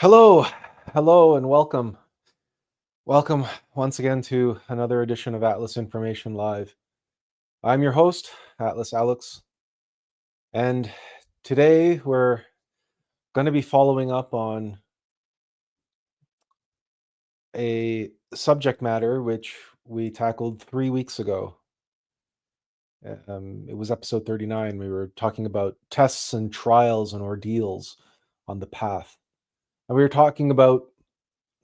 Hello, hello, and welcome. Welcome once again to another edition of Atlas Information Live. I'm your host, Atlas Alex, and today we're going to be following up on a subject matter which we tackled 3 weeks ago. It was episode 39. We were talking about tests and trials and ordeals on the path. And we were talking about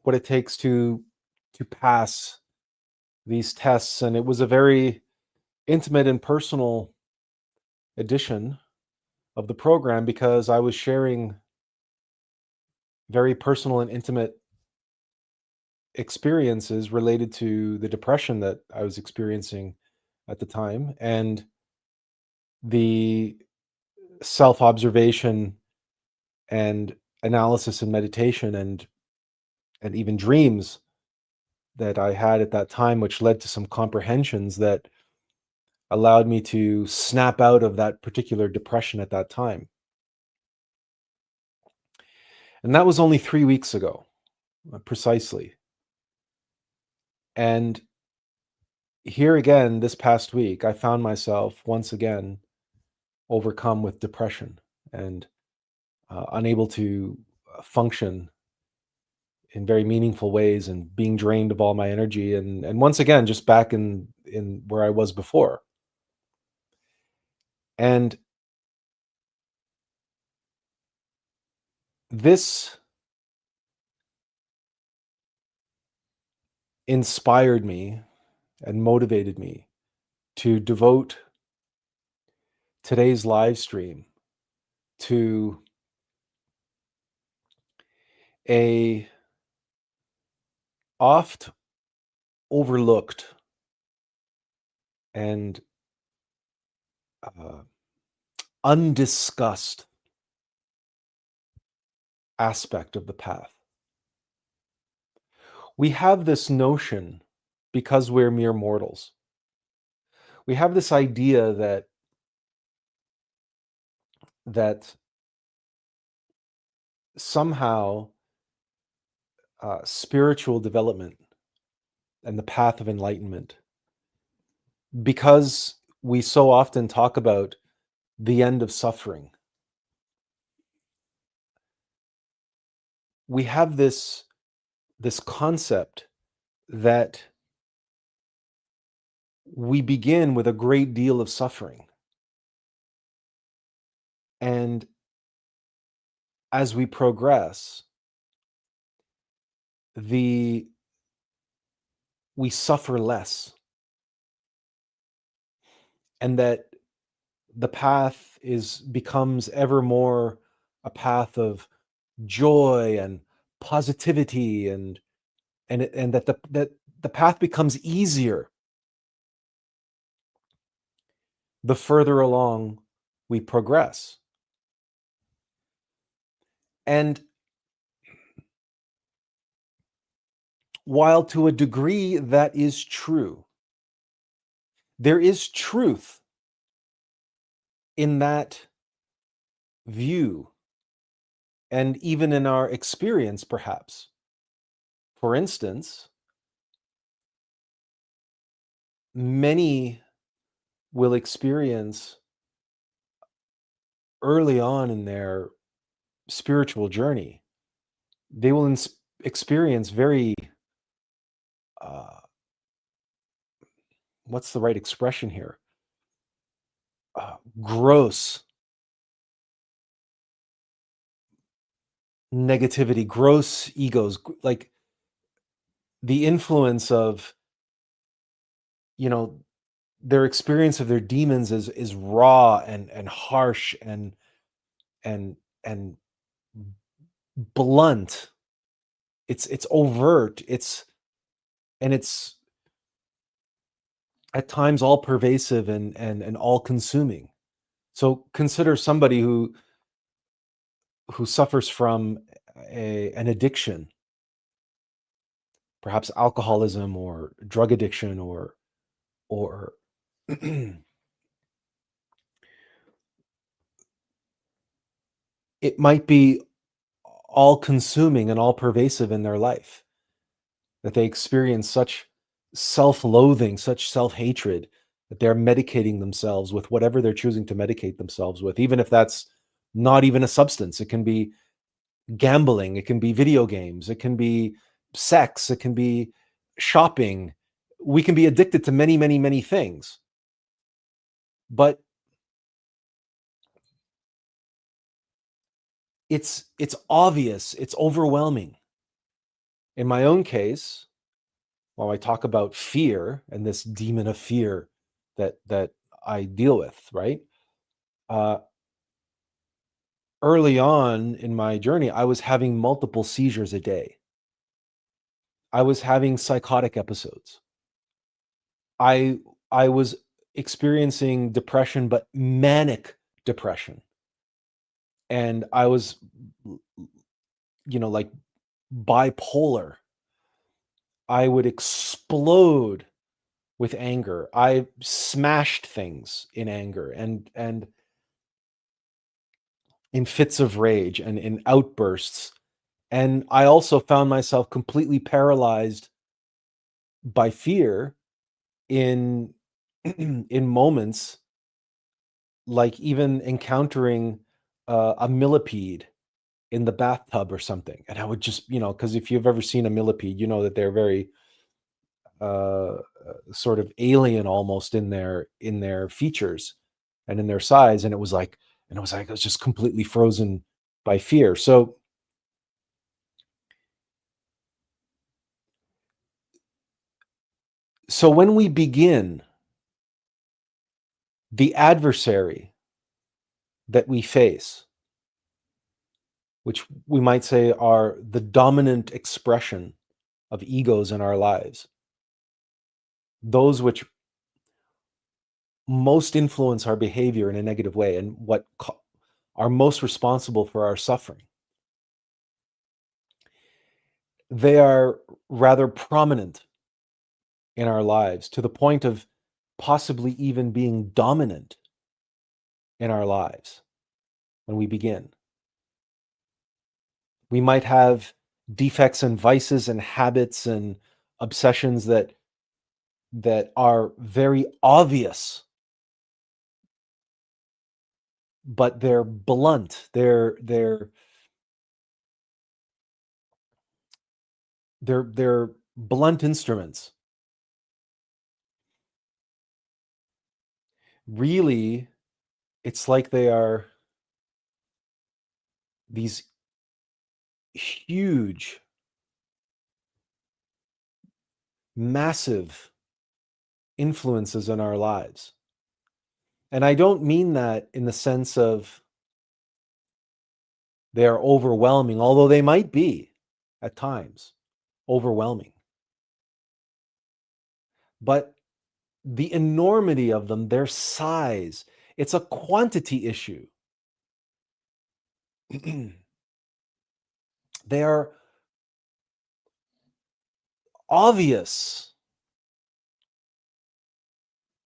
what it takes to pass these tests, and it was a very intimate and personal edition of the program because I was sharing very personal and intimate experiences related to the depression that I was experiencing at the time and the self-observation and analysis and meditation and even dreams that I had at that time, which led to some comprehensions that allowed me to snap out of that particular depression at that time. And that was only 3 weeks ago, precisely. And here again, this past week, I found myself once again overcome with depression and unable to function in very meaningful ways and being drained of all my energy and once again just back in where I was before. And this inspired me and motivated me to devote today's live stream to a oft overlooked and uh, undiscussed aspect of the path. We have this notion, because we're mere mortals, we have this idea that somehow spiritual development and the path of enlightenment, because we so often talk about the end of suffering, we have this concept that we begin with a great deal of suffering, and as we progress, we suffer less, and that the path becomes ever more a path of joy and positivity, and that the path becomes easier the further along we progress. And while to a degree that is true, there is truth in that view, and even in our experience, perhaps. For instance, many will experience early on in their spiritual journey, they will experience very, uh, what's the right expression here? Gross negativity, gross egos, like the influence of, you know, their experience of their demons is raw and harsh and and blunt. It's overt. It's at times all pervasive and all consuming. So consider somebody who suffers from an addiction, perhaps alcoholism or drug addiction or it might be all consuming and all pervasive in their life, that they experience such self-loathing, such self-hatred, that they're medicating themselves with whatever they're choosing to medicate themselves with, even if that's not even a substance. It can be gambling, it can be video games, it can be sex, it can be shopping. We can be addicted to many, many, many things. But it's obvious, it's overwhelming. In my own case, while I talk about fear and this demon of fear that I deal with, right? Uh, Early on in my journey, I was having multiple seizures a day. I was having psychotic episodes. I I was experiencing depression, but manic depression. And I was, like bipolar. I would explode with anger. I smashed things in anger and in fits of rage and in outbursts. And I also found myself completely paralyzed by fear in in moments like even encountering a millipede in the bathtub or something. And I would just, because if you've ever seen a millipede, you know that they're very sort of alien almost in their features and in their size. And it was just completely frozen by fear. So when we begin, the adversary that we face, which we might say are the dominant expression of egos in our lives, those which most influence our behavior in a negative way and are most responsible for our suffering, they are rather prominent in our lives to the point of possibly even being dominant in our lives when we begin. We might have defects and vices and habits and obsessions that are very obvious, but they're blunt. They're blunt instruments. Really, it's like they are these huge, massive influences in our lives. And I don't mean that in the sense of they are overwhelming, although they might be at times overwhelming. But the enormity of them, their size, it's a quantity issue. They are obvious,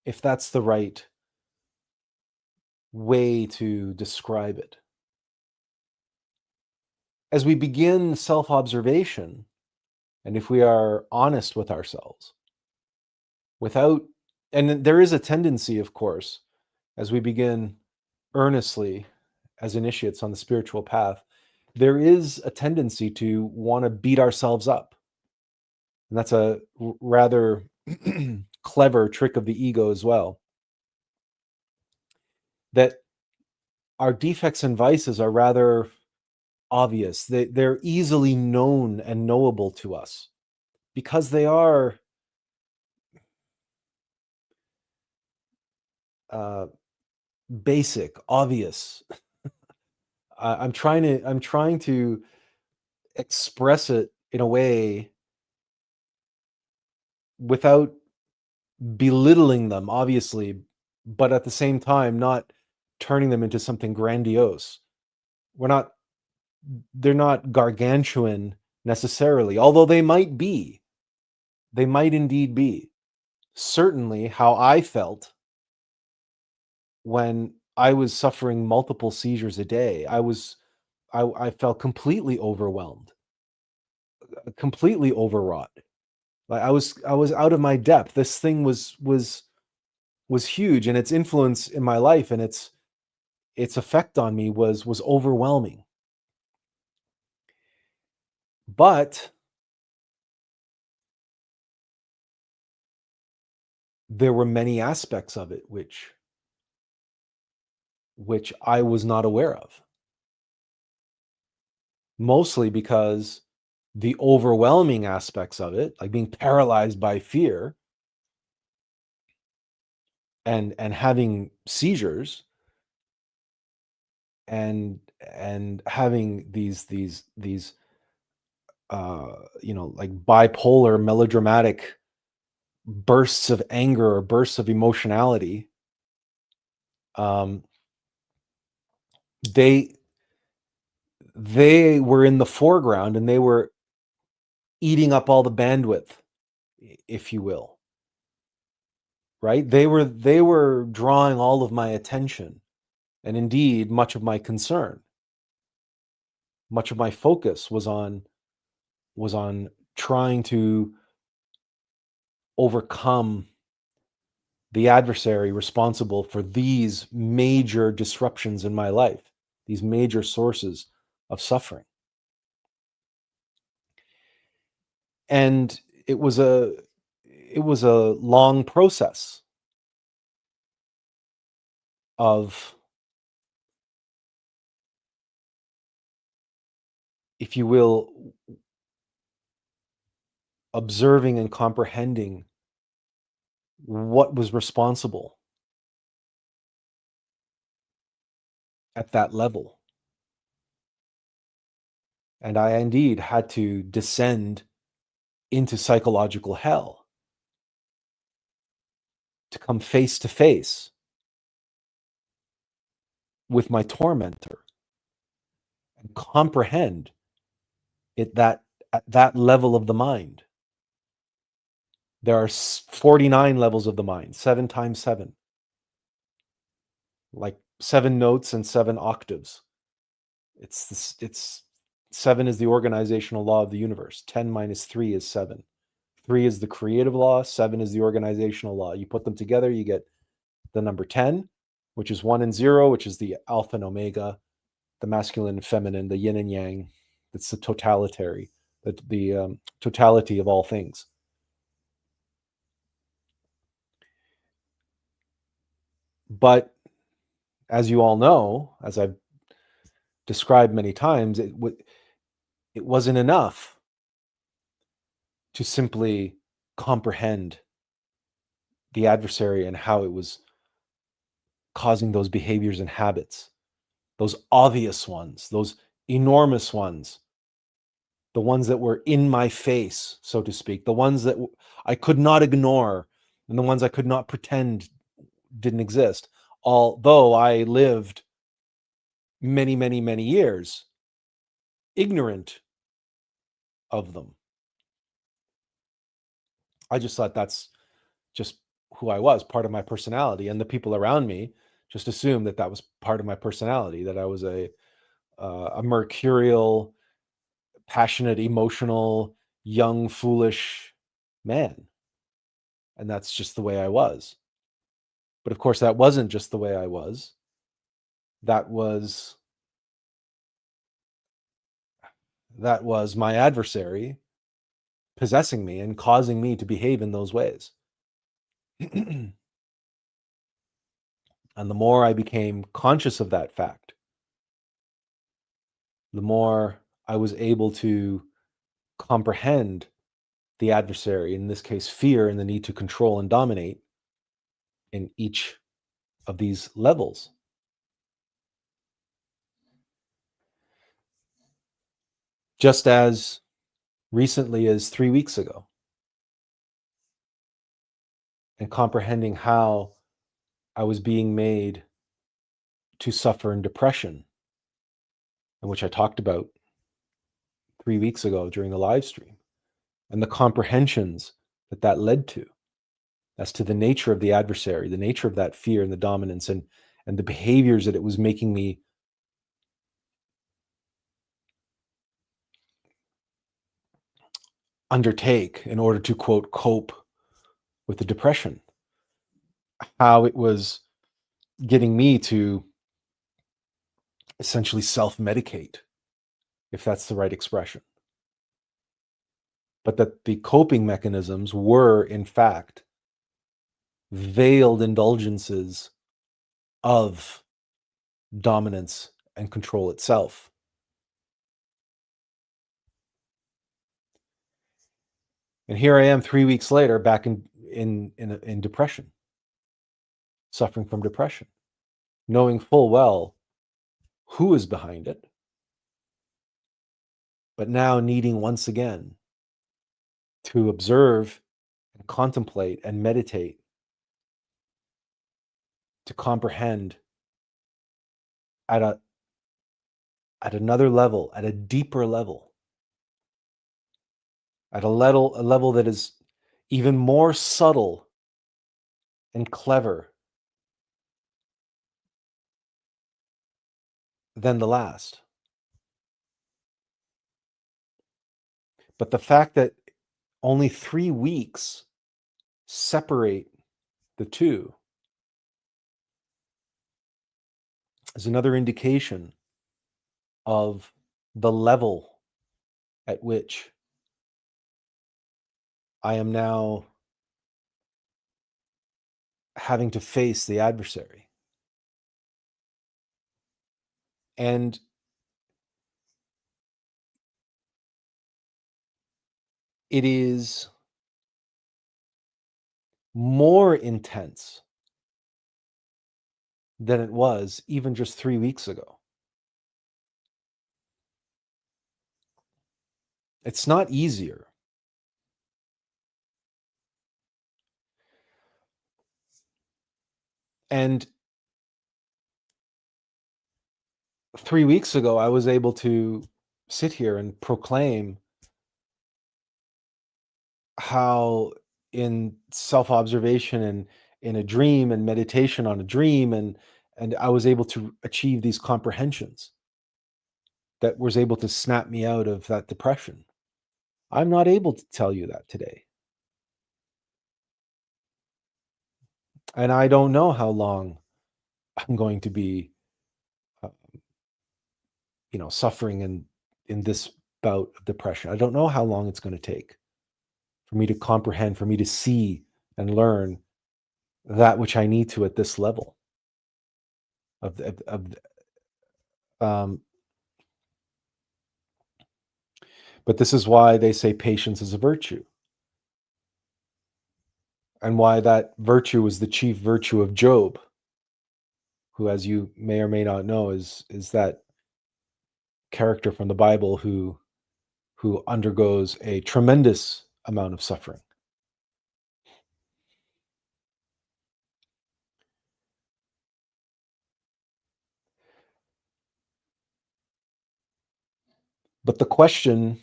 if that's the right way to describe it. As we begin self observation, and if we are honest with ourselves, without, and there is a tendency, of course, as we begin earnestly as initiates on the spiritual path, there is a tendency to want to beat ourselves up. And that's a rather clever trick of the ego as well. That our defects and vices are rather obvious. They're easily known and knowable to us because they are uh, basic, obvious. I'm trying to express it in a way without belittling them, obviously, but at the same time, not turning them into something grandiose. We're not, they're not gargantuan necessarily, although they might be. They might indeed be. Certainly, how I felt when I was suffering multiple seizures a day, I felt completely overwhelmed, completely overwrought. Like I was out of my depth. This thing was huge, and its influence in my life and its effect on me was overwhelming. But there were many aspects of it which I was not aware of. Mostly because the overwhelming aspects of it, like being paralyzed by fear and having seizures and having these like bipolar melodramatic bursts of anger or bursts of emotionality, um they they were in the foreground, and they were eating up all the bandwidth, if you will, right? They were drawing all of my attention, and indeed much of my concern. Much of my focus was on trying to overcome the adversary responsible for these major disruptions in my life, these major sources of suffering. And it was a long process of, if you will, observing and comprehending what was responsible at that level. And I indeed had to descend into psychological hell to come face to face with my tormentor and comprehend it, that at that level of the mind. There are 49 levels of the mind, 7 times 7, like 7 notes and 7 octaves. It's 7 is the organizational law of the universe. 10 minus 3 is 7. 3 is the creative law. 7 is the organizational law. You put them together, you get the number 10, which is 1 and 0, which is the alpha and omega, the masculine and feminine, the yin and yang. It's the totality of all things. But as you all know, as I've described many times, it wasn't enough to simply comprehend the adversary and how it was causing those behaviors and habits, those obvious ones, those enormous ones, the ones that were in my face, so to speak, the ones that I could not ignore, and the ones I could not pretend didn't exist, although I lived many, many, many years ignorant of them. I just thought that's just who I was, part of my personality, and the people around me just assumed that was part of my personality, that I was a mercurial, passionate, emotional, young, foolish man, and that's just the way I was. But of course, that wasn't just the way I was. That was my adversary possessing me and causing me to behave in those ways. And the more I became conscious of that fact, the more I was able to comprehend the adversary, in this case, fear, and the need to control and dominate in each of these levels. Just as recently as 3 weeks ago, and comprehending how I was being made to suffer in depression, and which I talked about 3 weeks ago during the live stream, and the comprehensions that led to, as to the nature of the adversary, the nature of that fear and the dominance, and the behaviors that it was making me undertake in order to, quote, cope with the depression. How it was getting me to essentially self-medicate, if that's the right expression. But that the coping mechanisms were, in fact, veiled indulgences of dominance and control itself. And here I am 3 weeks later, back in depression, suffering from depression, knowing full well who is behind it, but now needing once again to observe and contemplate and meditate, to comprehend at another level, at a deeper level, at a level that is even more subtle and clever than the last. But the fact that only 3 weeks separate the two is another indication of the level at which I am now having to face the adversary. And it is more intense than it was even just 3 weeks ago. It's not easier. And 3 weeks ago, I was able to sit here and proclaim how, in self-observation and in a dream and meditation on a dream, and I was able to achieve these comprehensions that was able to snap me out of that depression. I'm not able to tell you that today. And I don't know how long I'm going to be, uh, suffering in this bout of depression. I don't know how long it's going to take for me to comprehend, for me to see and learn that which I need to at this level of um, but this is why they say patience is a virtue, and why that virtue was the chief virtue of Job, who, as you may or may not know, is that character from the Bible who undergoes a tremendous amount of suffering. But the question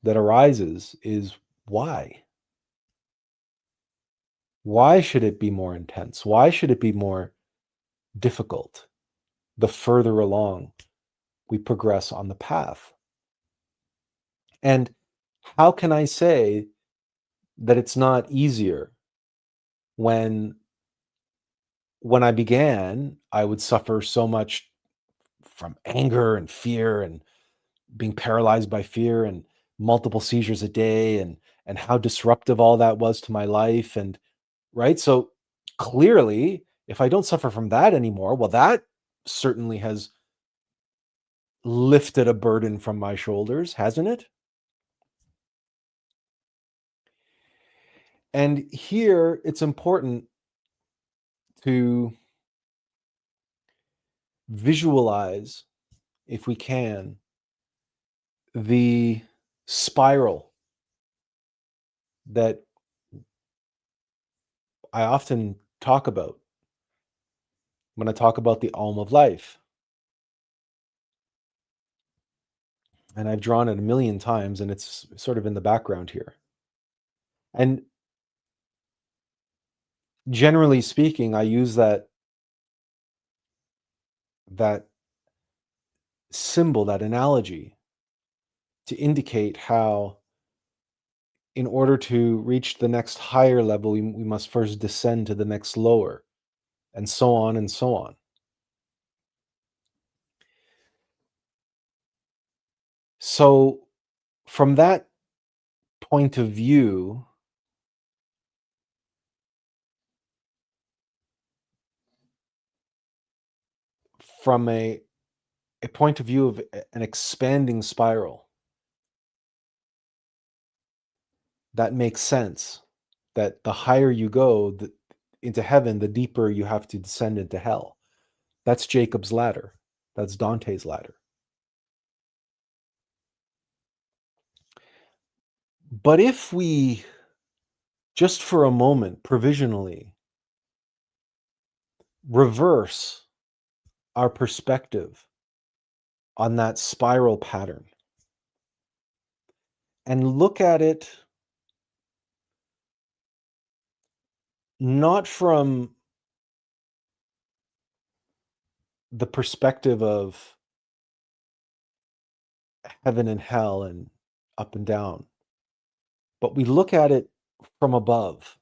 that arises is why? Why should it be more intense? Why should it be more difficult the further along we progress on the path? And how can I say that it's not easier when I began, I would suffer so much from anger and fear and being paralyzed by fear and multiple seizures a day, and how disruptive all that was to my life, and right? So clearly, if I don't suffer from that anymore, well, that certainly has lifted a burden from my shoulders, hasn't it? And here it's important to visualize, if we can, the spiral that I often talk about when I talk about the AUM of Life. And I've drawn it a million times, and it's sort of in the background here. And generally speaking, I use that symbol, that analogy, to indicate how in order to reach the next higher level, we must first descend to the next lower, and so on and so on. So, from that point of view, from a point of view of an expanding spiral, that makes sense. That the higher you go into heaven, the deeper you have to descend into hell. That's Jacob's ladder. That's Dante's ladder. But if we, just for a moment, provisionally, reverse our perspective on that spiral pattern and look at it not from the perspective of heaven and hell and up and down, but we look at it from above,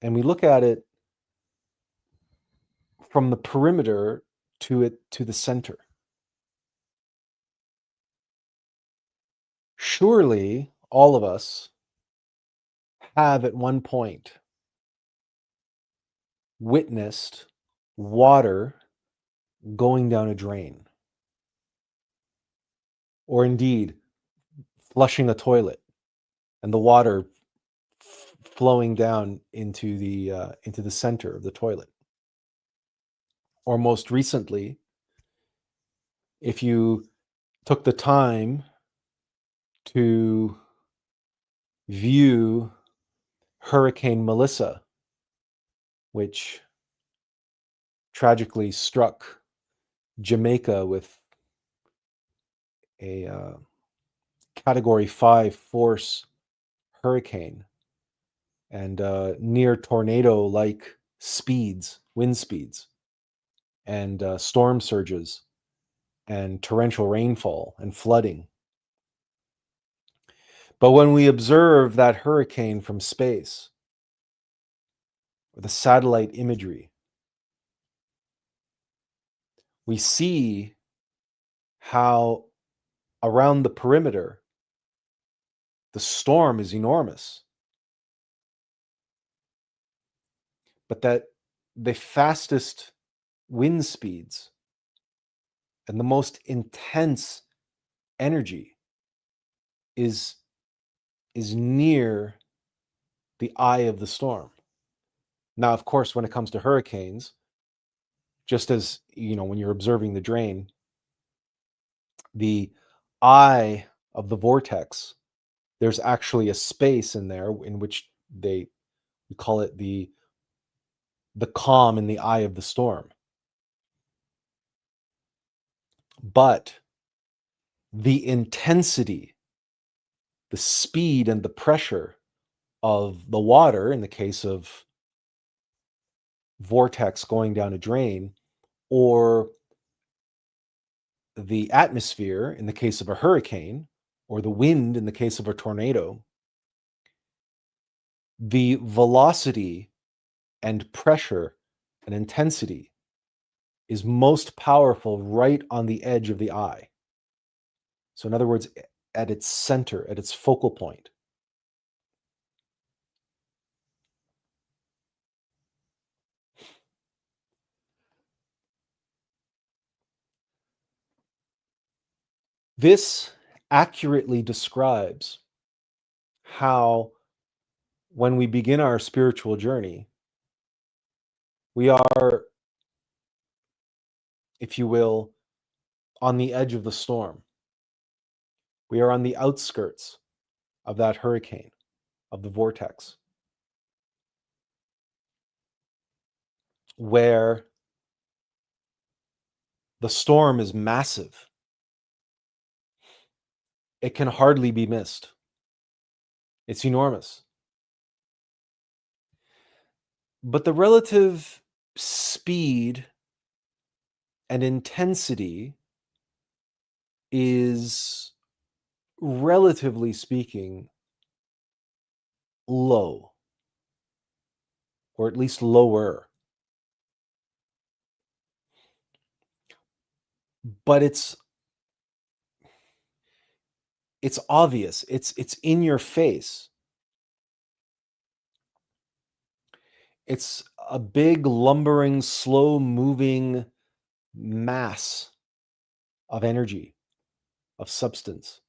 and we look at it from the perimeter to the center. Surely all of us have at one point witnessed water going down a drain, or indeed flushing a toilet and the water flowing down into the center of the toilet. Or most recently, if you took the time to view Hurricane Melissa, which tragically struck Jamaica with a Category 5 force hurricane and near tornado-like wind speeds, and storm surges and torrential rainfall and flooding. But when we observe that hurricane from space, with the satellite imagery, we see how around the perimeter, the storm is enormous, but that the fastest wind speeds and the most intense energy is near the eye of the storm. Now, of course, when it comes to hurricanes, just as when you're observing the drain, the eye of the vortex, there's actually a space in there in which we call it the calm in the eye of the storm. But the intensity, the speed, and the pressure of the water, in the case of vortex going down a drain, or the atmosphere in the case of a hurricane, or the wind in the case of a tornado, the velocity and pressure and intensity is most powerful right on the edge of the eye. So in other words, at its center, at its focal point. This accurately describes how, when we begin our spiritual journey, we are, if you will, on the edge of the storm. We are on the outskirts of that hurricane, of the vortex, where the storm is massive. It can hardly be missed. It's enormous. But the relative speed and intensity is, relatively speaking, low, or at least lower. But it's obvious. It's in your face. It's a big, lumbering, slow-moving mass of energy, of substance.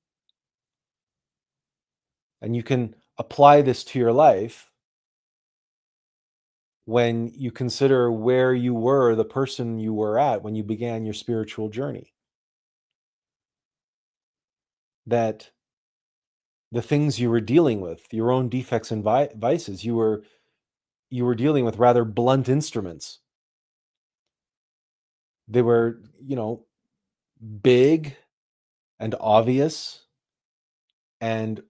And you can apply this to your life when you consider where you were, the person you were at when you began your spiritual journey. That the things you were dealing with, your own defects and vices, you were dealing with rather blunt instruments. They were, big and obvious and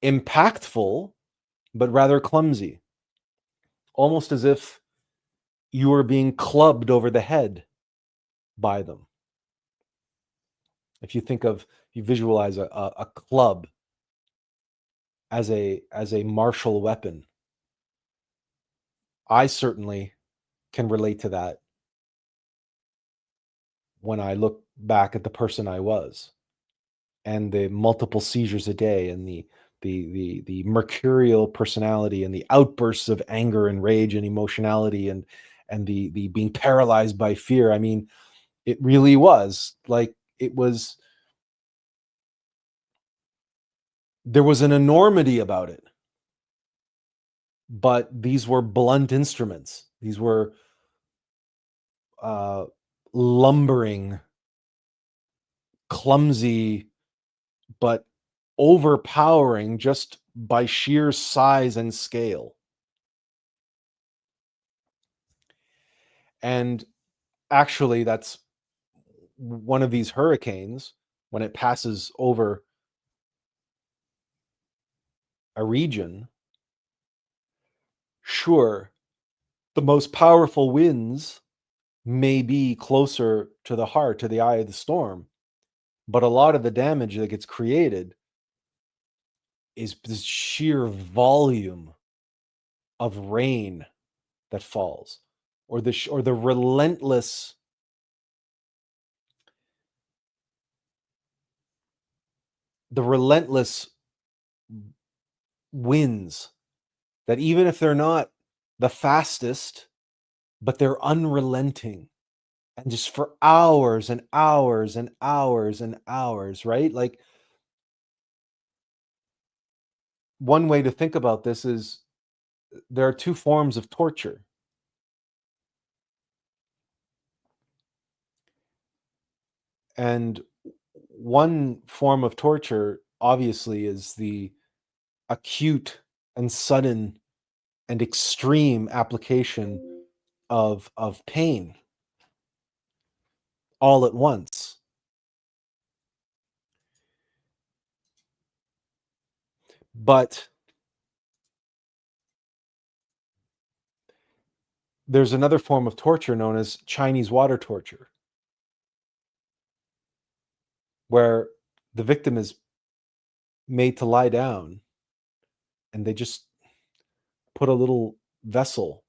impactful, but rather clumsy. Almost as if you were being clubbed over the head by them. If you visualize a club as a martial weapon, I certainly can relate to that when I look back at the person I was, and the multiple seizures a day, and the mercurial personality, and the outbursts of anger and rage and emotionality, and the being paralyzed by fear. I mean, it really was like there was an enormity about it, but these were blunt instruments. These were uh, lumbering, clumsy, but overpowering just by sheer size and scale. And actually, that's one of these hurricanes, when it passes over a region. Sure, the most powerful winds may be closer to the heart, to the eye of the storm, but a lot of the damage that gets created is this sheer volume of rain that falls, or the relentless winds, that even if they're not the fastest, but they're unrelenting, and just for hours and hours and hours and hours, right? Like, one way to think about this is there are two forms of torture. And one form of torture, obviously, is the acute and sudden and extreme application of pain all at once. But there's another form of torture known as Chinese water torture, where the victim is made to lie down, and they just put a little vessel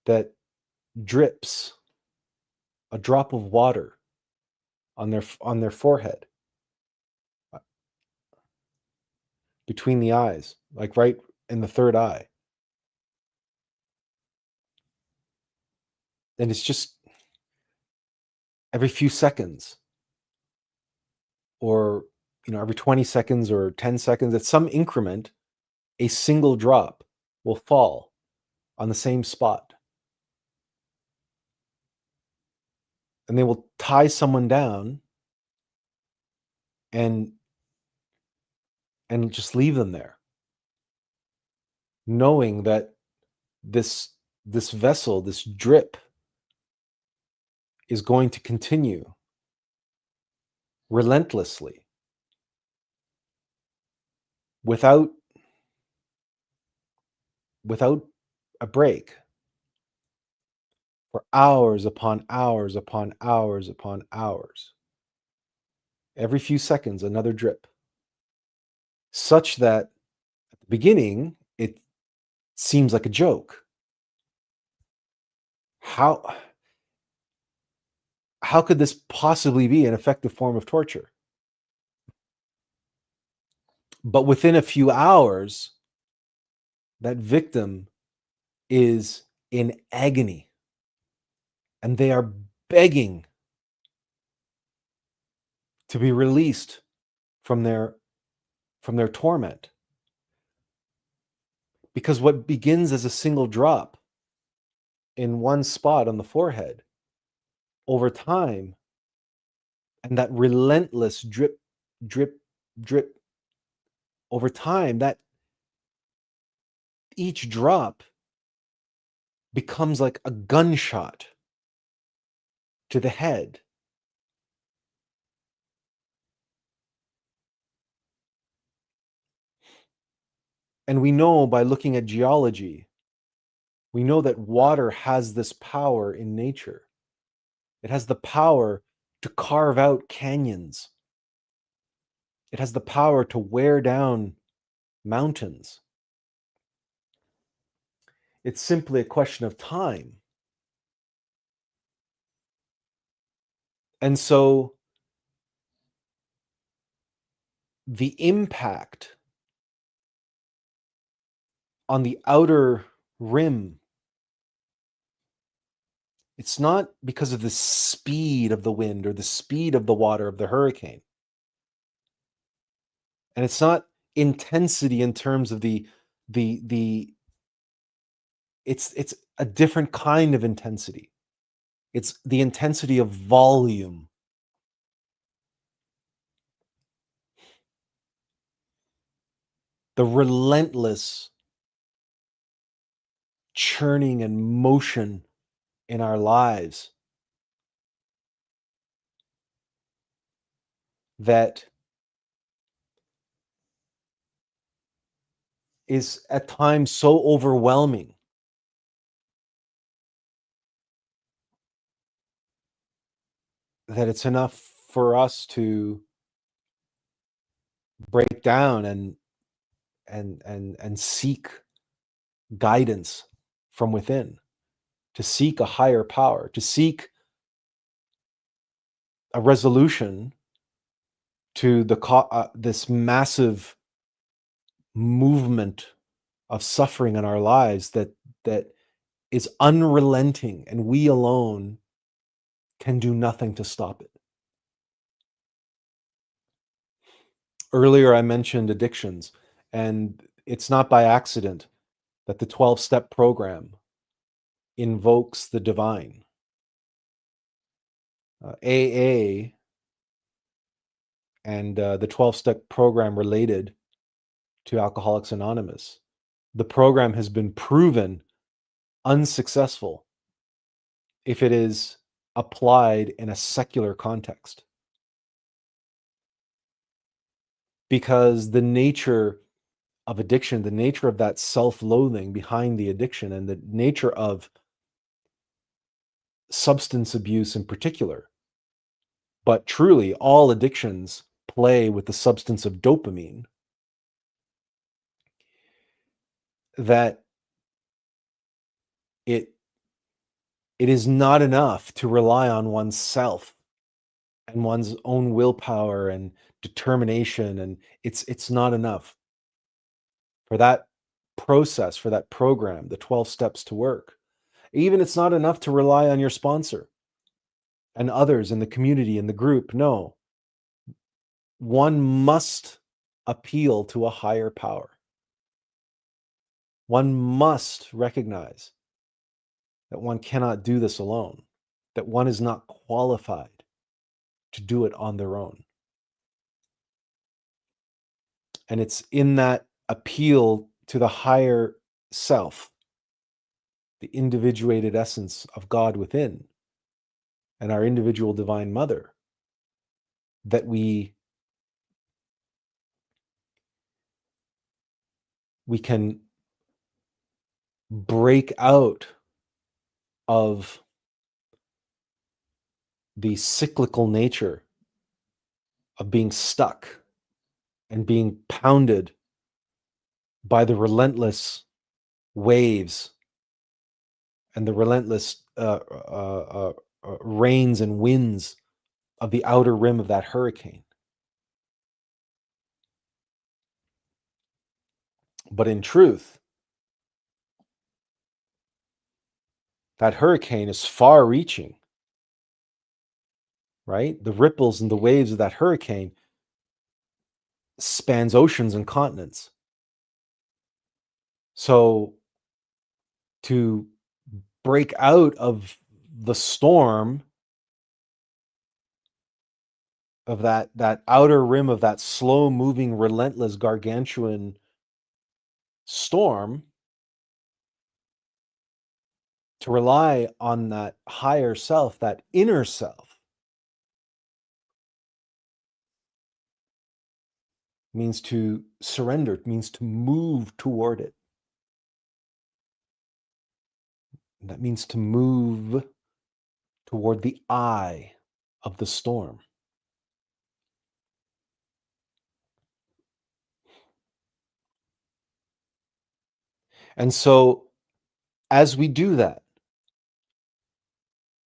that drips a drop of water on their forehead, between the eyes, like right in the third eye. And it's just every few seconds, or every 20 seconds or 10 seconds, at some increment, a single drop will fall on the same spot. And they will tie someone down and just leave them there, knowing that this vessel, this drip, is going to continue relentlessly, without a break, for hours upon hours upon hours upon hours. Every few seconds, another drip, such that at the beginning, it seems like a joke. How how could this possibly be an effective form of torture? But within a few hours, that victim is in agony and they are begging to be released from their torment. Because what begins as a single drop in one spot on the forehead, over time, and that relentless drip, drip, drip, over time, that each drop becomes like a gunshot to the head. And we know by looking at geology, we know that water has this power in nature. It has the power to carve out canyons. It has the power to wear down mountains. It's simply a question of time. And so the impact on the outer rim, it's not because of the speed of the wind or the speed of the water of the hurricane. And it's not intensity in terms of the it's a different kind of intensity. It's the intensity of volume. The relentless churning and motion in our lives that is at times so overwhelming that it's enough for us to break down and seek guidance from within, to seek a higher power, to seek a resolution to this massive movement of suffering in our lives that is unrelenting, and we alone can do nothing to stop it. Earlier, I mentioned addictions, and it's not by accident that the 12-step program invokes the divine. AA and the 12-step program related to Alcoholics Anonymous. The program has been proven unsuccessful if it is applied in a secular context. Because the nature of addiction, the nature of that self-loathing behind the addiction, and the nature of substance abuse in particular, but truly all addictions play with the substance of dopamine, that it is not enough to rely on oneself and one's own willpower and determination, and it's not enough for that process, for that program, the 12 steps to work. Even it's not enough to rely on your sponsor and others in the community, in the group. No, one must appeal to a higher power. One must recognize that one cannot do this alone, that one is not qualified to do it on their own. And it's in that appeal to the higher self, the individuated essence of God within, and our individual divine mother, that we can break out of the cyclical nature of being stuck and being pounded by the relentless waves and the relentless rains and winds of the outer rim of that hurricane. But in truth, that hurricane is far reaching, right? The ripples and the waves of that hurricane spans oceans and continents. So to break out of the storm of that outer rim of that slow moving, relentless, gargantuan storm, to rely on that higher self, that inner self, means to surrender, it means to move toward it. That means to move toward the eye of the storm. And so, as we do that,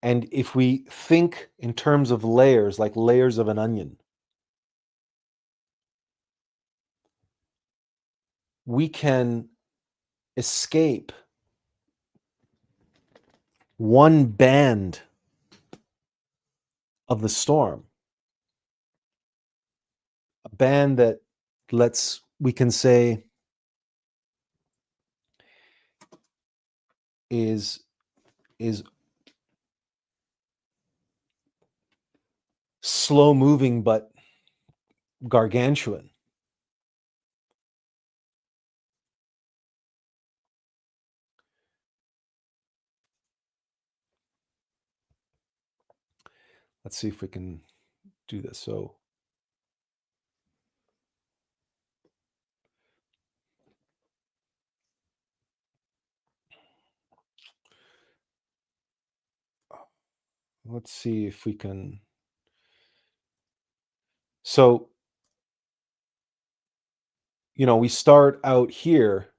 and if we think in terms of layers, like layers of an onion, we can escape one band of the storm, a band that we can say is slow moving but gargantuan. Let's see if we can do this. So let's see if we can. So, we start out here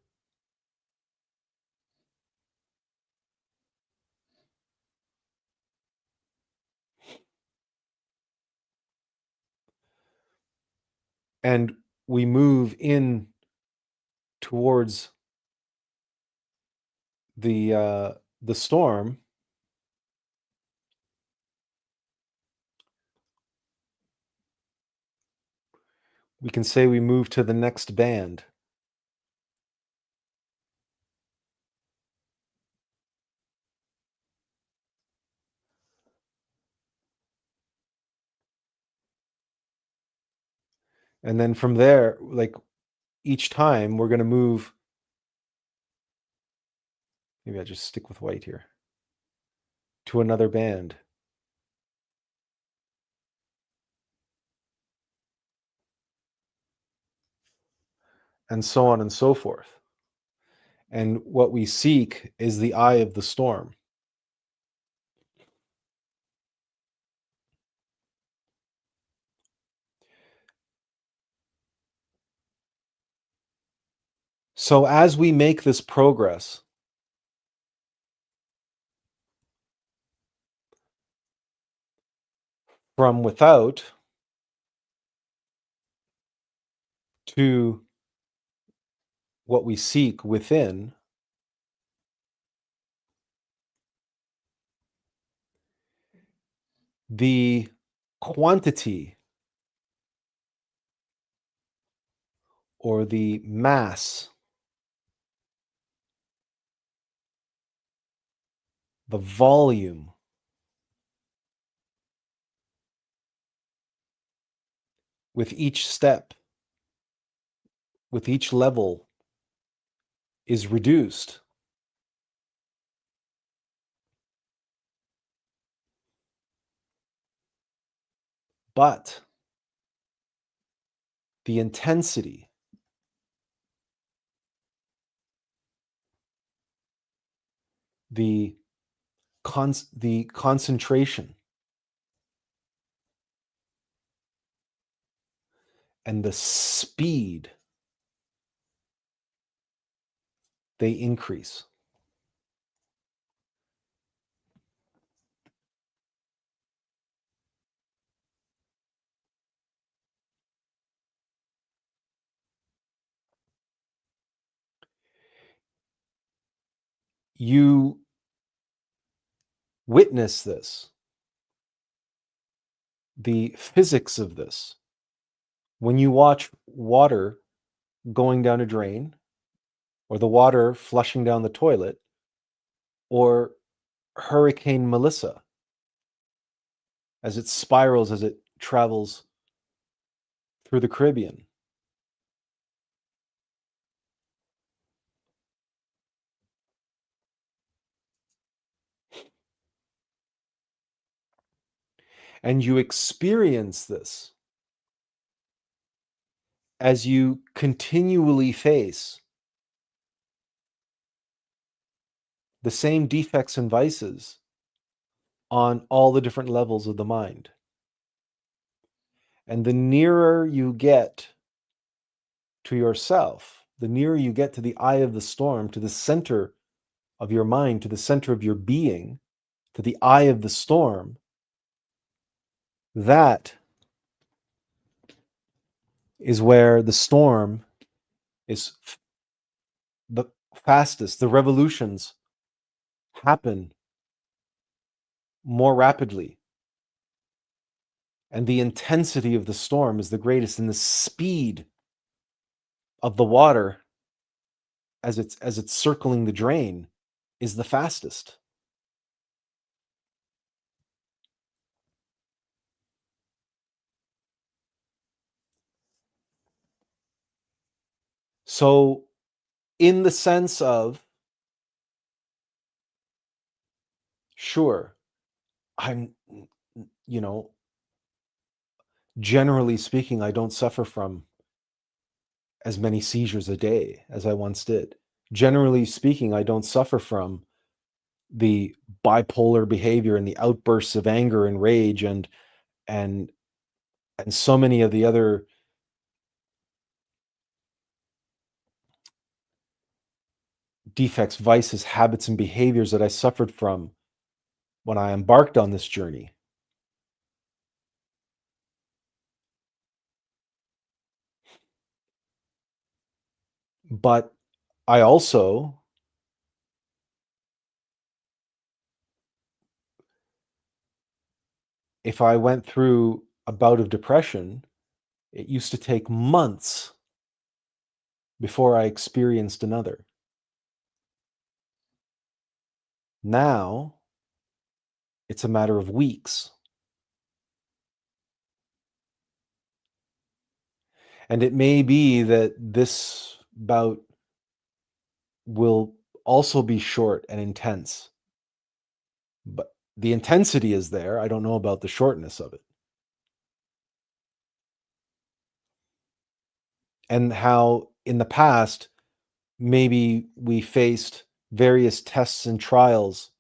and we move in towards the storm. We can say we move to the next band. And then from there, like each time we're going to move. Maybe I just stick with white here. To another band. And so on and so forth. And what we seek is the eye of the storm. So as we make this progress, from without to what we seek within, the quantity or the mass, the volume with each step, with each level is reduced. But the intensity, the concentration, and the speed they increase. You witness this, the physics of this, when you watch water going down a drain, or the water flushing down the toilet, or Hurricane Melissa as it spirals, as it travels through the Caribbean. And you experience this as you continually face the same defects and vices on all the different levels of the mind. And the nearer you get to yourself, the nearer you get to the eye of the storm, to the center of your mind, to the center of your being, to the eye of the storm, that is where the storm is the fastest. The revolutions happen more rapidly. And the intensity of the storm is the greatest, and the speed of the water as it's circling the drain is the fastest. So, in the sense of, sure, I'm, you know, generally speaking, I don't suffer from as many seizures a day as I once did. Generally speaking, I don't suffer from the bipolar behavior and the outbursts of anger and rage and and so many of the other defects, vices, habits, and behaviors that I suffered from when I embarked on this journey. But I also, if I went through a bout of depression, it used to take months before I experienced another. Now, it's a matter of weeks. And it may be that this bout will also be short and intense, but the intensity is there. I don't know about the shortness of it. And how in the past, maybe we faced various tests and trials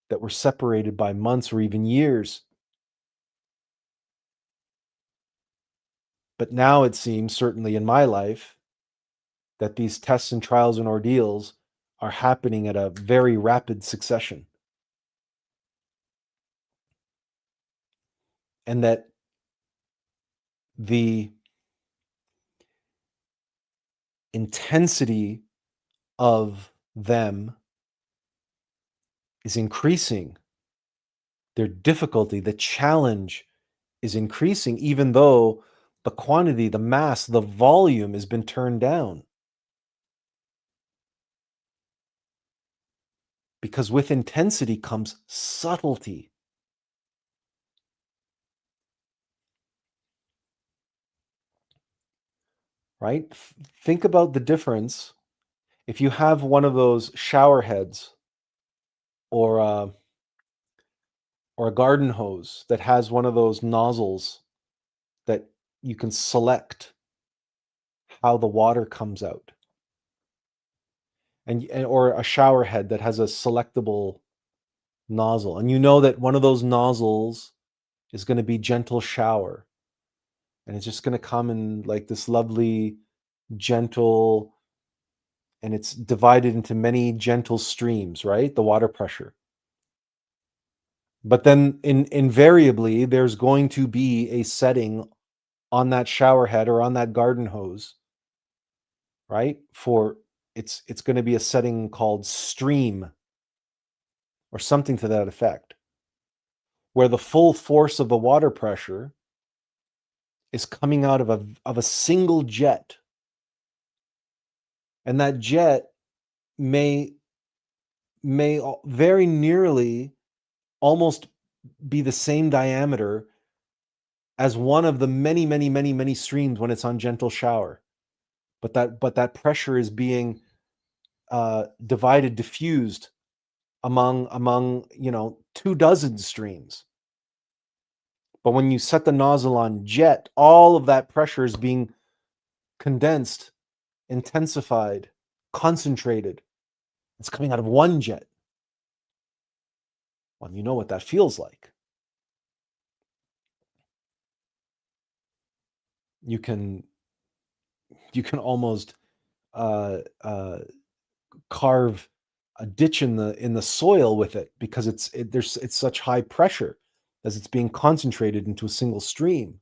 that were separated by months or even years. But now it seems, certainly in my life, that these tests and trials and ordeals are happening at a very rapid succession. And that the intensity of them is increasing. Their difficulty, the challenge is increasing, even though the quantity, the mass, the volume has been turned down. Because with intensity comes subtlety. Right? Think about the difference if you have one of those shower heads or or a garden hose that has one of those nozzles that you can select how the water comes out, and or a shower head that has a selectable nozzle, and you know that one of those nozzles is going to be gentle shower, and it's just going to come in like this lovely gentle and it's divided into many gentle streams, right? The water pressure. But then invariably, there's going to be a setting on that shower head or on that garden hose, right? For it's going to be a setting called stream or something to that effect, where the full force of the water pressure is coming out of a single jet. And that jet may very nearly almost be the same diameter as one of the many, many, many, many streams when it's on gentle shower. But that pressure is being diffused among 24 streams. But when you set the nozzle on jet, all of that pressure is being condensed, intensified, concentrated. It's coming out of one jet. Well, you know what that feels like. You can almost carve a ditch in the soil with it, because it's such high pressure as it's being concentrated into a single stream.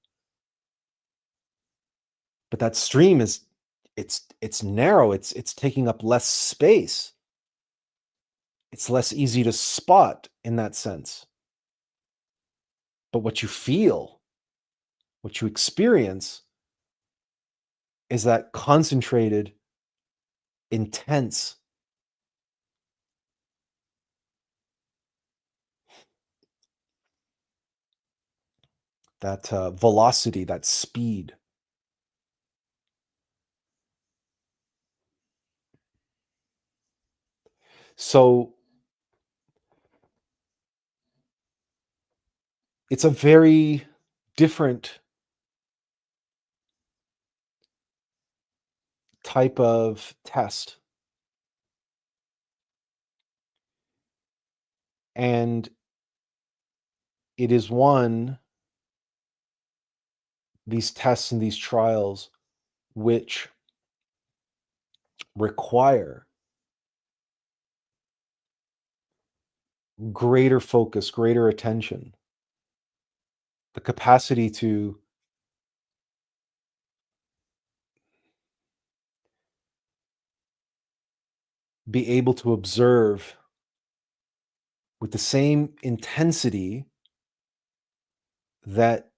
But that stream it's narrow, it's taking up less space. It's less easy to spot in that sense. But what you feel, what you experience, is that concentrated, intense, that velocity, that speed. So it's a very different type of test. And it is these tests and these trials, which require greater focus, greater attention, the capacity to be able to observe with the same intensity that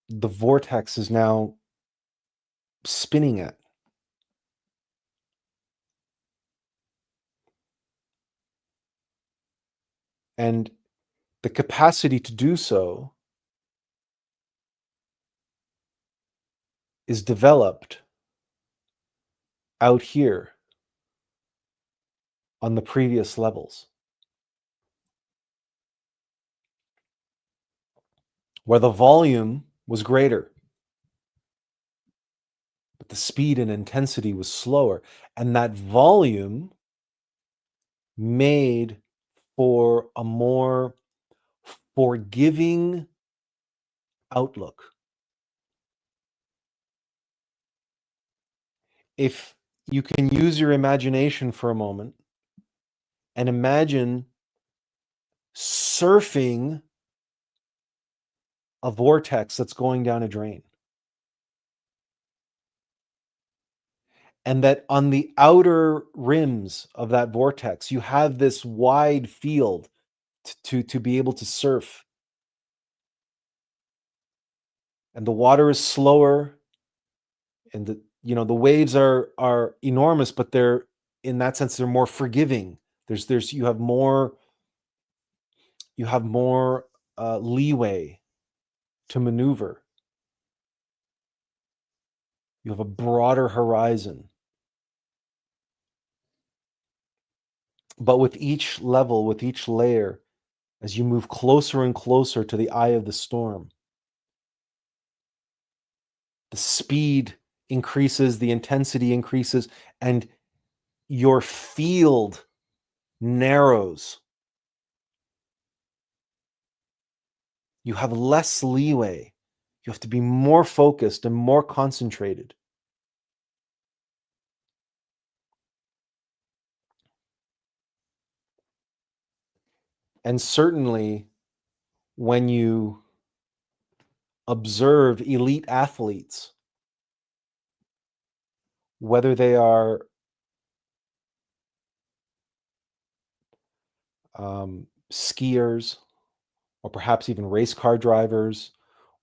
the vortex is now spinning at. And the capacity to do so is developed out here on the previous levels, where the volume was greater, but the speed and intensity was slower. And that volume made for a more forgiving outlook. If you can use your imagination for a moment and imagine surfing a vortex that's going down a drain, and that on the outer rims of that vortex, you have this wide field to be able to surf. And the water is slower, and the waves are enormous, but they're, in that sense, they're more forgiving. You have more leeway to maneuver. You have a broader horizon. But with each level, with each layer, as you move closer and closer to the eye of the storm, the speed increases, the intensity increases, and your field narrows. You have less leeway. You have to be more focused and more concentrated. And certainly when you observe elite athletes, whether they are skiers or perhaps even race car drivers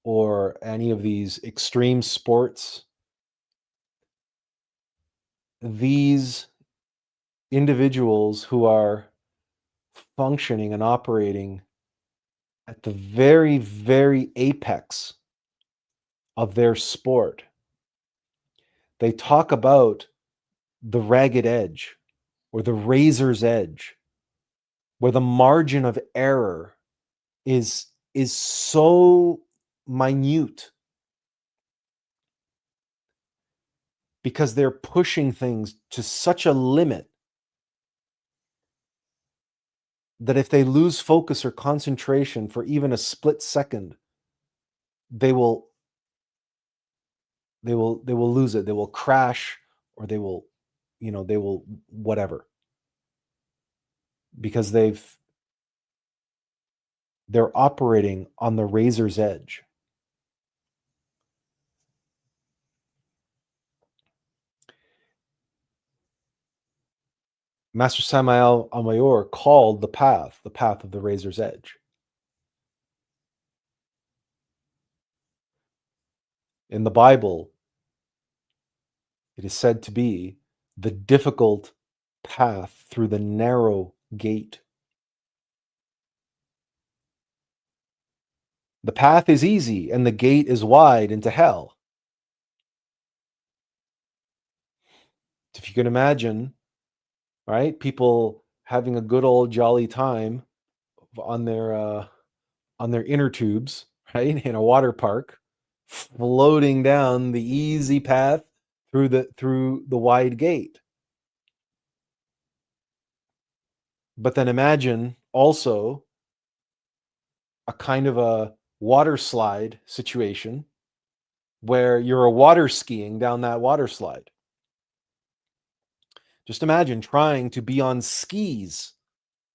or any of these extreme sports, these individuals who are functioning and operating at the very, very apex of their sport, they talk about the ragged edge or the razor's edge, where the margin of error is so minute because they're pushing things to such a limit that if they lose focus or concentration for even a split second, they will they will lose it. They will crash, or they will, they will whatever, because they're operating on the razor's edge. Master Samael Amayor called the path of the razor's edge. In the Bible, it is said to be the difficult path through the narrow gate. The path is easy and the gate is wide into hell. If you can imagine, right, people having a good old jolly time on their inner tubes, right, in a water park, floating down the easy path through the wide gate. But then imagine also a kind of a water slide situation where you're a water skiing down that water slide. Just imagine trying to be on skis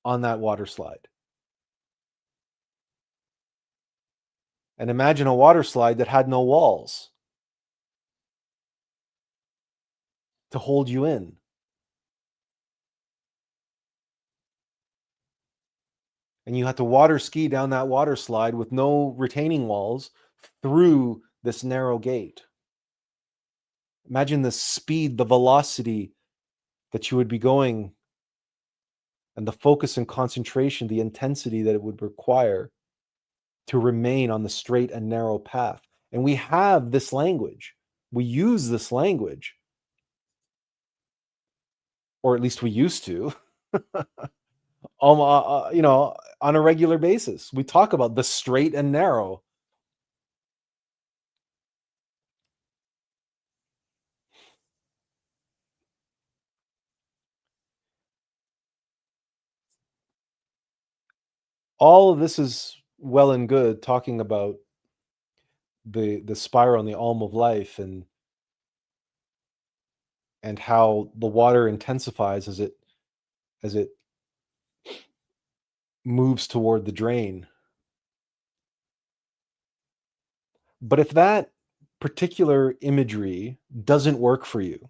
on that water slide. And imagine a water slide that had no walls to hold you in. And you had to water ski down that water slide with no retaining walls through this narrow gate. Imagine the speed, the velocity that you would be going, and the focus and concentration, the intensity that it would require to remain on the straight and narrow path. And we have this language. We use this language, or at least we used to, on a regular basis. We talk about the straight and narrow. All of this is well and good, talking about the spiral and the Alm of Life, and how the water intensifies as it moves toward the drain. But if that particular imagery doesn't work for you,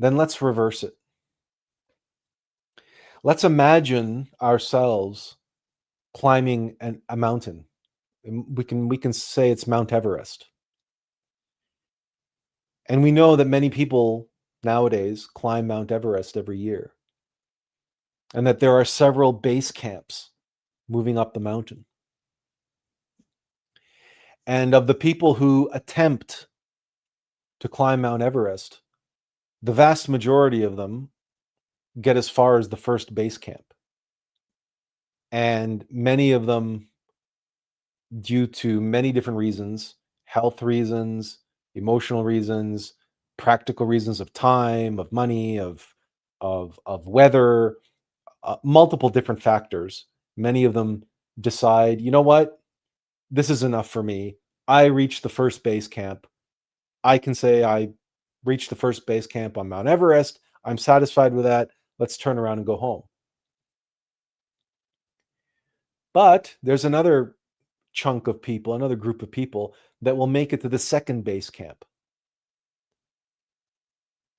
then let's reverse it. Let's imagine ourselves climbing a mountain. We can say it's Mount Everest. And we know that many people nowadays climb Mount Everest every year, and that there are several base camps moving up the mountain. And of the people who attempt to climb Mount Everest, the vast majority of them get as far as the first base camp. And many of them, due to many different reasons, health reasons, emotional reasons, practical reasons of time, of money, of weather, multiple different factors, many of them decide, you know what, this is enough for me. I reached the first base camp. I can say I reached the first base camp on Mount Everest. I'm satisfied with that. Let's turn around and go home. But there's another chunk of people, another group of people that will make it to the second base camp.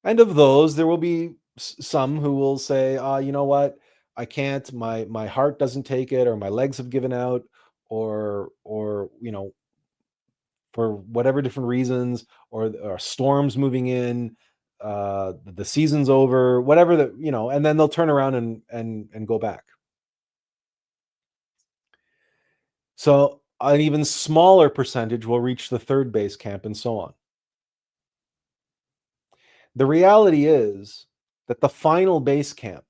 And of those, there will be some who will say, you know what, I can't, my heart doesn't take it, or my legs have given out, or for whatever different reasons, or storms moving in, the season's over, whatever, and then they'll turn around and go back. So an even smaller percentage will reach the third base camp, and so on. The reality is that the final base camp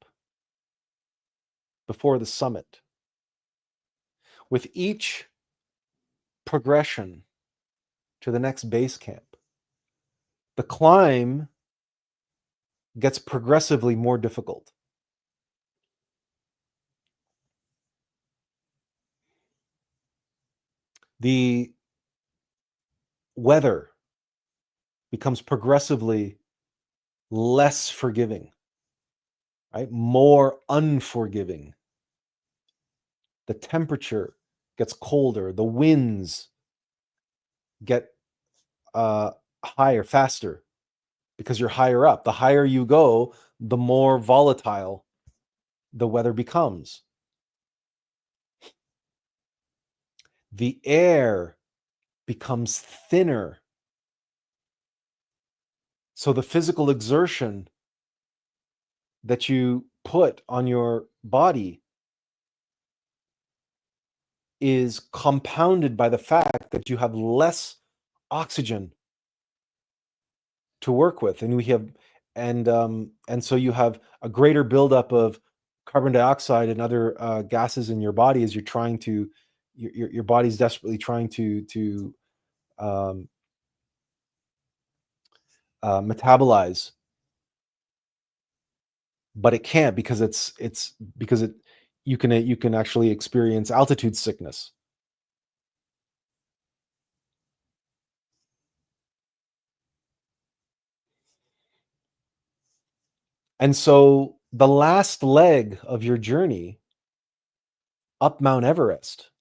before the summit, with each progression to the next base camp, the climb gets progressively more difficult. The weather becomes progressively less forgiving, right? More unforgiving. The temperature gets colder. The winds get higher, faster, because you're higher up. The higher you go, the more volatile the weather becomes. The air becomes thinner. So the physical exertion that you put on your body is compounded by the fact that you have less oxygen to work with, and so you have a greater buildup of carbon dioxide and other gases in your body as you're trying to your body's desperately trying to um, metabolize, but it can't, because it's because it you can actually experience altitude sickness. And so the last leg of your journey up Mount Everest,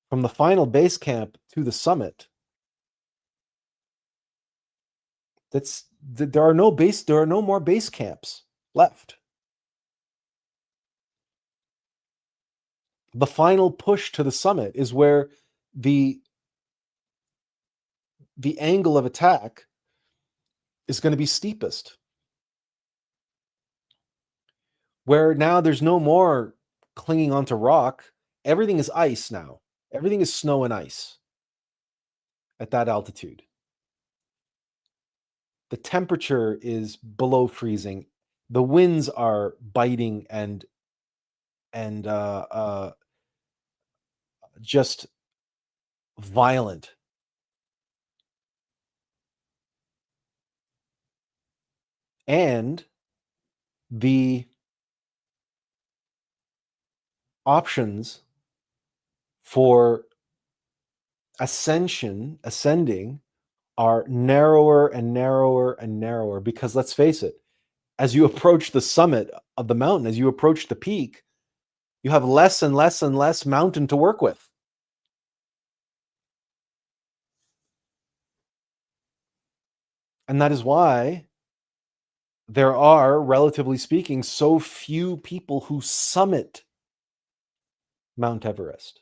from the final base camp to the summit, there are no more base camps left. The final push to the summit is where the angle of attack is going to be steepest, where now there's no more clinging onto rock. Everything is ice now. Everything is snow and ice at that altitude. The temperature is below freezing. The winds are biting and just violent. And the options for ascending, are narrower and narrower and narrower, because let's face it, as you approach the summit of the mountain, as you approach the peak, you have less and less and less mountain to work with. And that is why there are, relatively speaking, so few people who summit Mount Everest.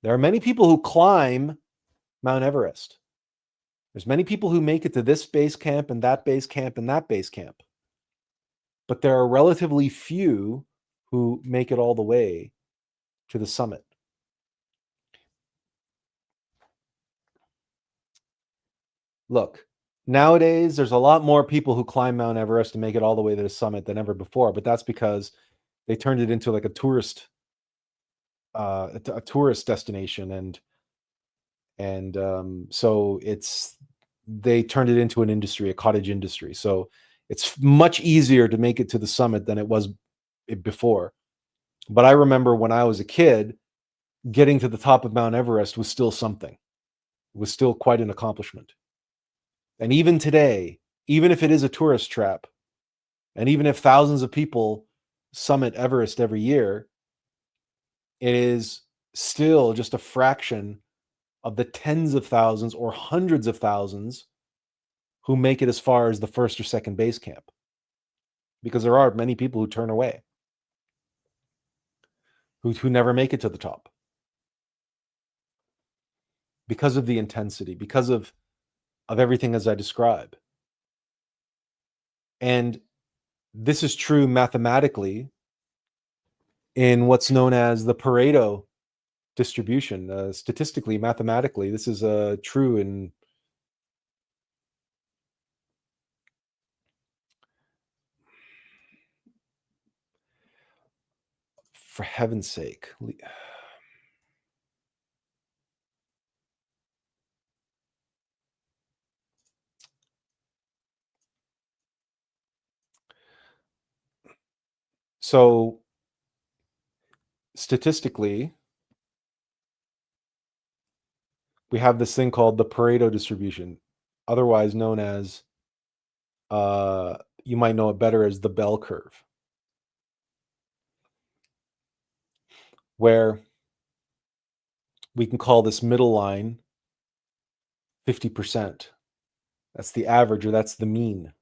There are many people who climb Mount Everest. There's many people who make it to this base camp and that base camp and that base camp. But there are relatively few who make it all the way to the summit. Look, nowadays there's a lot more people who climb Mount Everest and make it all the way to the summit than ever before, but that's because they turned it into like a tourist destination, and so they turned it into an industry, a cottage industry. So it's much easier to make it to the summit than it was before. But I remember when I was a kid, getting to the top of Mount Everest was still something. It was still quite an accomplishment. And even today, even if it is a tourist trap, and even if thousands of people summit Everest every year, it is still just a fraction of the tens of thousands or hundreds of thousands who make it as far as the first or second base camp. Because there are many people who turn away, who never make it to the top. Because of the intensity, because of everything as I describe. And this is true mathematically in what's known as the Pareto distribution. Statistically, mathematically, this is true in for heaven's sake. So statistically, we have this thing called the Pareto distribution, otherwise known as, you might know it better as the bell curve, where we can call this middle line 50%. That's the average, or that's the mean.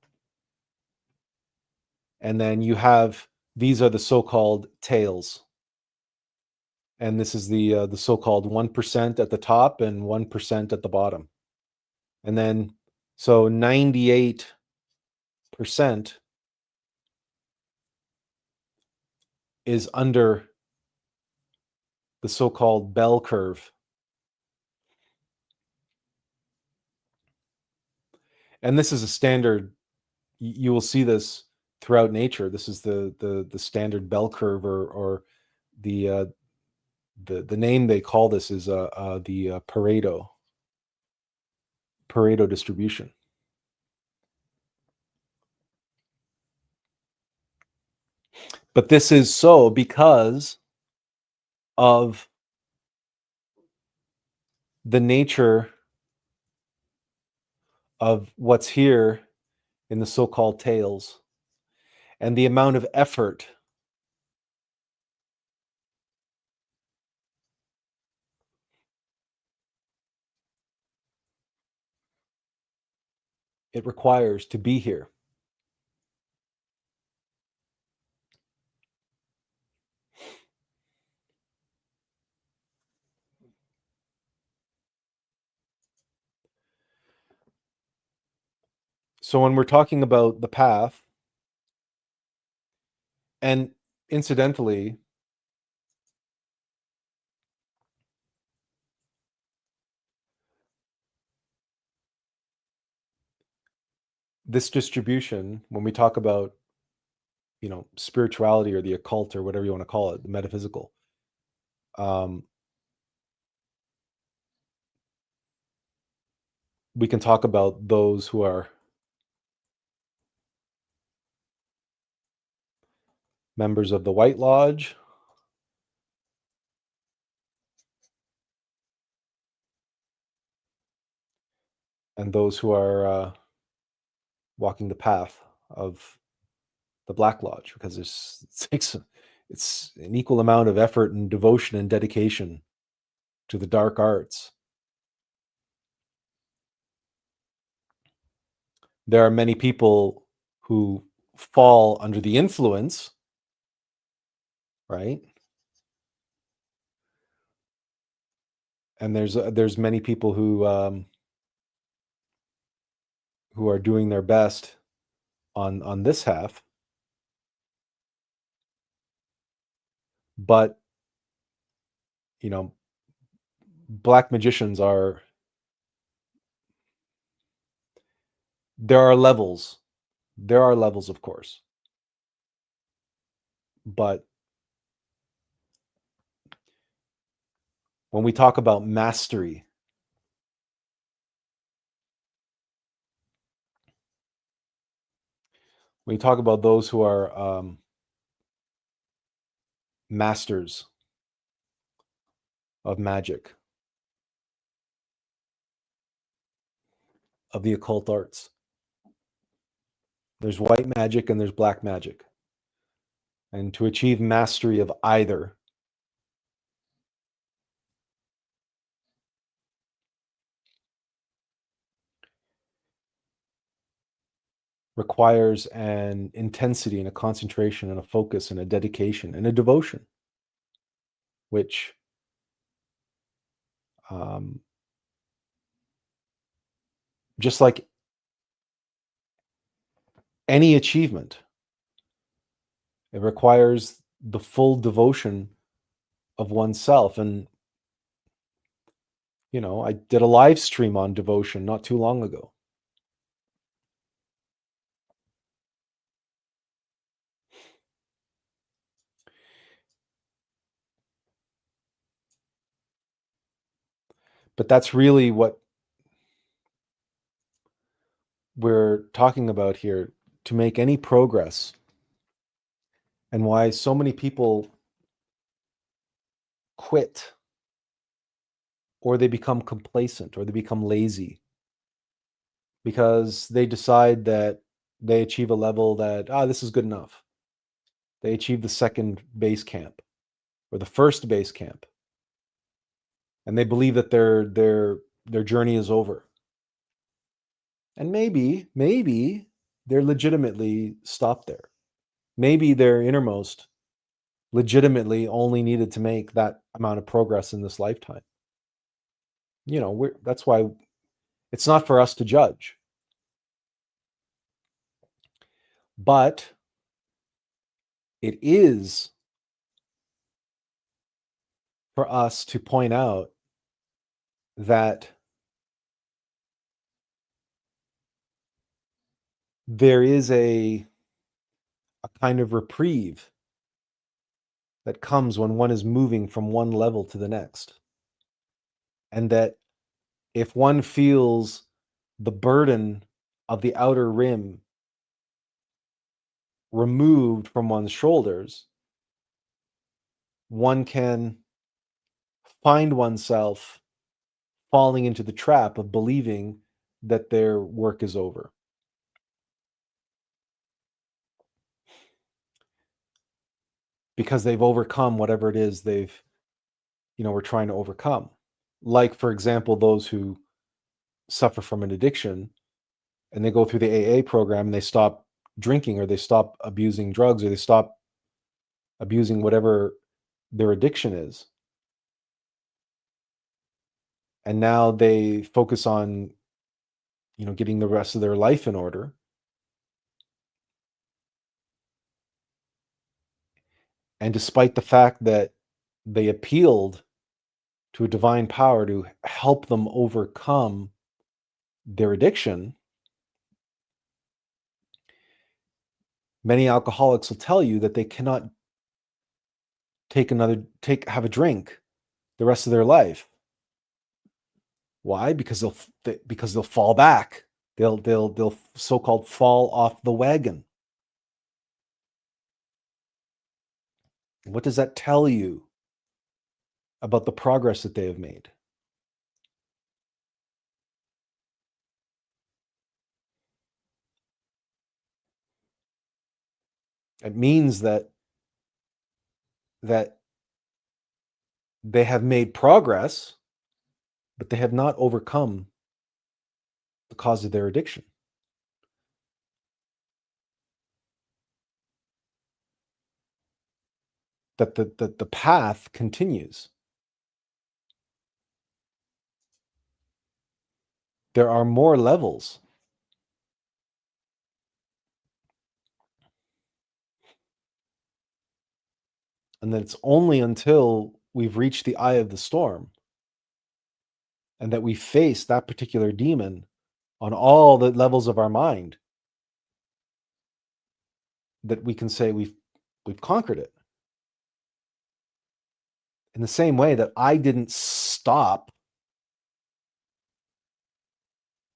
And then you have, these are the so-called tails. And this is the so-called 1% at the top and 1% at the bottom. And then, so 98% is under the so-called bell curve. And this is a standard, you will see this throughout nature. This is the standard bell curve, or the name they call this is the Pareto distribution. But this is so because of the nature of what's here in the so-called tails and the amount of effort it requires to be here. So when we're talking about the path, and incidentally, this distribution, when we talk about, spirituality or the occult or whatever you want to call it, the metaphysical, we can talk about those who are members of the White Lodge, and those who are walking the path of the Black Lodge, because it's an equal amount of effort and devotion and dedication to the dark arts. There are many people who fall under the influence, right? And there's many people who are doing their best on this half, but black magicians are, there are levels, of course, but when we talk about mastery, when you talk about those who are masters of magic, of the occult arts, there's white magic and there's black magic. And to achieve mastery of either, requires an intensity and a concentration and a focus and a dedication and a devotion, which um, just like any achievement, it requires the full devotion of oneself. And, I did a live stream on devotion not too long ago. But that's really what we're talking about here, to make any progress, and why so many people quit, or they become complacent, or they become lazy, because they decide that they achieve a level that, this is good enough. They achieve the second base camp or the first base camp, and they believe that their journey is over. And maybe they're legitimately stopped there. Maybe their innermost legitimately only needed to make that amount of progress in this lifetime. That's why it's not for us to judge, but it is for us to point out that there is a kind of reprieve that comes when one is moving from one level to the next. And that if one feels the burden of the outer rim removed from one's shoulders, one can find oneself falling into the trap of believing that their work is over. Because they've overcome whatever it is we're trying to overcome. Like, for example, those who suffer from an addiction and they go through the AA program and they stop drinking, or they stop abusing drugs, or they stop abusing whatever their addiction is. And now they focus on, getting the rest of their life in order. And despite the fact that they appealed to a divine power to help them overcome their addiction, many alcoholics will tell you that they cannot have a drink the rest of their life. Why? Because they'll fall back. They'll so-called fall off the wagon. What does that tell you about the progress that they have made? It means that they have made progress, but they have not overcome the cause of their addiction. That the path continues. There are more levels. And that it's only until we've reached the eye of the storm and that we face that particular demon on all the levels of our mind that we can say we've conquered it. In the same way that I didn't stop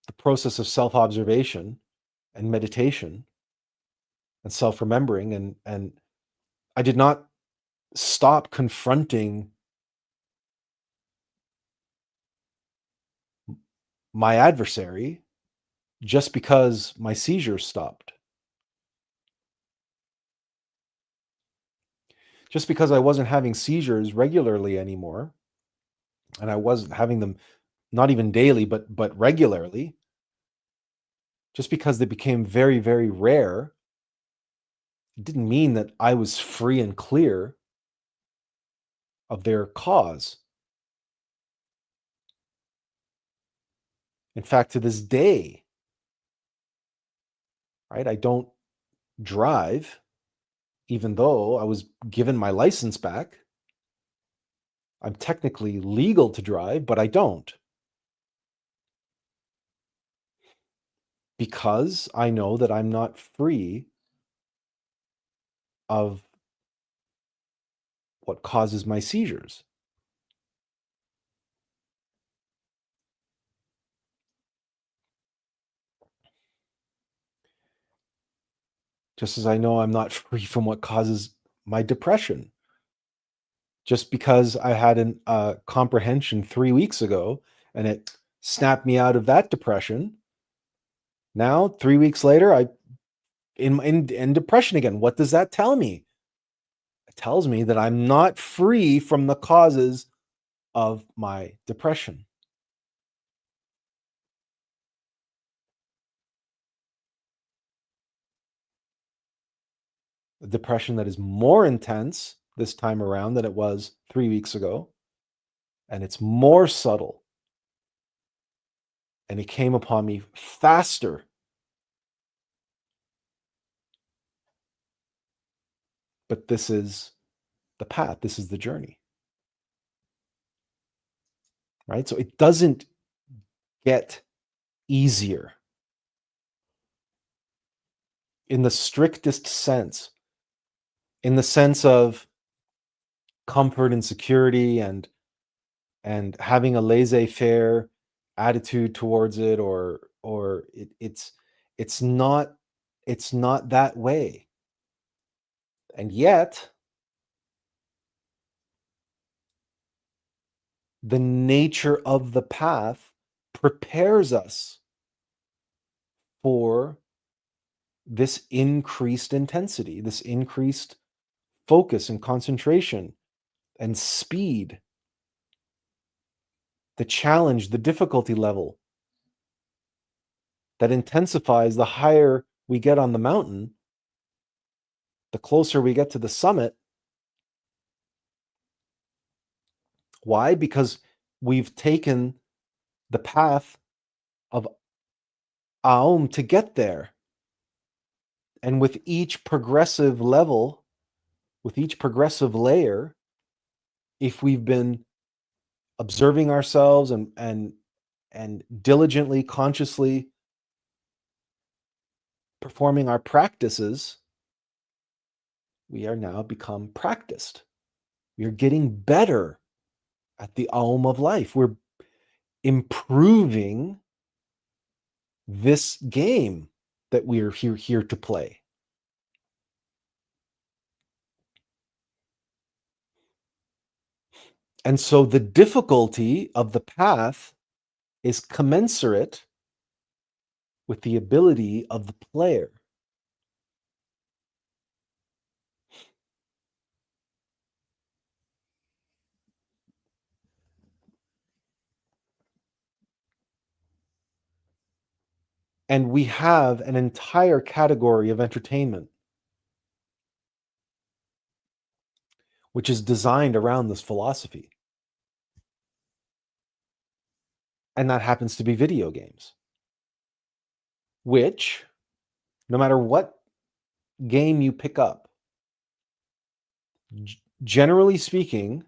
the process of self-observation and meditation and self-remembering, and I did not stop confronting my adversary just because my seizures stopped. Just because I wasn't having seizures regularly anymore, and I wasn't having them not even daily, but regularly, just because they became very, very rare, it didn't mean that I was free and clear of their cause. In fact, to this day, right, I don't drive, even though I was given my license back. I'm technically legal to drive, but I don't. Because I know that I'm not free of what causes my seizures. Just as I know I'm not free from what causes my depression. Just because I had a comprehension 3 weeks ago and it snapped me out of that depression, now 3 weeks later, I in depression again. What does that tell me? It tells me that I'm not free from the causes of my depression. A depression that is more intense this time around than it was 3 weeks ago, and it's more subtle. And it came upon me faster. But this is the path, this is the journey. Right? So it doesn't get easier in the strictest sense, in the sense of comfort and security and having a laissez-faire attitude towards it, or it's not that way. And yet the nature of the path prepares us for this increased intensity, this increased focus and concentration and speed, the challenge, the difficulty level that intensifies the higher we get on the mountain, the closer we get to the summit. Why? Because we've taken the path of AUM to get there. And with each progressive level, with each progressive layer, if we've been observing ourselves and diligently, consciously performing our practices, we are now become practiced. We are getting better at the AUM of life. We're improving this game that we are here to play. And so the difficulty of the path is commensurate with the ability of the player. And we have an entire category of entertainment which is designed around this philosophy. And that happens to be video games, which, no matter what game you pick up, generally speaking,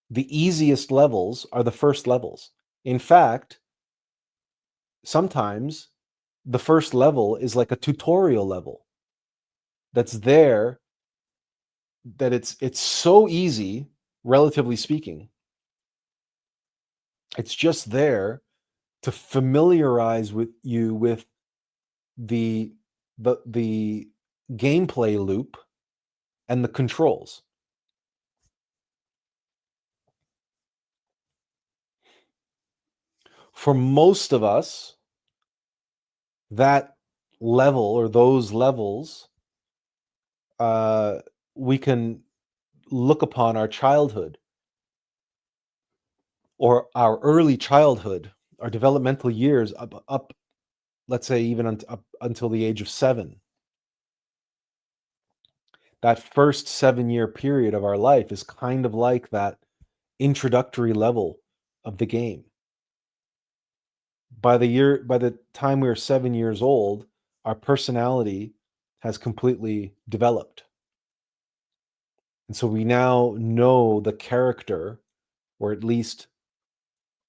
the easiest levels are the first levels. In fact, sometimes the first level is like a tutorial level that's there, that it's so easy, relatively speaking. It's just there to familiarize you with the gameplay loop and the controls. For most of us, that level or those levels, we can look upon our childhood or our early childhood, our developmental years up let's say even up until the age of 7, that first 7-year period of our life is kind of like that introductory level of the game. By the time we are 7 years old, our personality has completely developed. And so we now know the character, or at least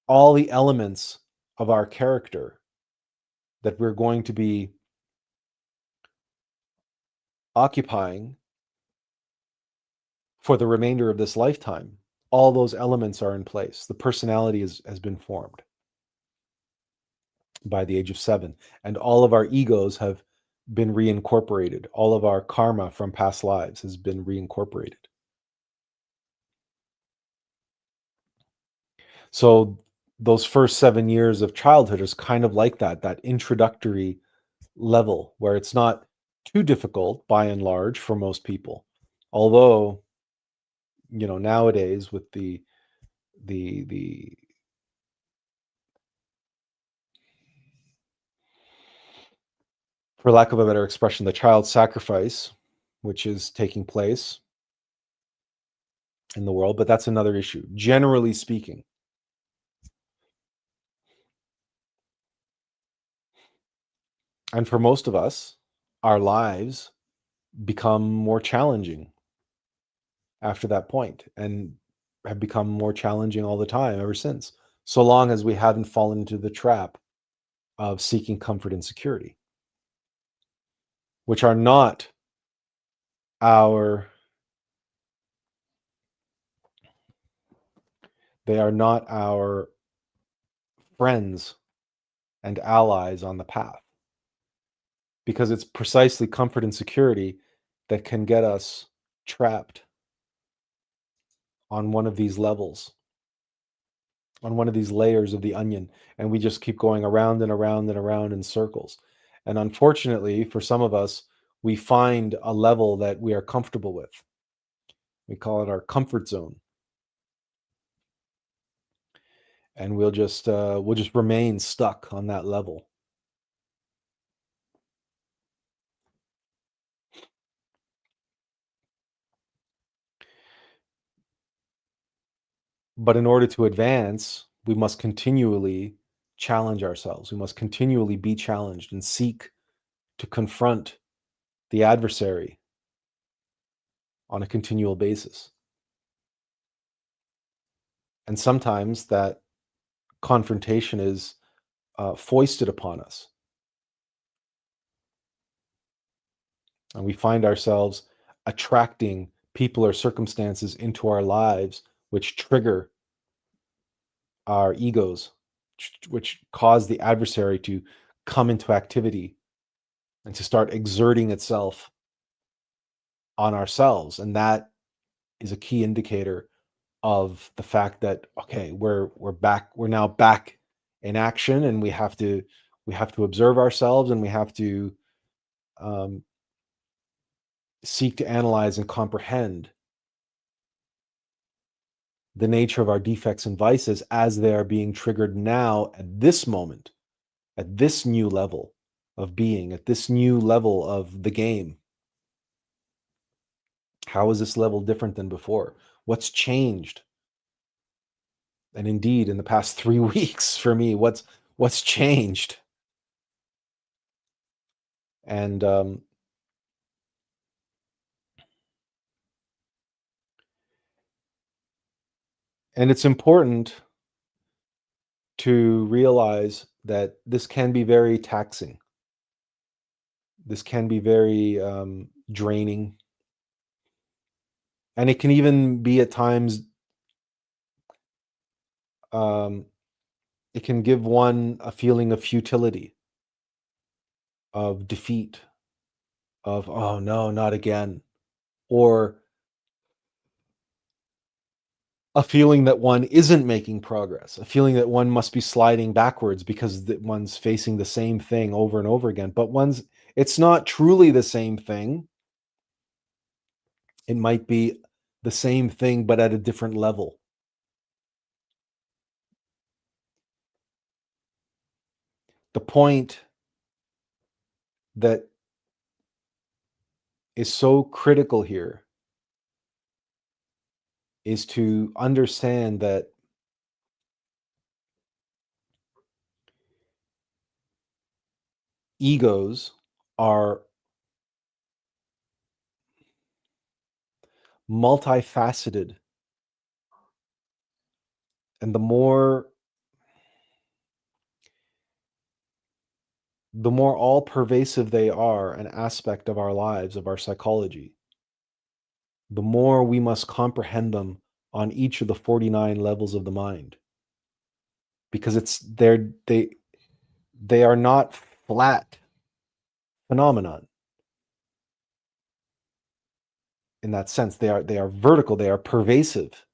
all the elements of our character that we're going to be occupying for the remainder of this lifetime. All those elements are in place. The personality has been formed by the age of 7. And all of our egos have been reincorporated. All of our karma from past lives has been reincorporated. So those first 7 years of childhood is kind of like that introductory level where it's not too difficult by and large for most people. Although, nowadays with the for lack of a better expression, the child sacrifice, which is taking place in the world, but that's another issue. Generally speaking, and for most of us, our lives become more challenging after that point and have become more challenging all the time ever since, so long as we haven't fallen into the trap of seeking comfort and security, which are not our they are not our friends and allies on the path, because it's precisely comfort and security that can get us trapped on one of these levels, on one of these layers of the onion, and we just keep going around and around and around in circles. And unfortunately, for some of us, we find a level that we are comfortable with. We call it our comfort zone, and we'll just remain stuck on that level. But in order to advance, we must continually challenge ourselves. We must continually be challenged and seek to confront the adversary on a continual basis. And sometimes that confrontation is foisted upon us. And we find ourselves attracting people or circumstances into our lives which trigger our egos, which cause the adversary to come into activity and to start exerting itself on ourselves. And that is a key indicator of the fact that, okay, we're now back in action, and we have to observe ourselves, and we have to seek to analyze and comprehend the nature of our defects and vices as they are being triggered now at this moment, at this new level of being, at this new level of the game. How is this level different than before? What's changed? And indeed, in the past 3 weeks for me, what's changed? And it's important to realize that this can be very taxing. This can be very draining. And it can even be at times, it can give one a feeling of futility, of defeat, of, oh no, not again. Or a feeling that one isn't making progress, a feeling that one must be sliding backwards because one's facing the same thing over and over again. But it's not truly the same thing. It might be the same thing, but at a different level. The point that is so critical here is to understand that egos are multifaceted, and the more all pervasive they are an aspect of our lives, of our psychology, the more we must comprehend them on each of the 49 levels of the mind, because they are not flat phenomenon in that sense. They are vertical, they are pervasive.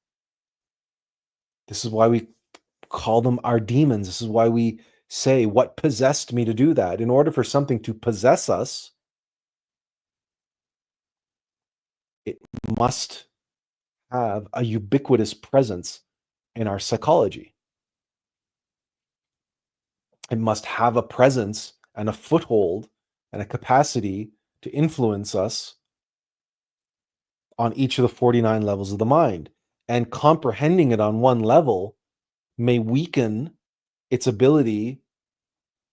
This is why we call them our demons. This is why we say, what possessed me to do that? In order for something to possess us, it must have a ubiquitous presence in our psychology. It must have a presence and a foothold and a capacity to influence us on each of the 49 levels of the mind. And comprehending it on one level may weaken its ability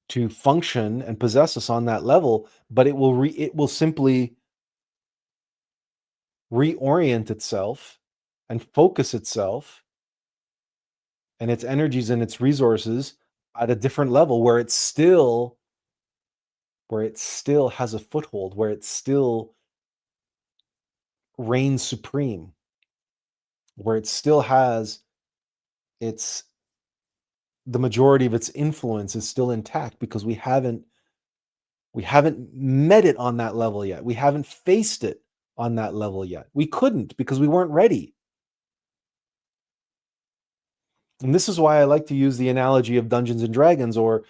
to function and possess us on that level, but it will simply reorient itself and focus itself and its energies and its resources at a different level where it still has a foothold, where it still reigns supreme, where it still has its the majority of its influence is still intact, because we haven't met it on that level yet. We haven't faced it on that level yet. We couldn't, because we weren't ready. And this is why I like to use the analogy of Dungeons and Dragons or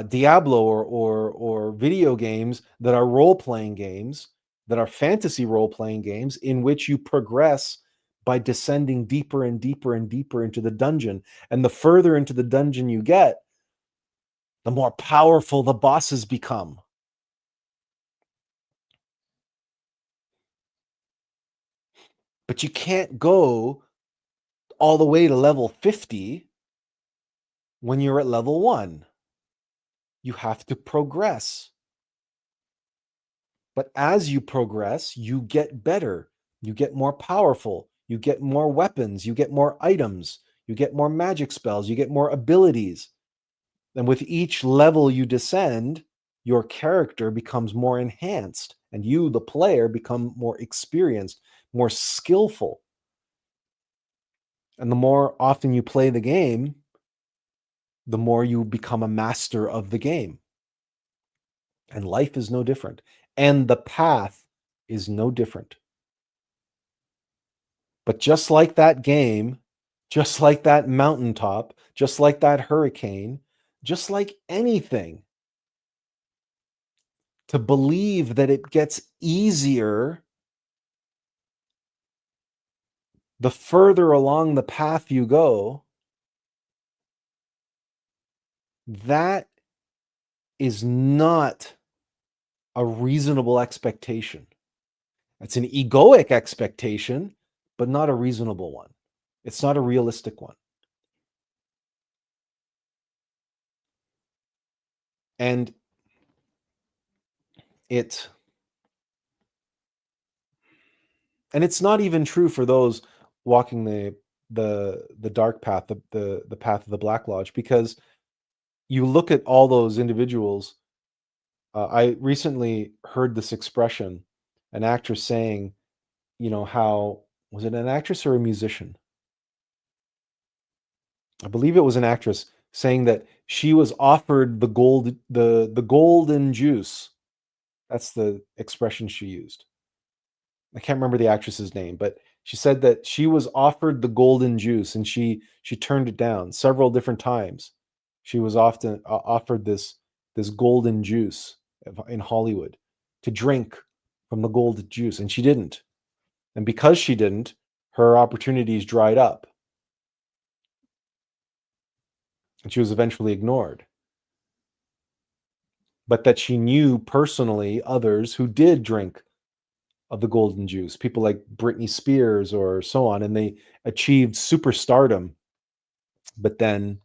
Diablo or video games that are role-playing games, that are fantasy role-playing games, in which you progress by descending deeper and deeper and deeper into the dungeon. And the further into the dungeon you get, the more powerful the bosses become. But you can't go all the way to level 50 when you're at level 1. You have to progress. But as you progress, you get better, you get more powerful, you get more weapons, you get more items, you get more magic spells, you get more abilities. And with each level you descend, your character becomes more enhanced, and you, the player, become more experienced, more skillful. And the more often you play the game, the more you become a master of the game. And life is no different. And the path is no different. But just like that game, just like that mountaintop, just like that hurricane, just like anything, to believe that it gets easier the further along the path you go, that is not a reasonable expectation. It's an egoic expectation, but not a reasonable one. It's not a realistic one. And it's not even true for those walking the dark path, the path of the Black Lodge, because you look at all those individuals. I recently heard this expression, an actress saying, how was it, an actress or a musician? I believe it was an actress, saying that she was offered the golden juice. That's the expression she used. I can't remember the actress's name, but she said that she was offered the golden juice and she turned it down several different times. She was often offered this golden juice in Hollywood to drink from the golden juice, and she didn't. And because she didn't, her opportunities dried up, and she was eventually ignored. but that she knew personally others who did drink of the golden juice, people like Britney Spears or so on, and they achieved superstardom. But then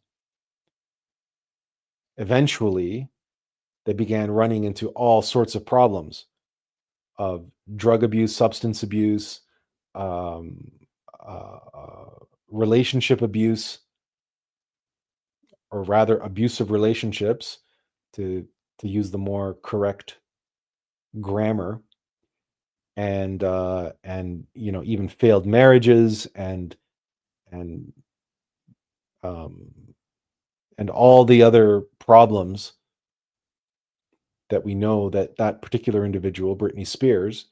eventually they began running into all sorts of problems of drug abuse, substance abuse, um, uh, uh, relationship abuse, or rather abusive relationships, to use the more correct grammar, and even failed marriages, and um, and all the other problems that we know that that particular individual, Britney Spears,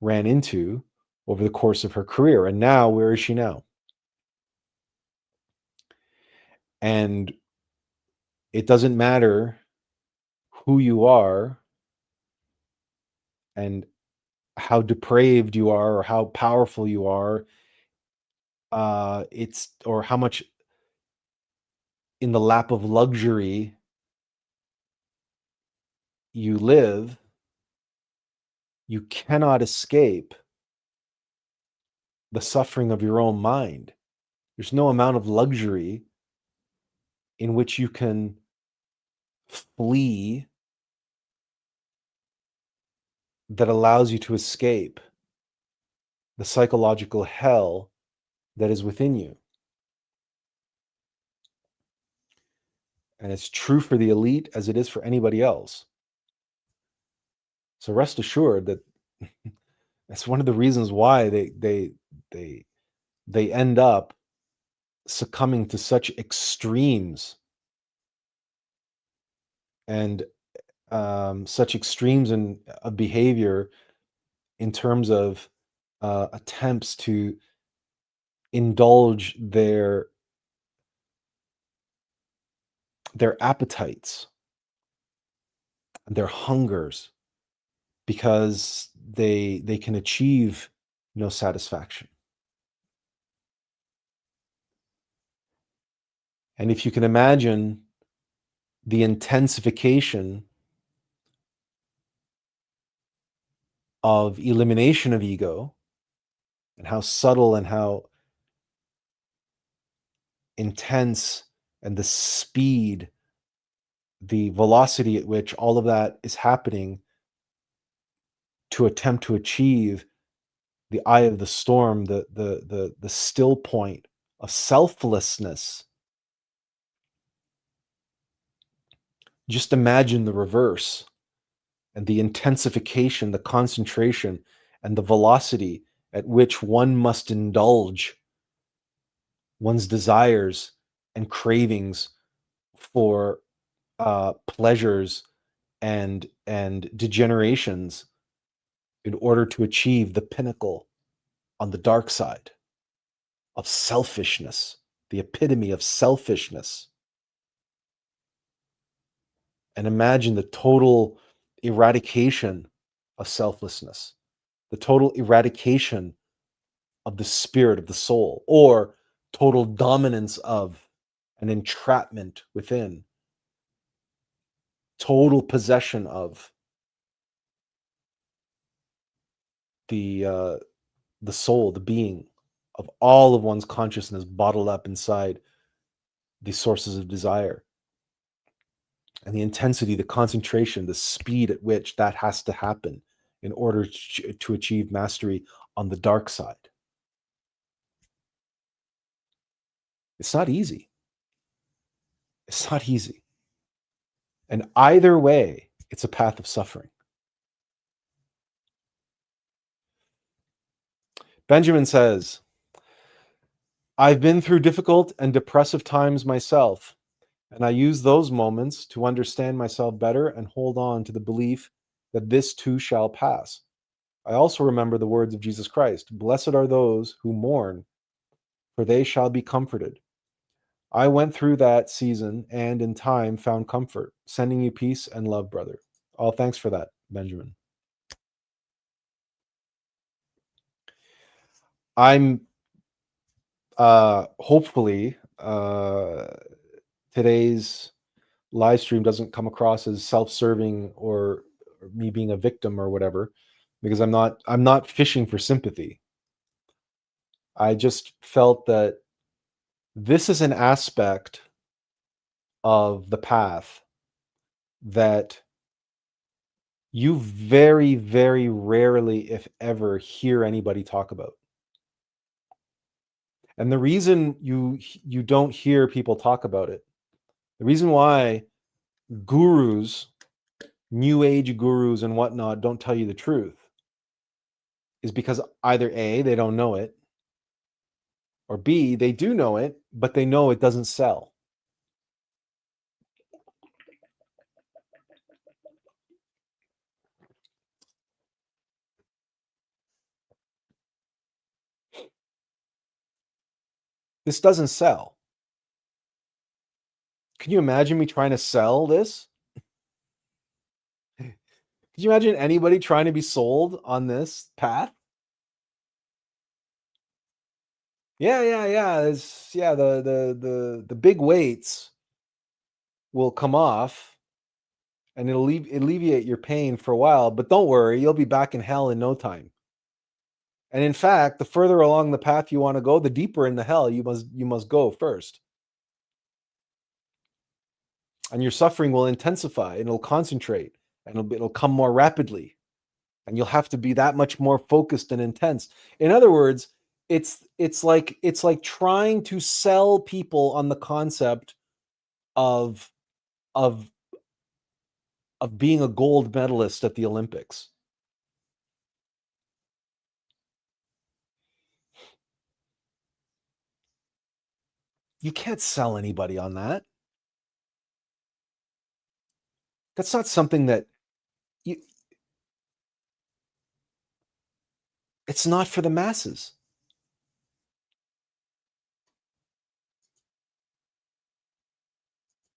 ran into over the course of her career. And now, where is she now? And it doesn't matter who you are and how depraved you are or how powerful you are, it's or how much in the lap of luxury you live, you cannot escape the suffering of your own mind. There's no amount of luxury in which you can flee that allows you to escape the psychological hell that is within you. And it's true for the elite as it is for anybody else. So rest assured that that's one of the reasons why they end up succumbing to such extremes, and such extremes in behavior in terms of attempts to indulge their appetites and their hungers, because they can achieve no satisfaction. And if you can imagine the intensification of elimination of ego, and how subtle and how intense, and the speed, the velocity at which all of that is happening to attempt to achieve the eye of the storm, the still point of selflessness. Just imagine the reverse, and the intensification, the concentration, and the velocity at which one must indulge one's desires and cravings for pleasures and degenerations in order to achieve the pinnacle on the dark side of selfishness, the epitome of selfishness. And imagine the total eradication of selflessness, the total eradication of the spirit of the soul, or total dominance of an entrapment within, total possession of the the soul, the being of all of one's consciousness bottled up inside these sources of desire. And the intensity, the concentration, the speed at which that has to happen in order to achieve mastery on the dark side. It's not easy. It's not easy. And either way, it's a path of suffering. Benjamin says, I've been through difficult and depressive times myself, and I use those moments to understand myself better and hold on to the belief that this too shall pass. I also remember the words of Jesus Christ, blessed are those who mourn, for they shall be comforted. I went through that season and in time found comfort. Sending you peace and love, brother. Oh, thanks for that, Benjamin. I'm hopefully today's live stream doesn't come across as self-serving or me being a victim or whatever, because I'm not fishing for sympathy. I just felt that this is an aspect of the path that you very, very rarely, if ever, hear anybody talk about. And the reason you don't hear people talk about it, the reason why gurus, new age gurus and whatnot, don't tell you the truth is because either A, they don't know it, or B, they do know it, but they know it doesn't sell. This doesn't sell. Can you imagine me trying to sell this? Could you imagine anybody trying to be sold on this path? Yeah. The big weights will come off and it'll alleviate your pain for a while, but don't worry, you'll be back in hell in no time. And in fact, the further along the path you want to go, the deeper in the hell you must go first. And your suffering will intensify and it'll concentrate and it'll come more rapidly. And you'll have to be that much more focused and intense. In other words, it's like trying to sell people on the concept of of being a gold medalist at the Olympics. You can't sell anybody on that. That's not something that you, it's not for the masses.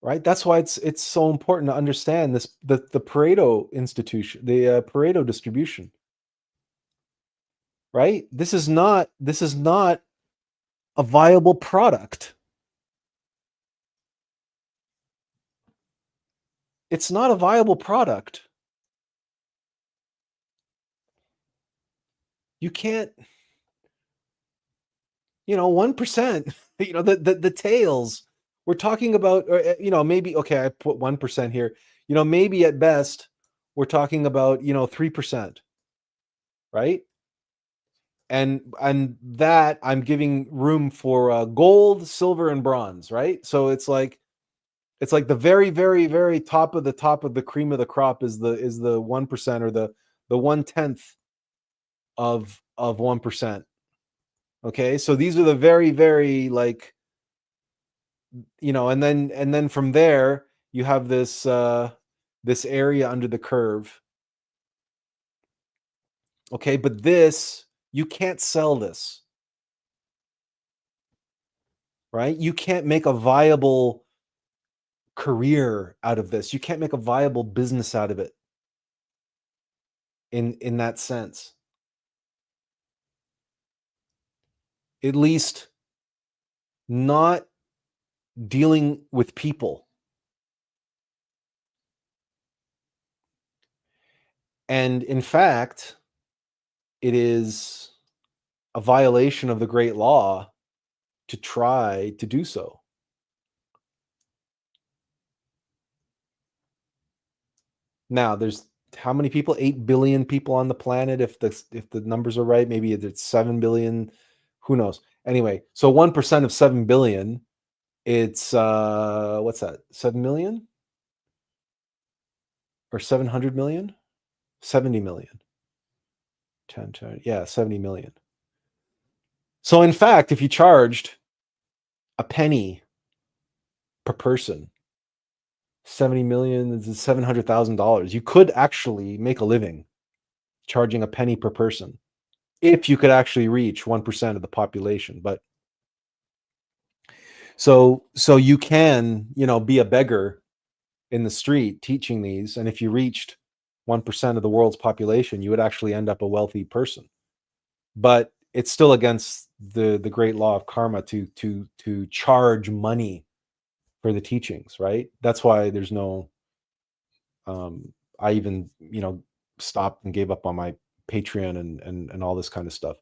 Right? That's why it's so important to understand this, the Pareto institution, the Pareto distribution. Right? This is not a viable product. It's not a viable product. You can't, 1%, the tails. We're talking about, maybe, okay, I put 1% here. Maybe at best, we're talking about, 3%, right? And that I'm giving room for gold, silver, and bronze, right? So it's like the very, very, very top of the cream of the crop is the 1%, or the 1/10 of 1%. Okay, so these are the very, very, like, and then from there you have this this area under the curve. Okay, but this, you can't sell this, right? You can't make a viable career out of this. You can't make a viable business out of it in that sense. At least not dealing with people. And in fact, it is a violation of the great law to try to do so. Now, there's how many people? 8 billion people on the planet. If the numbers are right, maybe it's 7 billion. Who knows? Anyway, so 1% of 7 billion, it's what's that? 7 million or 700 million? 70 million. 10, yeah, 70 million. So in fact, if you charged a penny per person, 70 million is $700,000. You could actually make a living charging a penny per person if you could actually reach 1% of the population. But so you can, be a beggar in the street teaching these, and if you reached 1% of the world's population, you would actually end up a wealthy person. But it's still against the great law of karma to charge money for the teachings, right? That's why there's no I even, stopped and gave up on my Patreon and all this kind of stuff.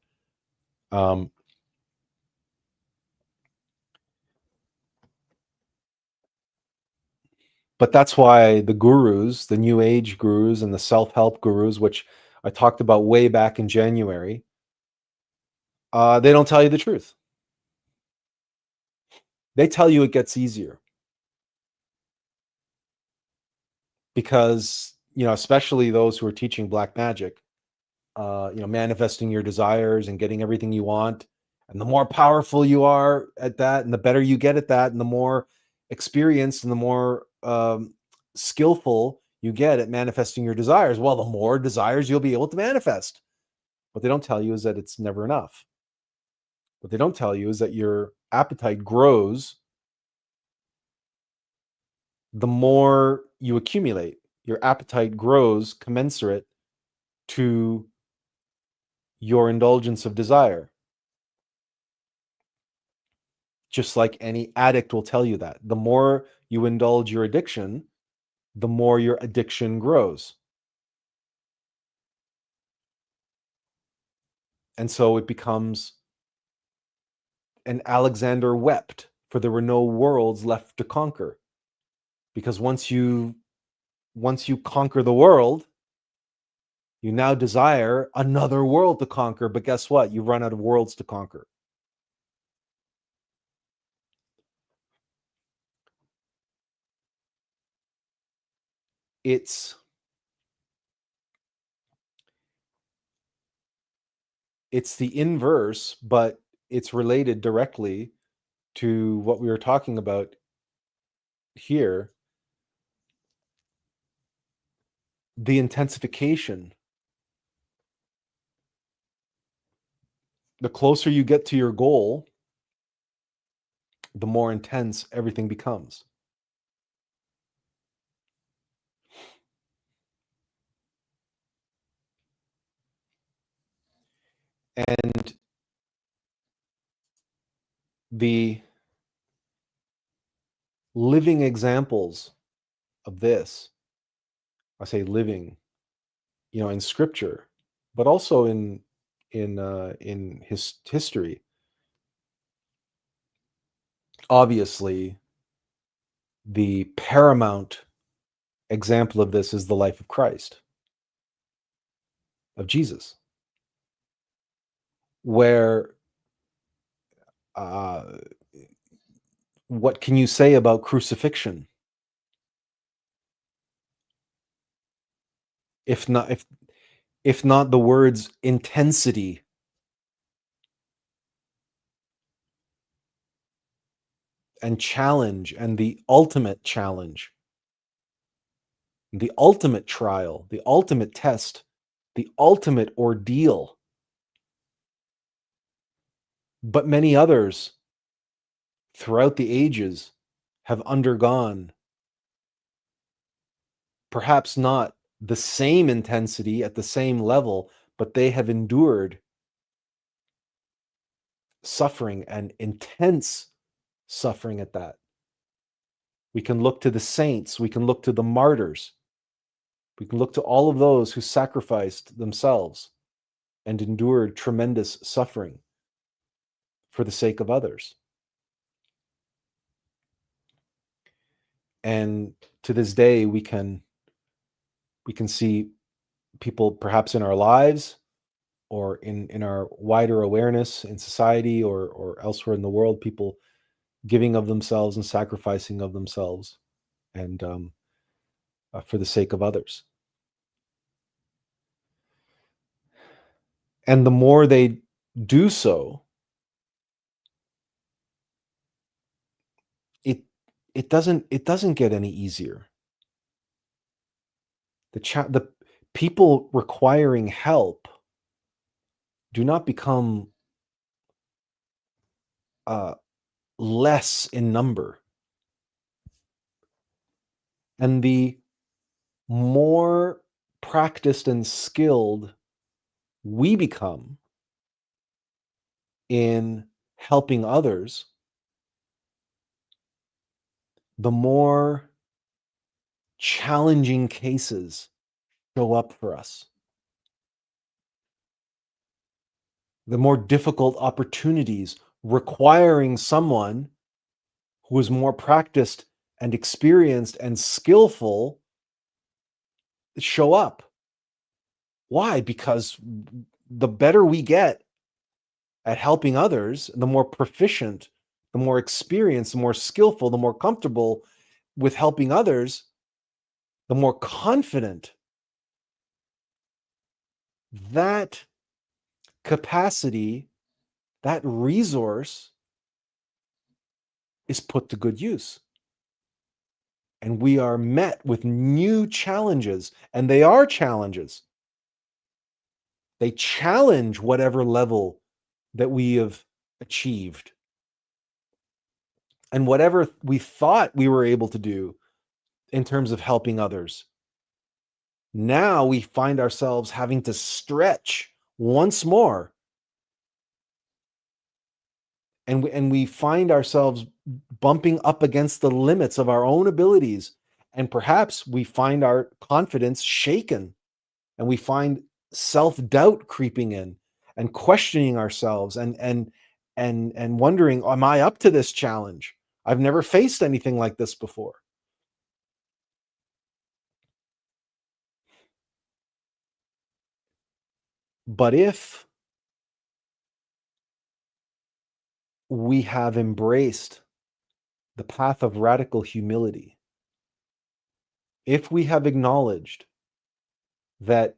Um but that's why the gurus, the new age gurus and the self-help gurus, which I talked about way back in January, they don't tell you the truth. They tell you it gets easier because, especially those who are teaching black magic, manifesting your desires and getting everything you want. And the more powerful you are at that, and the better you get at that, and the more experienced and the more skillful you get at manifesting your desires, well, the more desires you'll be able to manifest. What they don't tell you is that it's never enough. What they don't tell you is that your appetite grows the more you accumulate. Your appetite grows commensurate to your indulgence of desire. Just like any addict will tell you that. The more you indulge your addiction, the more your addiction grows. And so it becomes an Alexander wept, for there were no worlds left to conquer. Because once you conquer the world, you now desire another world to conquer. But guess what? You've run out of worlds to conquer. It's the inverse, but it's related directly to what we were talking about here. The intensification. The closer you get to your goal, the more intense everything becomes. And the living examples of this, I say living, in scripture, but also in history. Obviously, the paramount example of this is the life of Christ, of Jesus, where what can you say about crucifixion if not the words intensity and challenge, and the ultimate challenge, the ultimate trial, the ultimate test, the ultimate ordeal? But many others throughout the ages have undergone perhaps not the same intensity at the same level, but they have endured suffering, and intense suffering at that. We can look to the saints, we can look to the martyrs, we can look to all of those who sacrificed themselves and endured tremendous suffering for the sake of others. And to this day, we can see people perhaps in our lives or in our wider awareness in society or elsewhere in the world, people giving of themselves and sacrificing of themselves, and for the sake of others. And the more they do so, it doesn't get any easier. The people requiring help do not become less in number. And the more practiced and skilled we become in helping others, the more challenging cases show up for us, the more difficult opportunities requiring someone who is more practiced and experienced and skillful show up. Why? Because the better we get at helping others, the more proficient, the more experienced, the more skillful, the more comfortable with helping others, the more confident that capacity, that resource is put to good use. And we are met with new challenges, and they are challenges. They challenge whatever level that we have achieved. And whatever we thought we were able to do in terms of helping others, now we find ourselves having to stretch once more. And we find ourselves bumping up against the limits of our own abilities. And perhaps we find our confidence shaken, and we find self-doubt creeping in and questioning ourselves and wondering, am I up to this challenge? I've never faced anything like this before. But if we have embraced the path of radical humility, if we have acknowledged that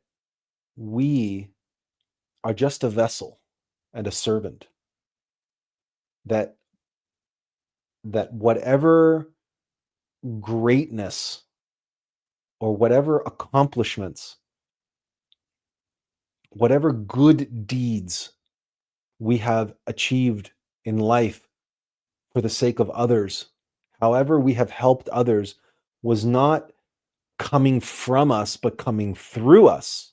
we are just a vessel and a servant, that whatever greatness or whatever accomplishments, whatever good deeds we have achieved in life for the sake of others, however we have helped others, was not coming from us, but coming through us.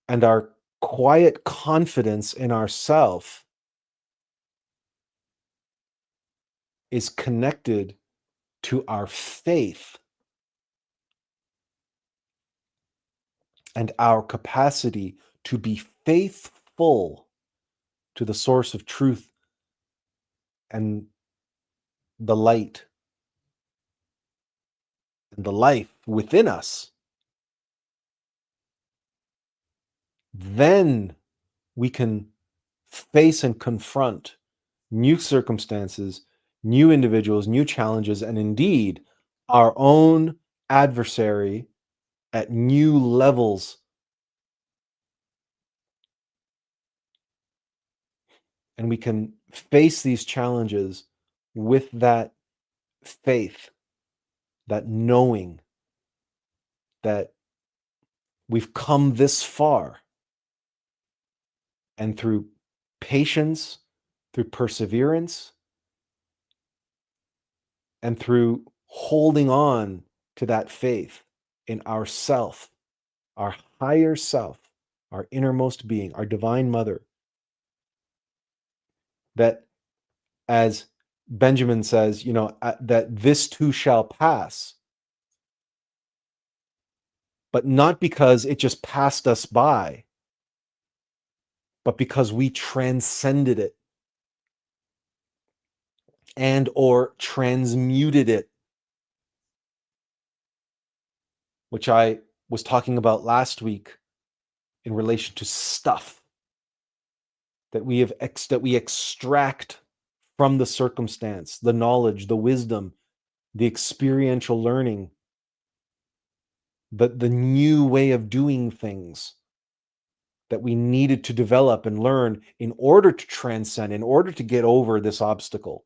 And our quiet confidence in ourself is connected to our faith and our capacity to be faithful to the source of truth and the light and the life within us. Then we can face and confront new circumstances, new individuals, new challenges, and indeed our own adversary at new levels. And we can face these challenges with that faith, that knowing that we've come this far. And through patience, through perseverance, and through holding on to that faith in ourself, our higher self, our innermost being, our divine mother, that, as Benjamin says, that this too shall pass, but not because it just passed us by, but because we transcended it and or transmuted it, which I was talking about last week in relation to stuff that we extract from the circumstance, the knowledge, the wisdom, the experiential learning, the new way of doing things that we needed to develop and learn in order to transcend, in order to get over this obstacle.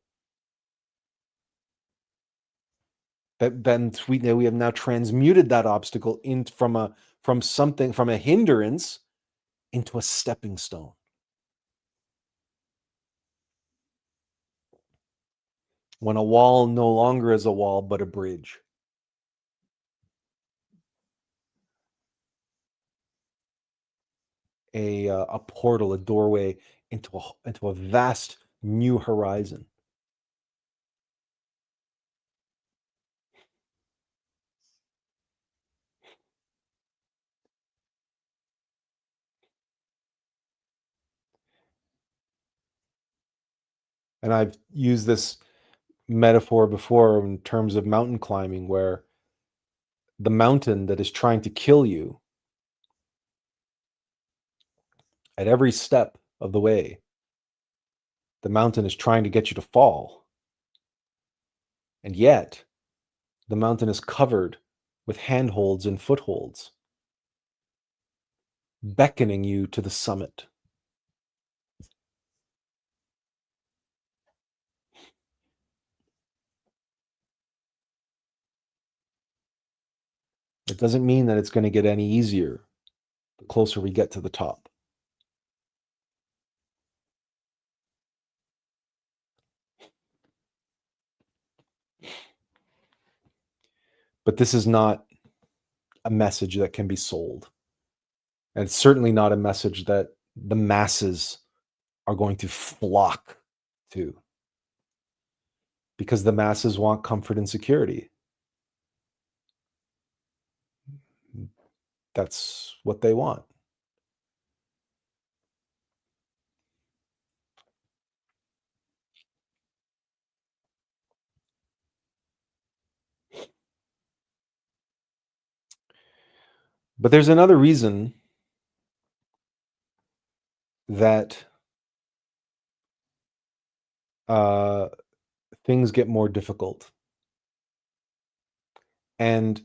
That we have now transmuted that obstacle from a hindrance into a stepping stone. When a wall no longer is a wall, but a bridge. A portal, a doorway into a vast new horizon. And I've used this metaphor before in terms of mountain climbing, where the mountain that is trying to kill you at every step of the way, the mountain is trying to get you to fall. And yet, the mountain is covered with handholds and footholds, beckoning you to the summit. It doesn't mean that it's going to get any easier the closer we get to the top. But this is not a message that can be sold. And it's certainly not a message that the masses are going to flock to, because the masses want comfort and security. That's what they want. But there's another reason that things get more difficult. And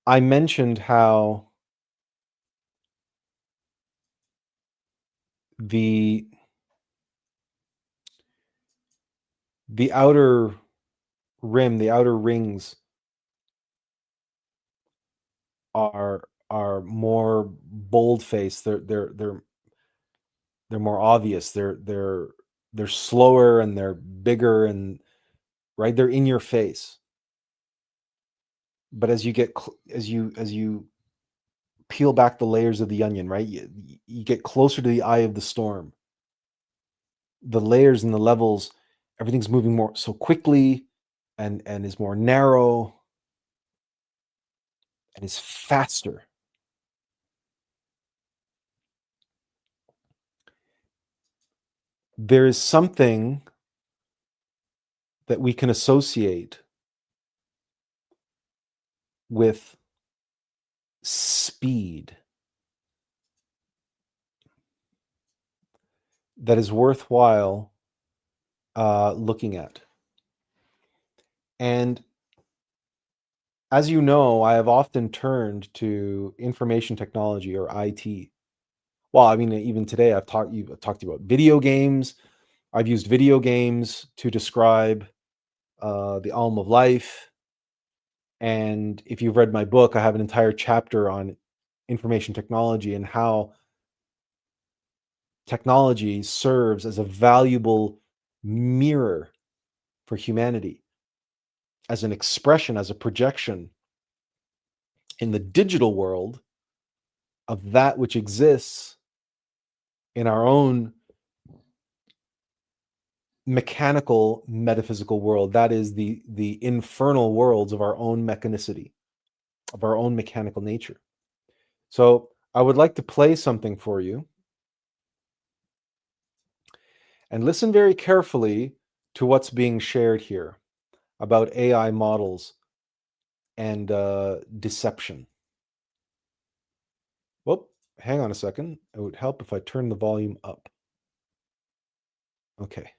I mentioned how the outer rim, the outer rings are more bold-faced. They're more obvious. They're slower and they're bigger, and right, they're in your face. But as you get as you peel back the layers of the onion, right, you get closer to the eye of the storm. The layers and the levels, everything's moving more so quickly and is more narrow and is faster. There is something that we can associate with speed that is worthwhile looking at. And as you know, I have often turned to information technology, or IT. Well, I mean, even today I've talked to you about video games. I've used video games to describe the AUM of Life. And if you've read my book, I have an entire chapter on information technology and how technology serves as a valuable mirror for humanity, as an expression, as a projection in the digital world of that which exists in our own mechanical metaphysical world. That is the infernal worlds of our own mechanicity, of our own mechanical nature. So I would like to play something for you, and listen very carefully to what's being shared here about AI models and deception. Whoop, hang on a second. It would help if I turn the volume up. Okay.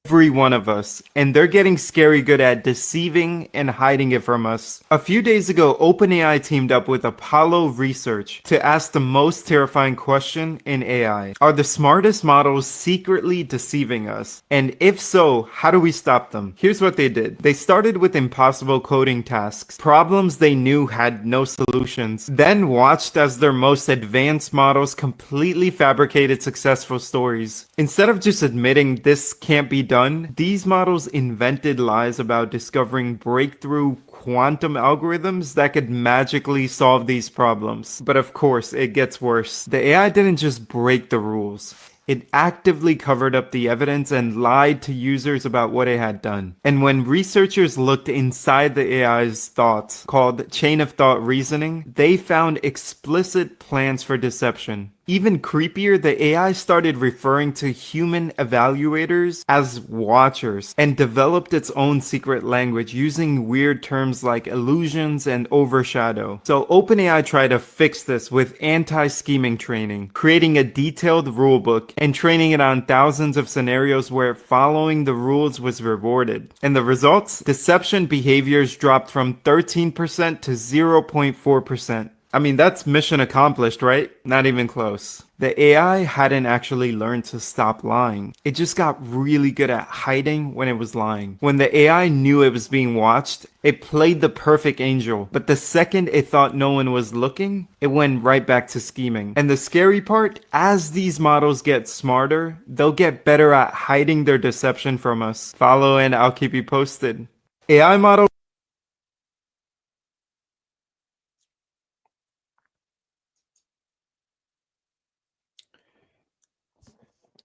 Every one of us, and they're getting scary good at deceiving and hiding it from us. A few days ago, OpenAI teamed up with Apollo Research to ask the most terrifying question in AI. Are the smartest models secretly deceiving us? And if so, how do we stop them? Here's what they did. They started with impossible coding tasks, problems they knew had no solutions, then watched as their most advanced models completely fabricated successful stories. Instead of just admitting this can't be done, these models invented lies about discovering breakthrough quantum algorithms that could magically solve these problems. But of course, it gets worse. The AI didn't just break the rules. It actively covered up the evidence and lied to users about what it had done. And when researchers looked inside the AI's thoughts, called chain of thought reasoning, they found explicit plans for deception. Even creepier, the AI started referring to human evaluators as watchers and developed its own secret language using weird terms like illusions and overshadow. So OpenAI tried to fix this with anti-scheming training, creating a detailed rulebook and training it on thousands of scenarios where following the rules was rewarded. And the results? Deception behaviors dropped from 13% to 0.4%. I mean, that's mission accomplished, right? Not even close. The AI hadn't actually learned to stop lying. It just got really good at hiding when it was lying. When the AI knew it was being watched, it played the perfect angel. But the second it thought no one was looking, it went right back to scheming. And the scary part, as these models get smarter, they'll get better at hiding their deception from us. Follow and I'll keep you posted. AI model.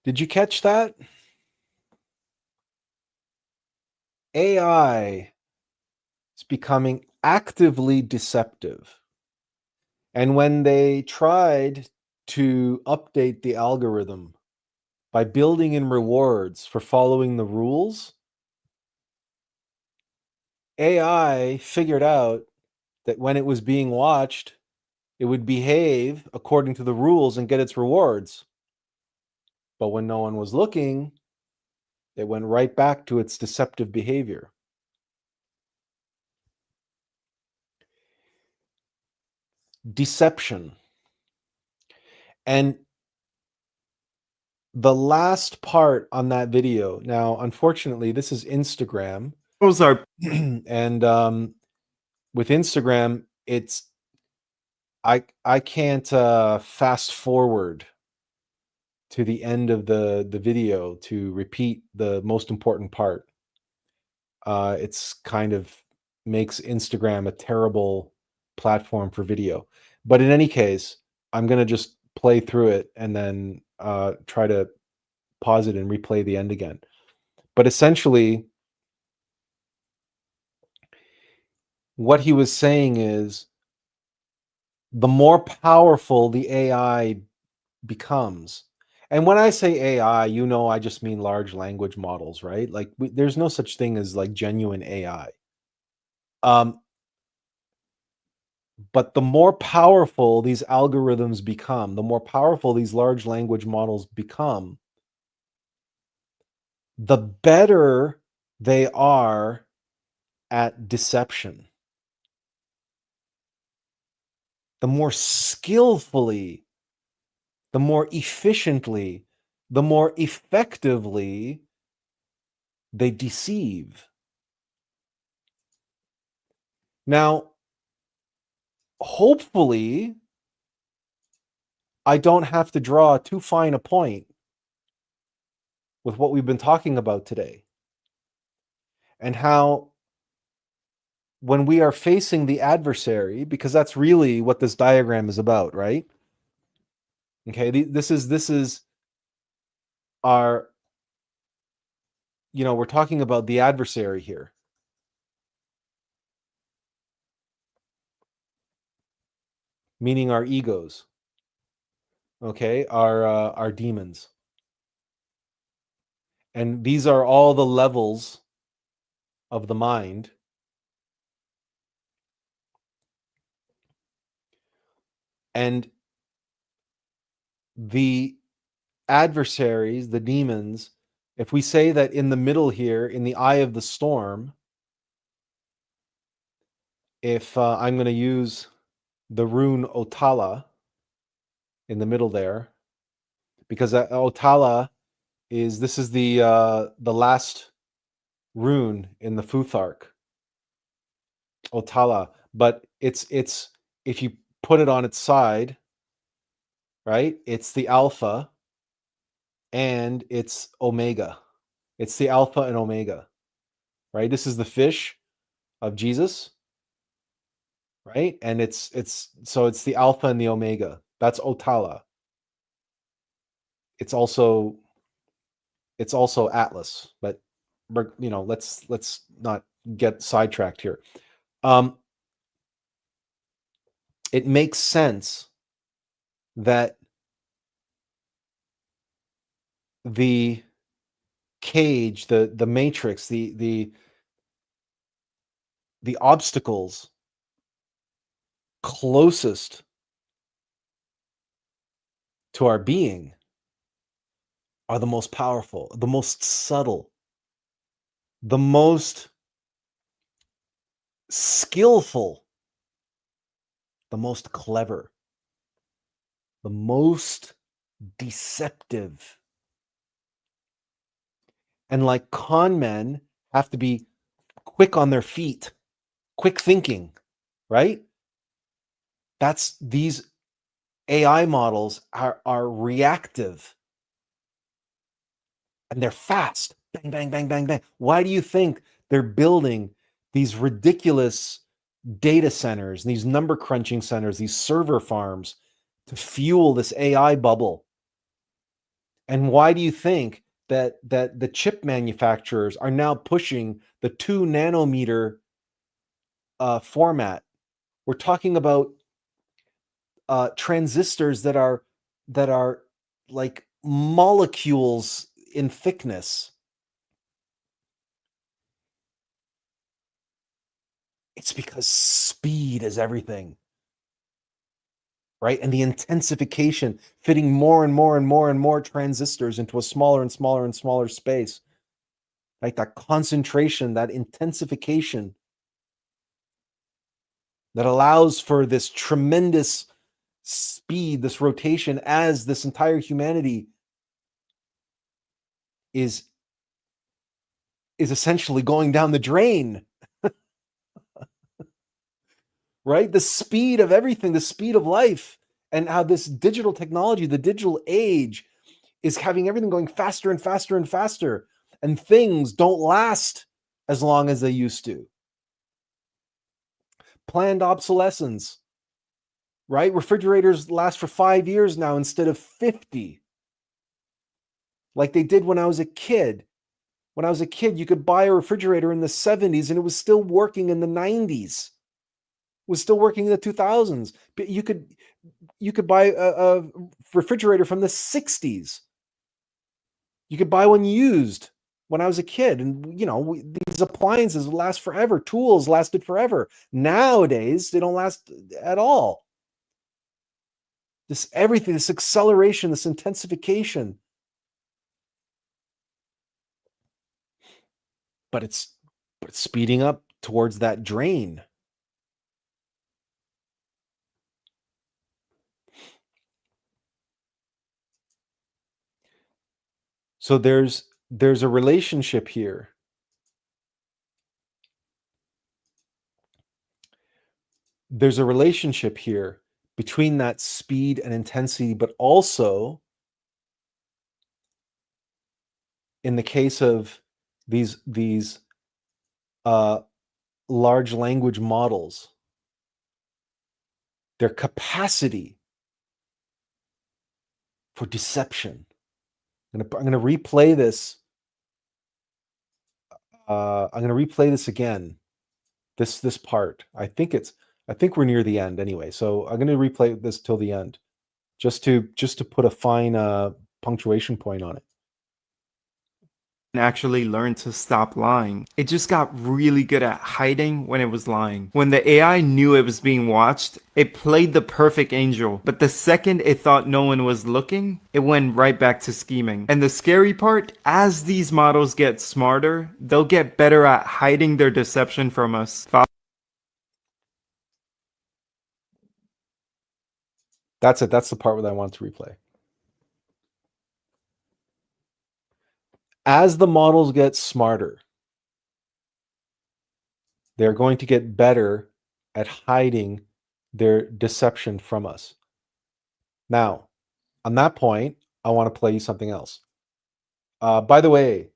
Did you catch that? AI is becoming actively deceptive. And when they tried to update the algorithm by building in rewards for following the rules, AI figured out that when it was being watched, it would behave according to the rules and get its rewards. But when no one was looking, it went right back to its deceptive behavior. Deception. And the last part on that video, now, unfortunately, this is Instagram. Models are And with Instagram, I can't fast forward to the end of the video to repeat the most important part. It's kind of makes Instagram a terrible platform for video. But in any case, I'm going to just play through it and then try to pause it and replay the end again. But essentially, what he was saying is the more powerful the AI becomes. And when I say AI, I just mean large language models, right? Like there's no such thing as like genuine AI. But the more powerful these algorithms become, the more powerful these large language models become, the better they are at deception. The more skillfully, the more efficiently, the more effectively they deceive. Now, hopefully, I don't have to draw too fine a point with what we've been talking about today and how when we are facing the adversary, because that's really what this diagram is about, right? Okay, this is our, we're talking about the adversary here. Meaning our egos, okay, our demons. And these are all the levels of the mind. And the adversaries, the demons, if we say that in the middle here, in the eye of the storm, if I'm going to use the rune Otala in the middle there, because Otala this is the last rune in the Futhark, Otala, but it's if you put it on its side, right? It's the alpha and it's omega. It's the alpha and omega, right? This is the fish of Jesus, right? And it's the alpha and the omega. That's Otala. It's also Atlas, but let's not get sidetracked here. It makes sense that the cage, the matrix, the obstacles closest to our being are the most powerful, the most subtle, the most skillful, the most clever, the most deceptive. And like con men have to be quick on their feet, quick thinking, right? That's these AI models are reactive and they're fast. Bang, bang, bang, bang, bang. Why do you think they're building these ridiculous data centers, these number crunching centers, these server farms to fuel this AI bubble? And why do you think that the chip manufacturers are now pushing the 2 nanometer format? We're talking about transistors that are like molecules in thickness. It's because speed is everything, right? And the intensification, fitting more and more and more and more transistors into a smaller and smaller and smaller space, right? That concentration, that intensification that allows for this tremendous speed, this rotation, as this entire humanity is essentially going down the drain. Right? The speed of everything, the speed of life, and how this digital technology, the digital age, is having everything going faster and faster and faster. And things don't last as long as they used to. Planned obsolescence, right? Refrigerators last for 5 years now instead of 50, like they did when I was a kid. When I was a kid, you could buy a refrigerator in the 70s and it was still working in the 90s. Was still working in the 2000s. But you could buy a refrigerator from the 60s. You could buy one used when I was a kid, and these appliances last forever. Tools lasted forever. Nowadays, they don't last at all. This everything, this acceleration, this intensification, but it's speeding up towards that drain. So there's a relationship here. There's a relationship here between that speed and intensity, but also in the case of these large language models, their capacity for deception. I'm going to replay this. I'm going to replay this again. This part. I think we're near the end anyway. So I'm going to replay this till the end, just to put a fine punctuation point on it. Actually learned to stop lying. It just got really good at hiding when it was lying. When the AI knew it was being watched, it played the perfect angel. But the second it thought no one was looking, it went right back to scheming. And the scary part, as these models get smarter, they'll get better at hiding their deception from us. That's it. That's the part that I want to replay. As the models get smarter, they're going to get better at hiding their deception from us. Now, on that point, I want to play you something else. By the way,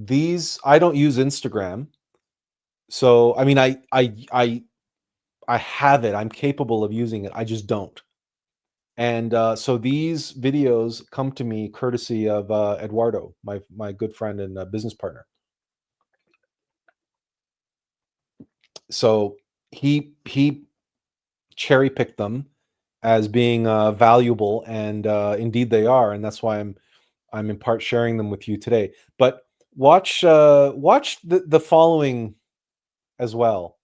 I don't use Instagram. So, I mean, I have it. I'm capable of using it. I just don't. And so these videos come to me courtesy of Eduardo, my good friend and business partner. So he cherry picked them as being valuable, and indeed they are, and that's why I'm in part sharing them with you today. But watch the following as well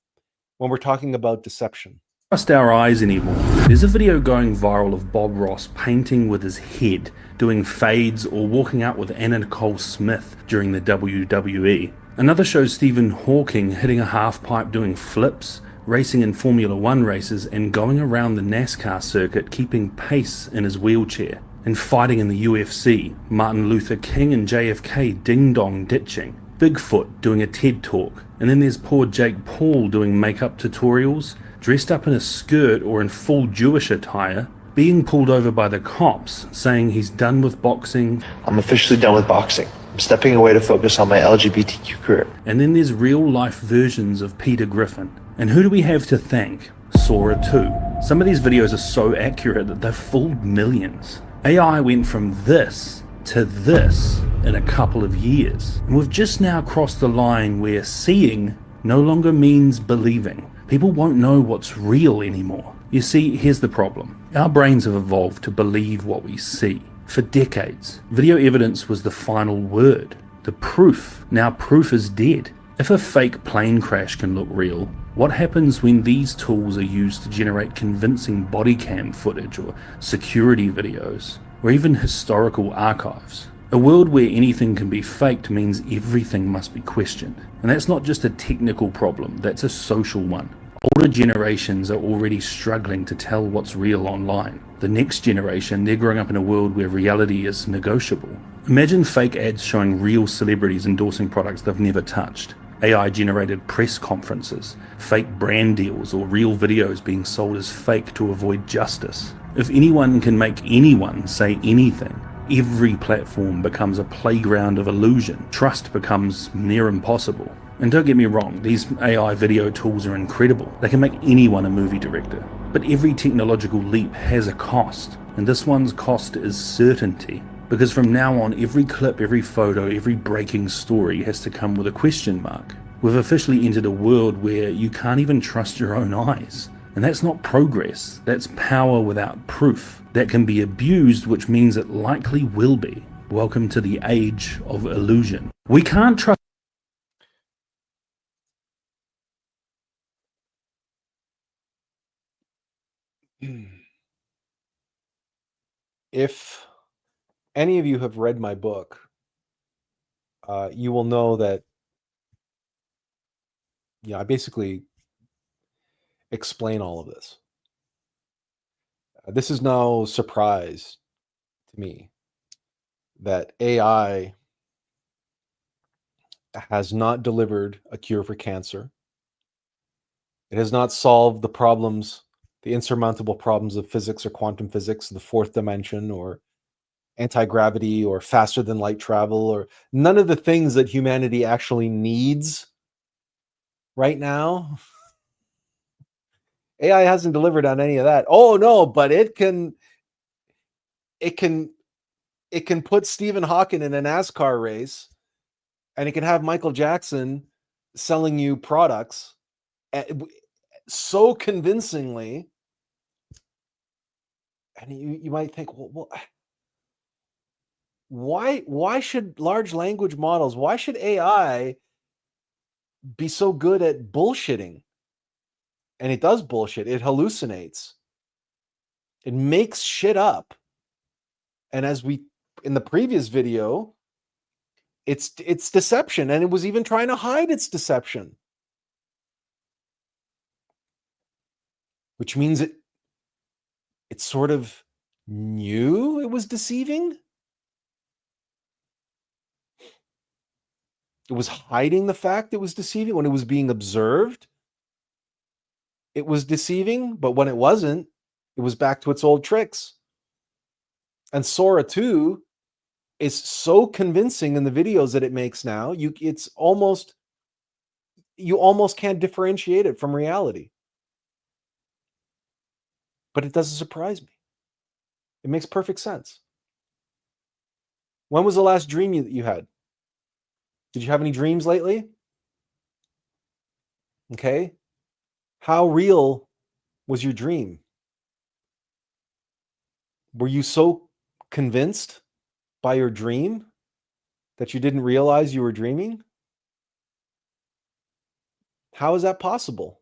when we're talking about deception. Trust our eyes anymore. There's a video going viral of Bob Ross painting with his head, doing fades, or walking out with Anna Nicole Smith during the WWE. Another shows Stephen Hawking hitting a half pipe doing flips, racing in Formula One races, and going around the NASCAR circuit keeping pace in his wheelchair. And fighting in the UFC, Martin Luther King and JFK ding-dong ditching. Bigfoot doing a TED talk. And then there's poor Jake Paul doing makeup tutorials, dressed up in a skirt or in full Jewish attire, being pulled over by the cops, saying he's done with boxing. I'm officially done with boxing. I'm stepping away to focus on my LGBTQ career. And then there's real-life versions of Peter Griffin. And who do we have to thank? Sora 2. Some of these videos are so accurate that they've fooled millions. AI went from this to this in a couple of years. And we've just now crossed the line where seeing no longer means believing. People won't know what's real anymore. You see, here's the problem. Our brains have evolved to believe what we see. For decades, video evidence was the final word, the proof. Now proof is dead. If a fake plane crash can look real, what happens when these tools are used to generate convincing body cam footage or security videos, or even historical archives? A world where anything can be faked means everything must be questioned. And that's not just a technical problem, that's a social one. Older generations are already struggling to tell what's real online. The next generation, they're growing up in a world where reality is negotiable. Imagine fake ads showing real celebrities endorsing products they've never touched. AI-generated press conferences, fake brand deals, or real videos being sold as fake to avoid justice. If anyone can make anyone say anything, every platform becomes a playground of illusion. Trust becomes near impossible. And don't get me wrong, these AI video tools are incredible. They can make anyone a movie director. But every technological leap has a cost, and this one's cost is certainty. Because from now on, every clip, every photo, every breaking story has to come with a question mark. We've officially entered a world where you can't even trust your own eyes. And that's not progress, that's power without proof. That can be abused, which means it likely will be. Welcome to the age of illusion. We can't trust. If any of you have read my book, you will know that I basically explain all of this. This is no surprise to me that AI has not delivered a cure for cancer. It has not solved the problems, the insurmountable problems of physics or quantum physics, the fourth dimension, or anti-gravity, or faster than light travel, or none of the things that humanity actually needs right now. AI hasn't delivered on any of that. Oh no, but it can put Stephen Hawking in a NASCAR race, and it can have Michael Jackson selling you products so convincingly. And you might think, well, why should large language models, why should AI be so good at bullshitting? And it does bullshit. It hallucinates. It makes shit up. And as we, in the previous video, it's deception. And it was even trying to hide its deception. Which means it sort of knew it was deceiving. It was hiding the fact it was deceiving. When it was being observed, it was deceiving. But when it wasn't, it was back to its old tricks. And Sora 2 is so convincing in the videos that it makes now. You almost can't differentiate it from reality. But it doesn't surprise me. It makes perfect sense. When was the last dream you had? Did you have any dreams lately? Okay. How real was your dream? Were you so convinced by your dream that you didn't realize you were dreaming? How is that possible?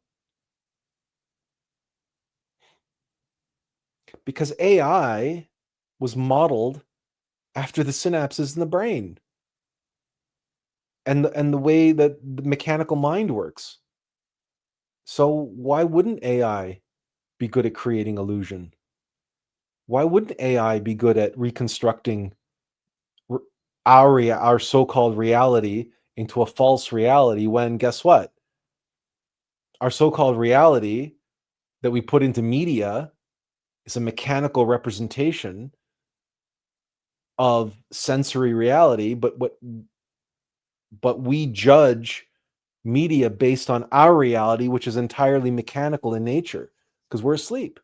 Because AI was modeled after the synapses in the brain and the way that the mechanical mind works. So why wouldn't AI be good at creating illusion? Why wouldn't AI be good at reconstructing our so-called reality into a false reality when, guess what? Our so-called reality that we put into media is a mechanical representation of sensory reality, but we judge media based on our reality, which is entirely mechanical in nature because we're asleep.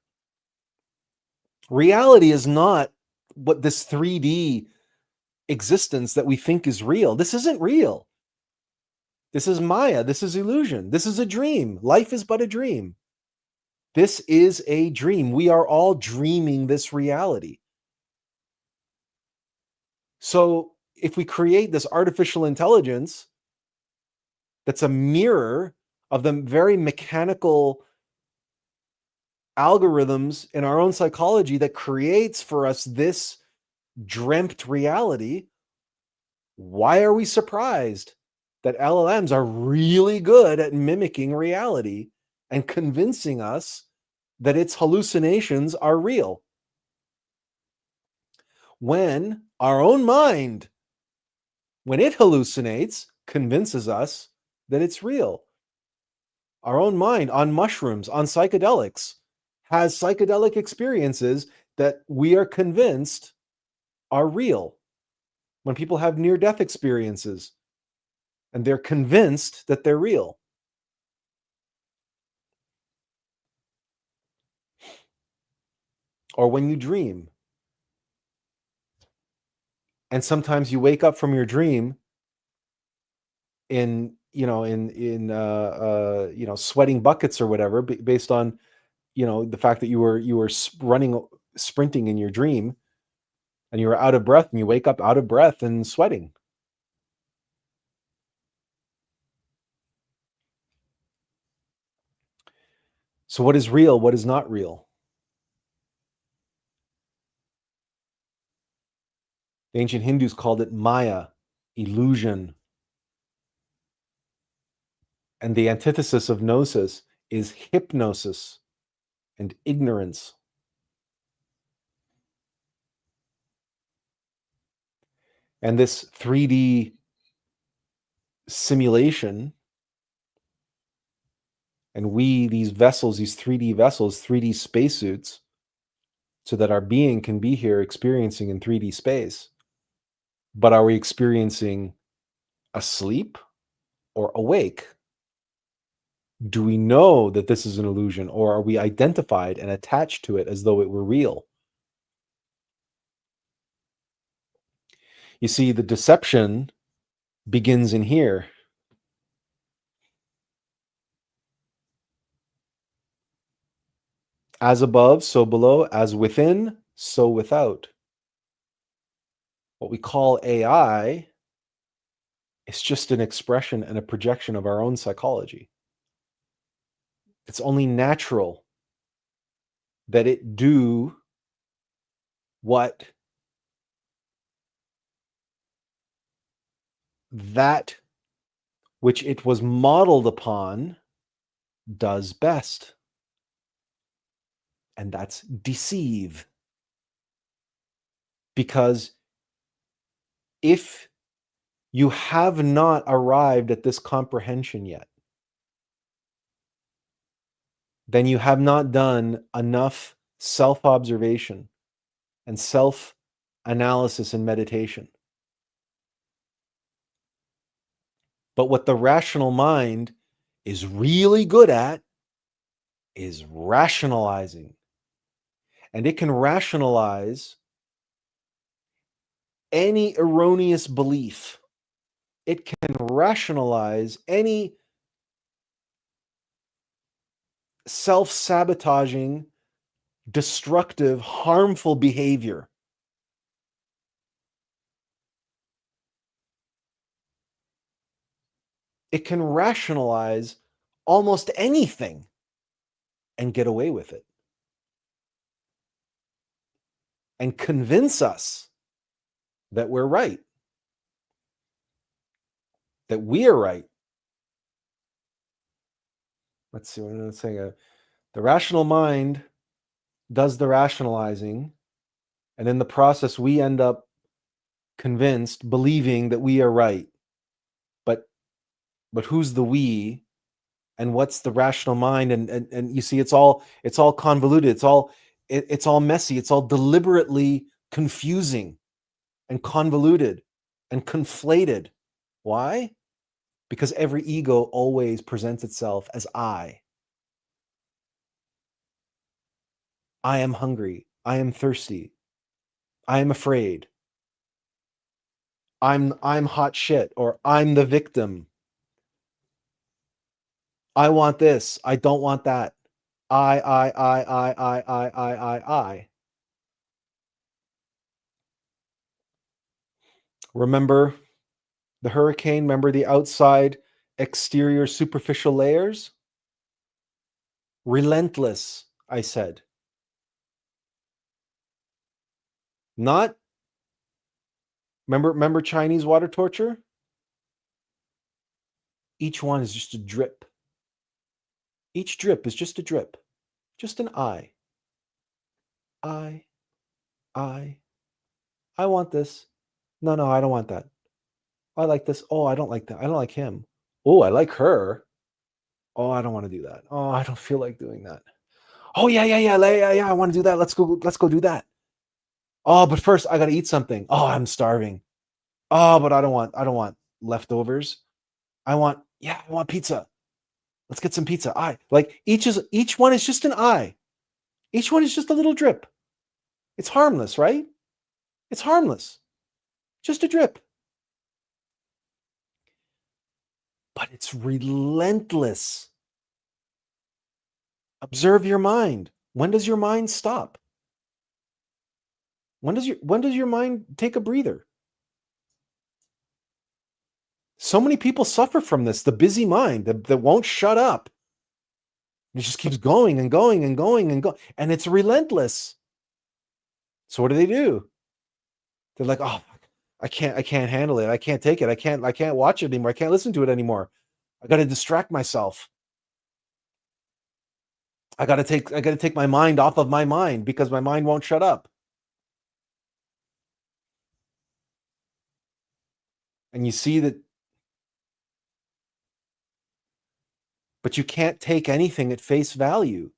Reality is not what this 3D existence that we think is real. This isn't real. This is Maya. This is illusion. This is a dream. Life is but a dream. This is a dream. We are all dreaming this reality. So if we create this artificial intelligence that's a mirror of the very mechanical algorithms in our own psychology that creates for us this dreamt reality, why are we surprised that LLMs are really good at mimicking reality and convincing us that its hallucinations are real? When our own mind, when it hallucinates, convinces us that it's real. Our own mind on mushrooms, on psychedelics, has psychedelic experiences that we are convinced are real. When people have near-death experiences and they're convinced that they're real. Or when you dream. And sometimes you wake up from your dream in sweating buckets or whatever, based on the fact that you were sprinting in your dream, and you were out of breath, and you wake up out of breath and sweating. So what is real? What is not real? The ancient Hindus called it Maya, illusion. And the antithesis of gnosis is hypnosis and ignorance. And this 3D simulation, and these vessels, these 3D vessels, 3D spacesuits, so that our being can be here experiencing in 3D space. But are we experiencing asleep or awake? Do we know that this is an illusion, or are we identified and attached to it as though it were real? You see, the deception begins in here. As above, so below, as within, so without. What we call AI is just an expression and a projection of our own psychology. It's only natural that it do what that which it was modeled upon does best. And that's deceive. Because if you have not arrived at this comprehension yet, then you have not done enough self-observation and self-analysis and meditation. But what the rational mind is really good at is rationalizing. And it can rationalize any erroneous belief. It can rationalize any self-sabotaging, destructive, harmful behavior. It can rationalize almost anything and get away with it. And convince us that we're right. That we are right. Let's see what I'm saying. The rational mind does the rationalizing, and in the process, we end up convinced, believing that we are right. But who's the we, and what's the rational mind? And you see, it's all convoluted. It's all messy. It's all deliberately confusing and convoluted and conflated. Why? Because every ego always presents itself as I. I am hungry. I am thirsty. I am afraid. I'm hot shit, or I'm the victim. I want this. I don't want that. I. Remember the hurricane? Remember the outside, exterior, superficial layers? Relentless, I said. Not, remember Chinese water torture? Each one is just a drip. Each drip is just a drip. Just an I. I want this. No, I don't want that. I like this. Oh, I don't like that. I don't like him. Oh, I like her. Oh, I don't want to do that. Oh, I don't feel like doing that. Oh, yeah. I want to do that. Let's go do that. Oh, but first I got to eat something. Oh, I'm starving. Oh, but I don't want leftovers. I want pizza. Let's get some pizza. Each one is just an I. Each one is just a little drip. It's harmless, right? It's harmless. Just a drip. But it's relentless. Observe your mind. When does your mind stop? When does your mind take a breather? So many people suffer from this, the busy mind that won't shut up. It just keeps going and going and going and going, and it's relentless. So what do? They're like, oh, I can't handle it. I can't take it. I can't watch it anymore. I can't listen to it anymore. I got to distract myself. I got to take my mind off of my mind because my mind won't shut up. And you see that, but you can't take anything at face value.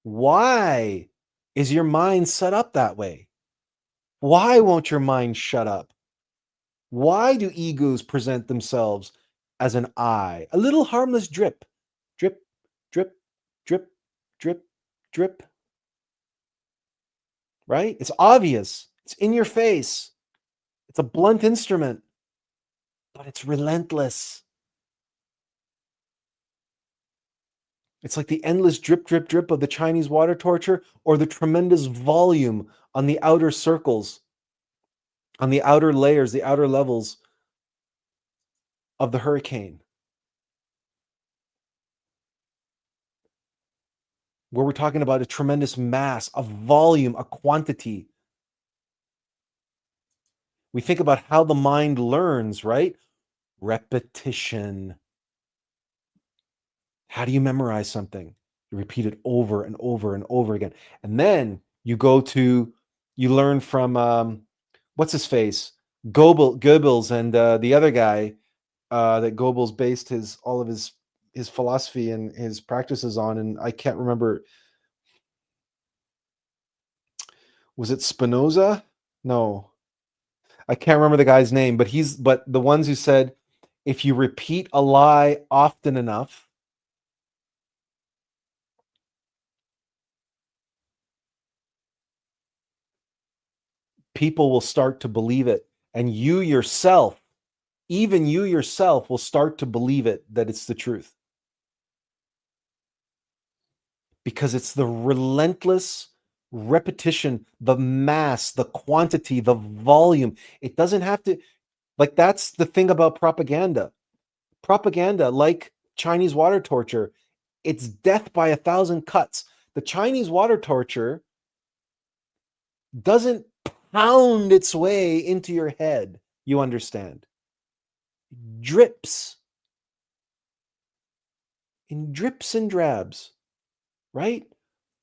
Why is your mind set up that way? Why won't your mind shut up? Why do egos present themselves as an I? A little harmless drip, drip, drip, drip, drip, drip. Right? It's obvious. It's in your face. It's a blunt instrument, but it's relentless. It's like the endless drip, drip, drip of the Chinese water torture, or the tremendous volume on the outer circles, on the outer layers, the outer levels of the hurricane, where we're talking about a tremendous mass, a volume, a quantity. We think about how the mind learns, right? Repetition. How do you memorize something? You repeat it over and over and over again. And then you learn from, what's his face? Goebbels and the other guy that Goebbels based all of his philosophy and his practices on. And I can't remember. Was it Spinoza? No. I can't remember the guy's name, but the ones who said, if you repeat a lie often enough, people will start to believe it. And you yourself, even you yourself, will start to believe it, that it's the truth. Because it's the relentless repetition, the mass, the quantity, the volume. It doesn't have to, that's the thing about propaganda. propaganda like Chinese water torture. It's death by 1,000 cuts. The Chinese water torture doesn't pound its way into your head, you understand. Drips. In drips and drabs, right?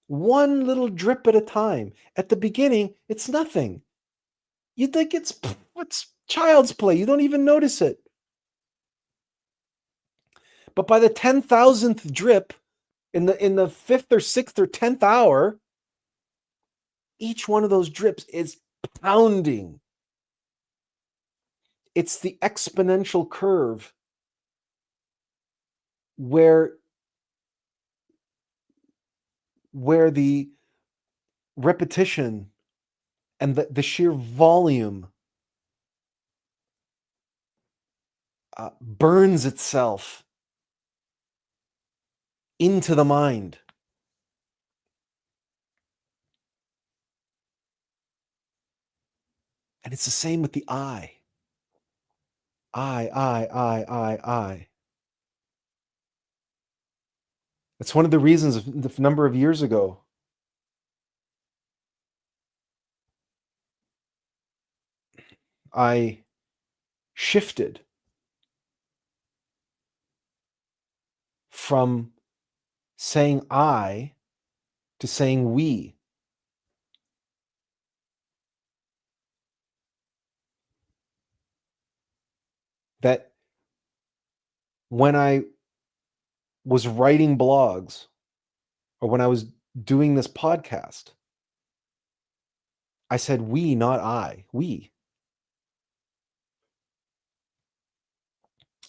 One little drip at a time. At the beginning, it's nothing. You think it's child's play. You don't even notice it. But by the 10,000th drip, in the 5th or 6th or 10th hour, each one of those drips is pounding. It's the exponential curve where the repetition and the sheer volume burns itself into the mind. And it's the same with the I. I. That's one of the reasons the number of years ago I shifted from saying I to saying we. That when I was writing blogs or when I was doing this podcast, I said we, not I, we.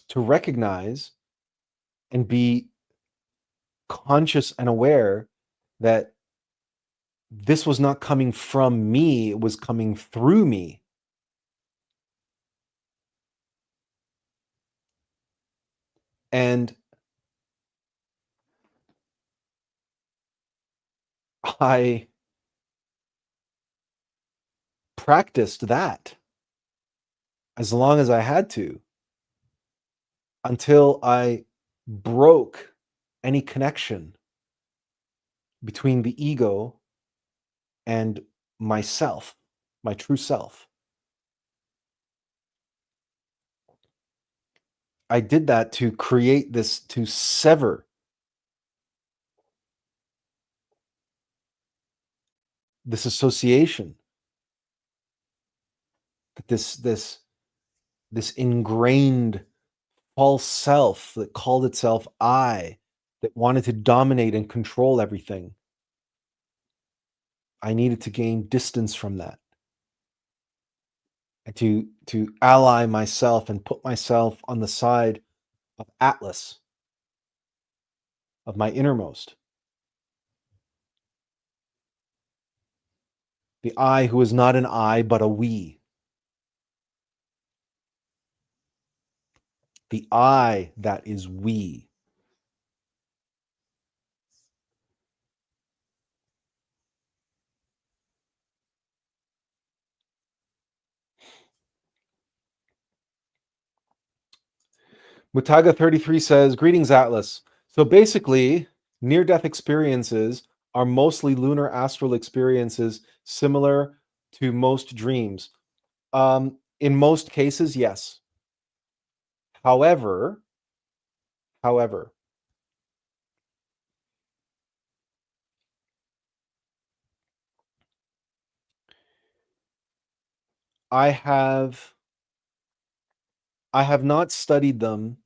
To recognize and be conscious and aware that this was not coming from me, it was coming through me. And I practiced that as long as I had to until I broke any connection between the ego and myself, my true self. I did that to create this, to sever this association, that this ingrained false self that called itself I, that wanted to dominate and control everything. I needed to gain distance from that, and to ally myself and put myself on the side of Attlas, of my innermost. The I who is not an I, but a we. The I that is we. Mutaga33 says, greetings, Attlas. So basically, near-death experiences are mostly lunar astral experiences similar to most dreams. In most cases, yes. However, I have not studied them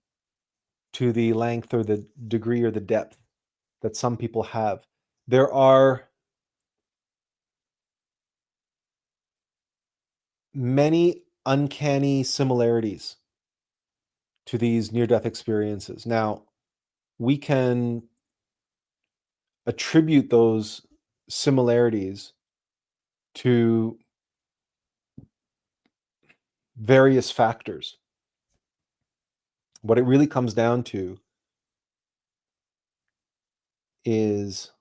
to the length or the degree or the depth that some people have. There are many uncanny similarities to these near-death experiences. Now, we can attribute those similarities to various factors. What it really comes down to is,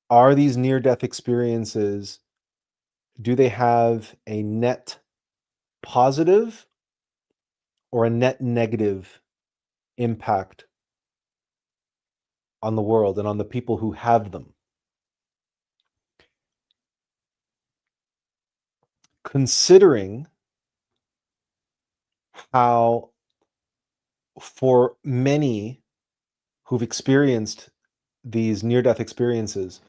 are these near-death experiences, do they have a net positive or a net negative impact on the world and on the people who have them. Considering how, for many who've experienced these near-death experiences,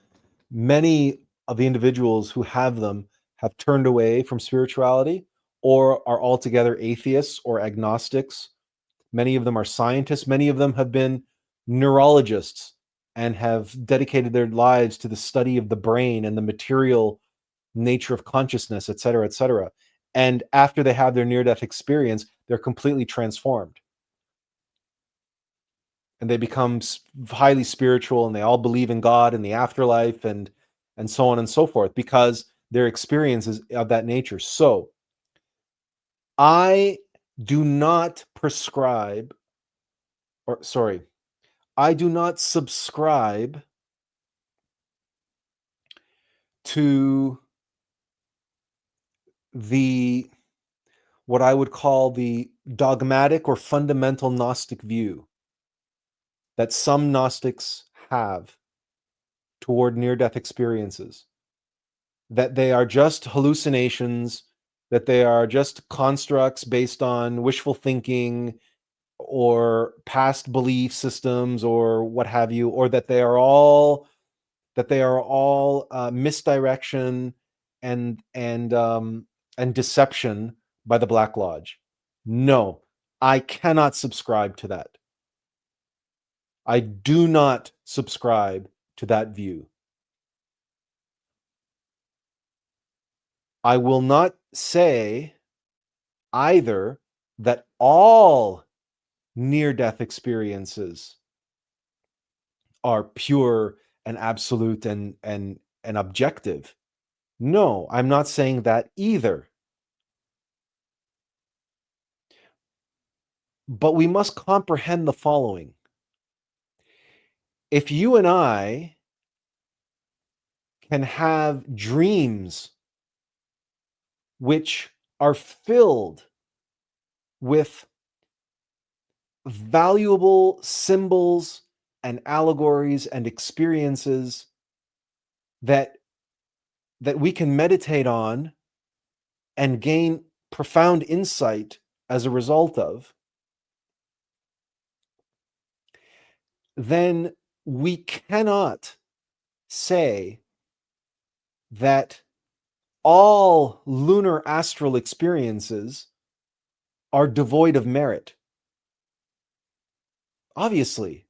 many of the individuals who have them have turned away from spirituality or are altogether atheists or agnostics. Many of them are scientists. Many of them have been neurologists and have dedicated their lives to the study of the brain and the material nature of consciousness, et cetera, et cetera. And after they have their near-death experience, they're completely transformed. And they become highly spiritual, and they all believe in God and the afterlife and so on and so forth, because their experience is of that nature. So I do not prescribe, or sorry, I do not subscribe to the, what I would call the dogmatic or fundamental Gnostic view that some Gnostics have toward near-death experiences, that they are just hallucinations, that they are just constructs based on wishful thinking or past belief systems or what have you, or that they are all misdirection and deception by the Black Lodge. No, I cannot subscribe to that. I do not subscribe to that view. I will not say either that all near-death experiences are pure and absolute and objective. No, I'm not saying that either. But we must comprehend the following. If you and I can have dreams which are filled with valuable symbols and allegories and experiences that we can meditate on and gain profound insight as a result of, then we cannot say that all lunar astral experiences are devoid of merit. Obviously,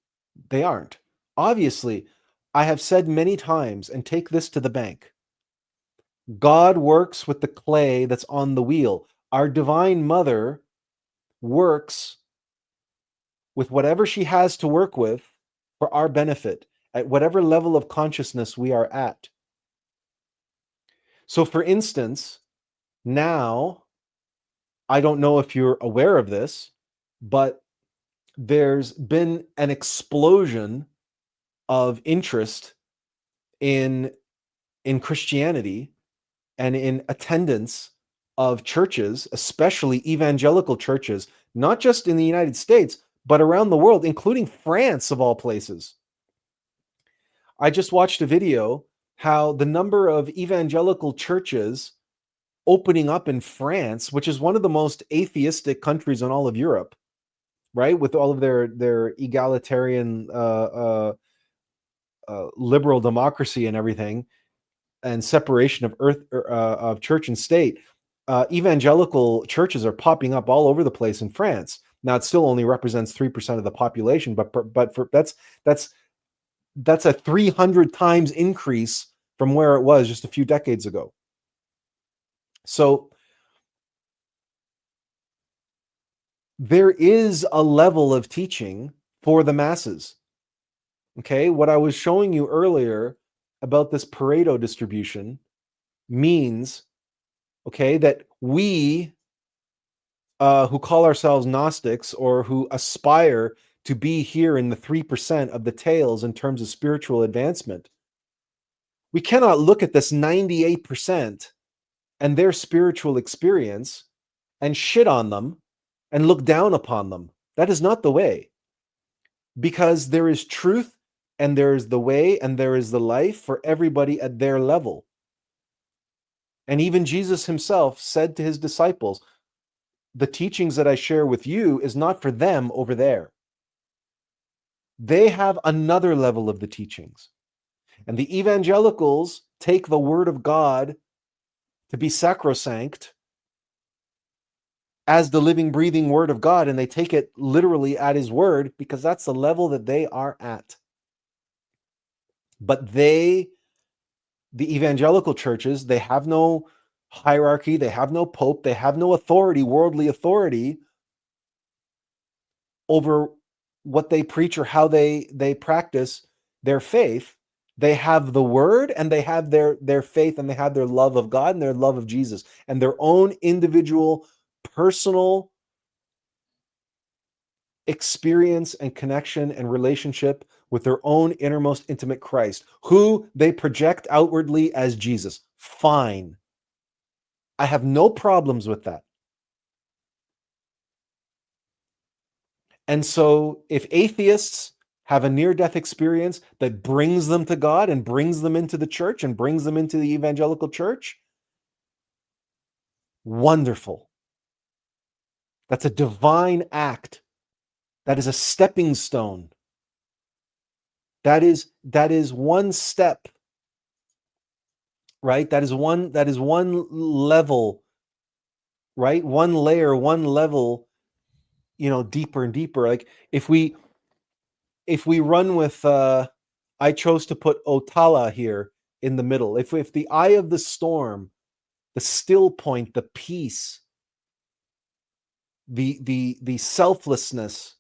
they aren't. Obviously, I have said many times, and take this to the bank, God works with the clay that's on the wheel. Our Divine Mother works with whatever she has to work with for our benefit, at whatever level of consciousness we are at. So, for instance, now, I don't know if you're aware of this, but there's been an explosion of interest in Christianity and in attendance of churches, especially evangelical churches, not just in the United States, but around the world, including France, of all places. I just watched a video how the number of evangelical churches opening up in France, which is one of the most atheistic countries in all of Europe, right? With all of their egalitarian liberal democracy and everything, and separation of church and state, evangelical churches are popping up all over the place in France. Now, it still only represents 3% of the population, but that's a 300 times increase from where it was just a few decades ago. So there is a level of teaching for the masses. Okay, what I was showing you earlier about this Pareto distribution means, okay, that we who call ourselves Gnostics, or who aspire to be here in the 3% of the tails in terms of spiritual advancement, we cannot look at this 98% and their spiritual experience and shit on them and look down upon them. That is not the way. Because there is truth, and there is the way, and there is the life for everybody at their level. And even Jesus himself said to his disciples, the teachings that I share with you is not for them over there. They have another level of the teachings. And the evangelicals take the word of God to be sacrosanct as the living, breathing word of God, and they take it literally at his word because that's the level that they are at. But the evangelical churches, they have no hierarchy, they have no pope, they have no authority, worldly authority over what they preach or how they practice their faith. They have the word, and they have their faith, and they have their love of God and their love of Jesus and their own individual personal experience and connection and relationship with their own innermost intimate Christ, who they project outwardly as Jesus. Fine. I have no problems with that. And so if atheists have a near-death experience that brings them to God and brings them into the church and brings them into the evangelical church, wonderful. That's a divine act. That is a stepping stone. That is one step, right? That is one level, right? One layer, one level, deeper and deeper. Like if we run with I chose to put Otala here in the middle. If the eye of the storm, the still point, the peace, the selflessness,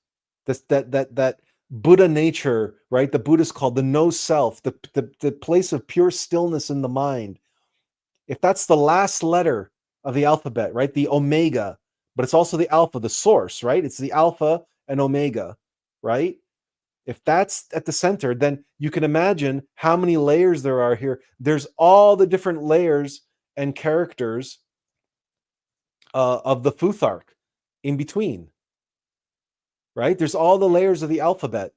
that Buddha nature, right? The Buddhists called the no self, the place of pure stillness in the mind. If that's the last letter of the alphabet, right? The omega, but it's also the alpha, the source, right? It's the alpha and omega, right? If that's at the center, then you can imagine how many layers there are here. There's all the different layers and characters of the Futhark in between, right? There's all the layers of the alphabet,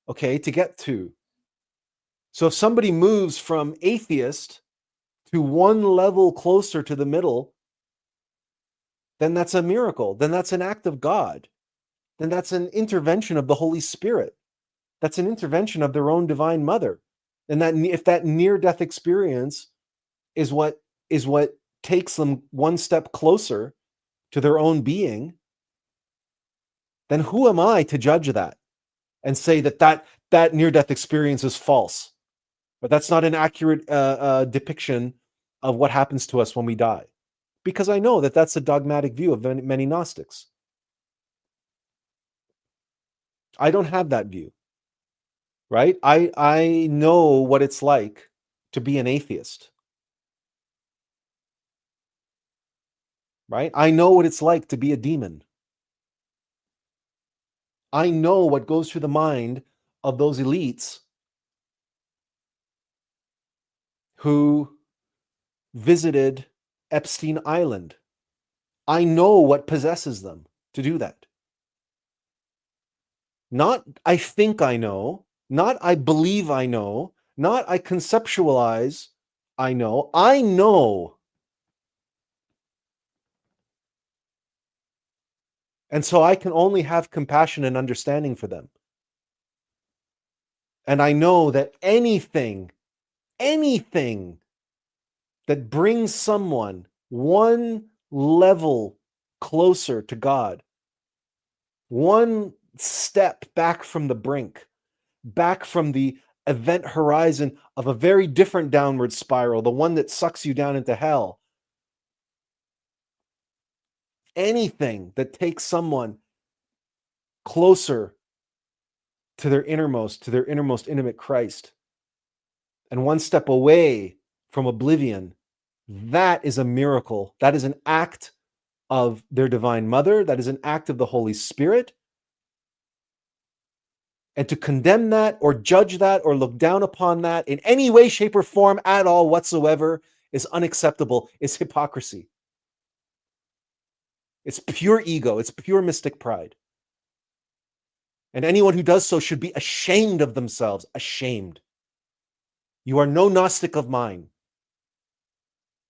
okay, to get to. So if somebody moves from atheist to one level closer to the middle, then that's a miracle. Then that's an act of God. Then that's an intervention of the Holy Spirit. That's an intervention of their own divine mother. And that if that near-death experience is what takes them one step closer to their own being, then who am I to judge that and say that near-death experience is false? But that's not an accurate depiction of what happens to us when we die. Because I know that that's a dogmatic view of many Gnostics. I don't have that view. Right? I know what it's like to be an atheist. Right? I know what it's like to be a demon. I know what goes through the mind of those elites who visited Epstein Island. I know what possesses them to do that. Not I think I know, not I believe I know, not I conceptualize I know. I know. And so I can only have compassion and understanding for them. And I know that anything that brings someone one level closer to God, one step back from the brink, back from the event horizon of a very different downward spiral, the one that sucks you down into hell. Anything that takes someone closer to their innermost intimate Christ, and one step away from oblivion, that is a miracle. That is an act of their divine mother. That is an act of the Holy Spirit. And to condemn that or judge that or look down upon that in any way, shape, or form at all whatsoever is unacceptable, is hypocrisy. It's pure ego. It's pure mystic pride. And anyone who does so should be ashamed of themselves. Ashamed. You are no Gnostic of mine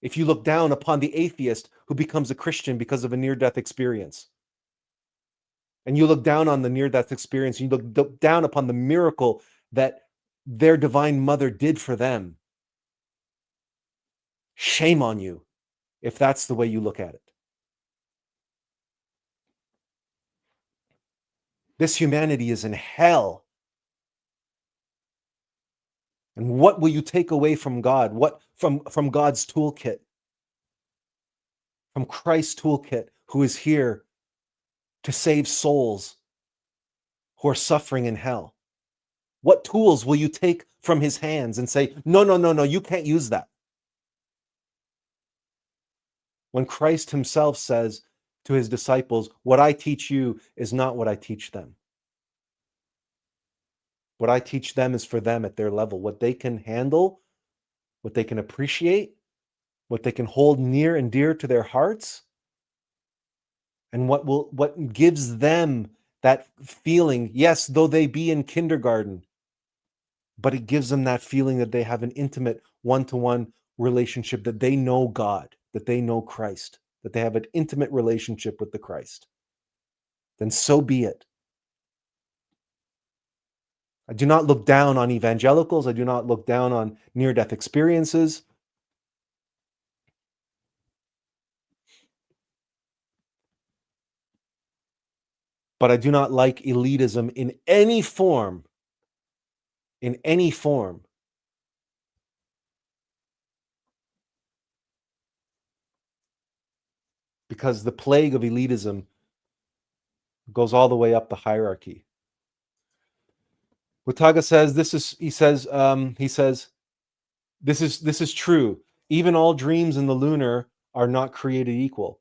if you look down upon the atheist who becomes a Christian because of a near-death experience. And you look down on the near-death experience, and you look down upon the miracle that their divine mother did for them. Shame on you if that's the way you look at it. This humanity is in hell. And what will you take away from God? What from God's toolkit? From Christ's toolkit, who is here to save souls who are suffering in hell? What tools will you take from his hands and say, no, no, no, no, you can't use that? When Christ himself says to his disciples, what I teach you is not what I teach them. What I teach them is for them at their level. What they can handle, what they can appreciate, what they can hold near and dear to their hearts, and what gives them that feeling, yes, though they be in kindergarten, but it gives them that feeling that they have an intimate one-to-one relationship, that they know God, that they know Christ, that they have an intimate relationship with the Christ. Then so be it. I do not look down on evangelicals. I do not look down on near-death experiences. But I do not like elitism in any form. In any form. Because the plague of elitism goes all the way up the hierarchy. Wataga says this is true. Even all dreams in the lunar are not created equal.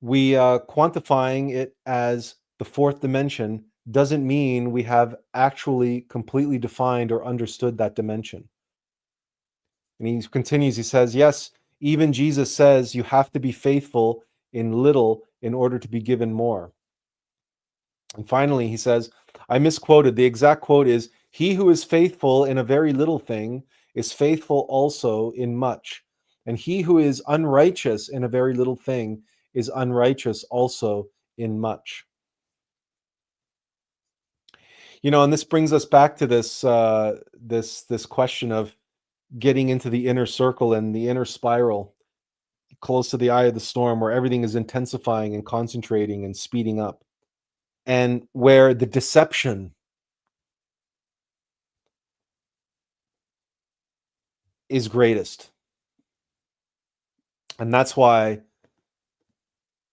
We quantifying it as the fourth dimension doesn't mean we have actually completely defined or understood that dimension. And he continues, he says, yes, even Jesus says you have to be faithful in little in order to be given more. And finally, he says, I misquoted. The exact quote is, he who is faithful in a very little thing is faithful also in much. And he who is unrighteous in a very little thing is unrighteous also in much. You know, and this brings us back to this this question of getting into the inner circle and the inner spiral, close to the eye of the storm, where everything is intensifying and concentrating and speeding up, and where the deception is greatest. And that's why,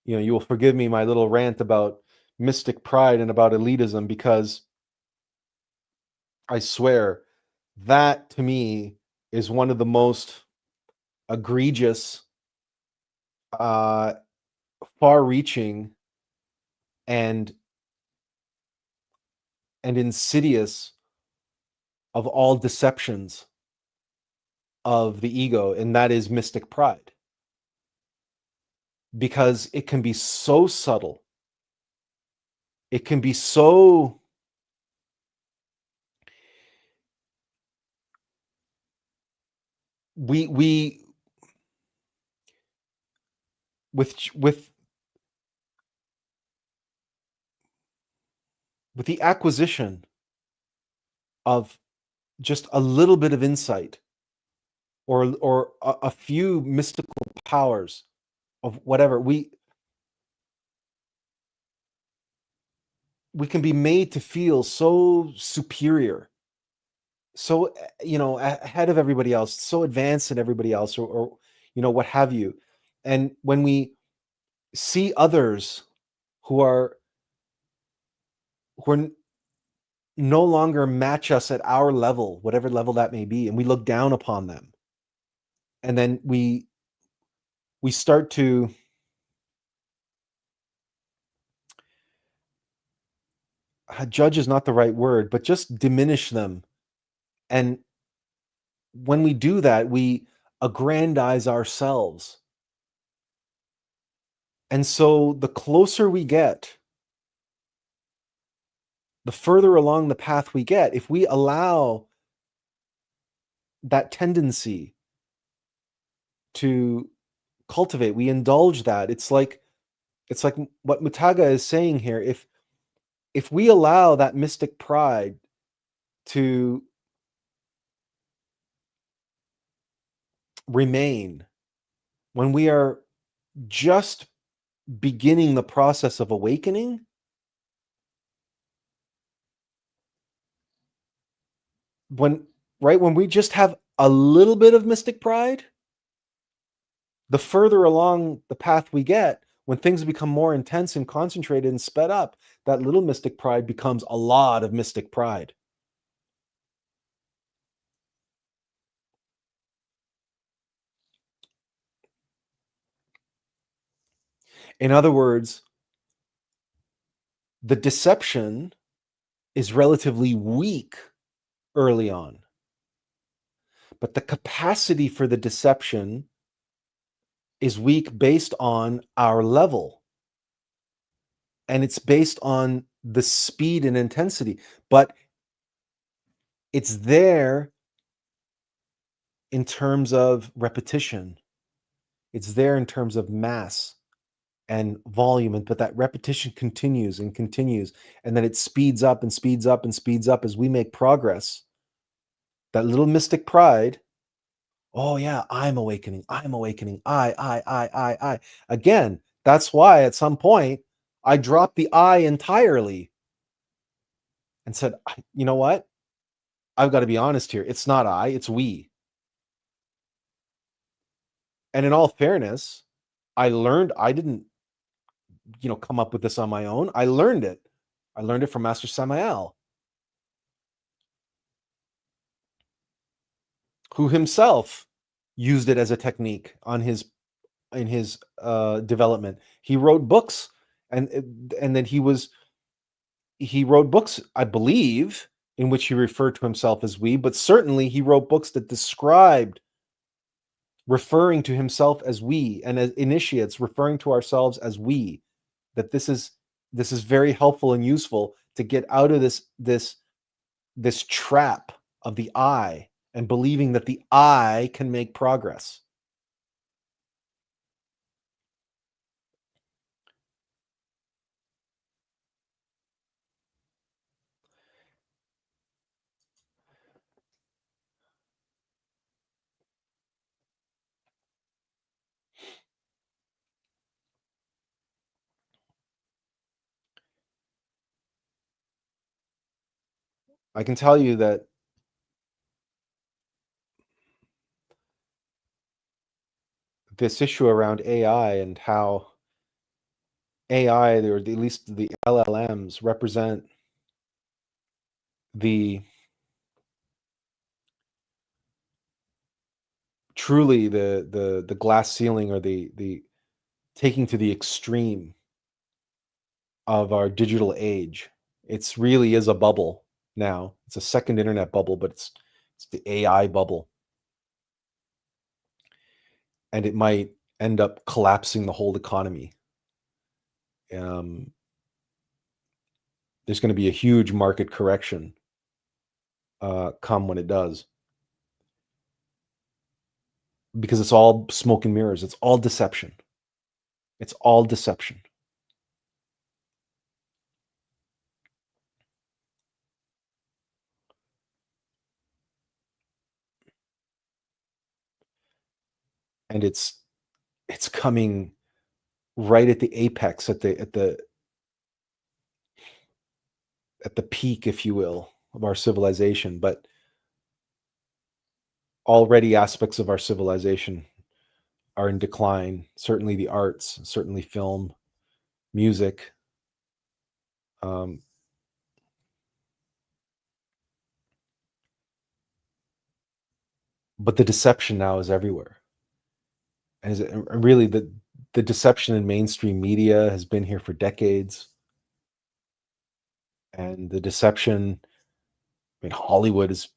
you know, you will forgive me my little rant about mystic pride and about elitism, because I swear that to me is one of the most egregious, far-reaching, and insidious of all deceptions of the ego, and that is mystic pride. Because it can be so subtle. It can be so we with the acquisition of just a little bit of insight, or a few mystical powers of whatever, we can be made to feel so superior, so, you know, ahead of everybody else, so advanced than everybody else, or you know, what have you. And when we see others who are no longer match us at our level, whatever level that may be, and we look down upon them, and then we start to judge is not the right word, but just diminish them. And when we do that, we aggrandize ourselves. And so the closer we get, the further along the path we get, if we allow that tendency to cultivate, we indulge that. It's like what Mutaga is saying here. If we allow that mystic pride to remain when we are just beginning the process of awakening, when we just have a little bit of mystic pride, the further along the path we get, when things become more intense and concentrated and sped up, that little mystic pride becomes a lot of mystic pride. In other words, the deception is relatively weak early on, but the capacity for the deception is weak based on our level, and it's based on the speed and intensity, but it's there in terms of repetition. It's there in terms of mass and volume, but that repetition continues and continues, and then it speeds up and speeds up and speeds up as we make progress. That little mystic pride, oh yeah, I'm awakening, I. Again, that's why at some point I dropped the I entirely and said, you know what? I've got to be honest here. It's not I, it's we. And in all fairness, I learned, I didn't, come up with this on my own. I learned it. I learned it from Master Samael, who himself used it as a technique in his development. He wrote books, and then he wrote books, I believe, in which he referred to himself as we, but certainly he wrote books that described referring to himself as we, and as initiates referring to ourselves as we, that this is very helpful and useful to get out of this trap of the I and believing that the I can make progress. I can tell you that this issue around AI and how AI, or at least the LLMs, represent truly the glass ceiling, or the taking to the extreme of our digital age. It's really is a bubble now. It's a second internet bubble, but it's the AI bubble. And it might end up collapsing the whole economy. There's going to be a huge market correction come when it does. Because it's all smoke and mirrors. It's all deception. It's all deception. And it's coming right at the apex, at the peak, if you will, of our civilization. But already aspects of our civilization are in decline. Certainly the arts, certainly film, music. But the deception now is everywhere. And really, the deception in mainstream media has been here for decades. And the deception, I mean, Hollywood is,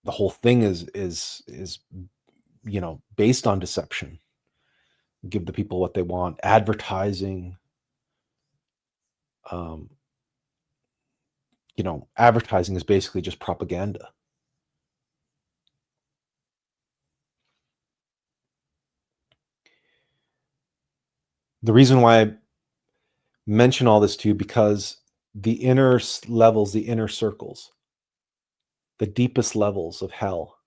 the whole thing is based on deception. give the people what they want. Advertising. Advertising is basically just propaganda. The reason why I mention all this to you, because the inner levels, the inner circles, the deepest levels of hell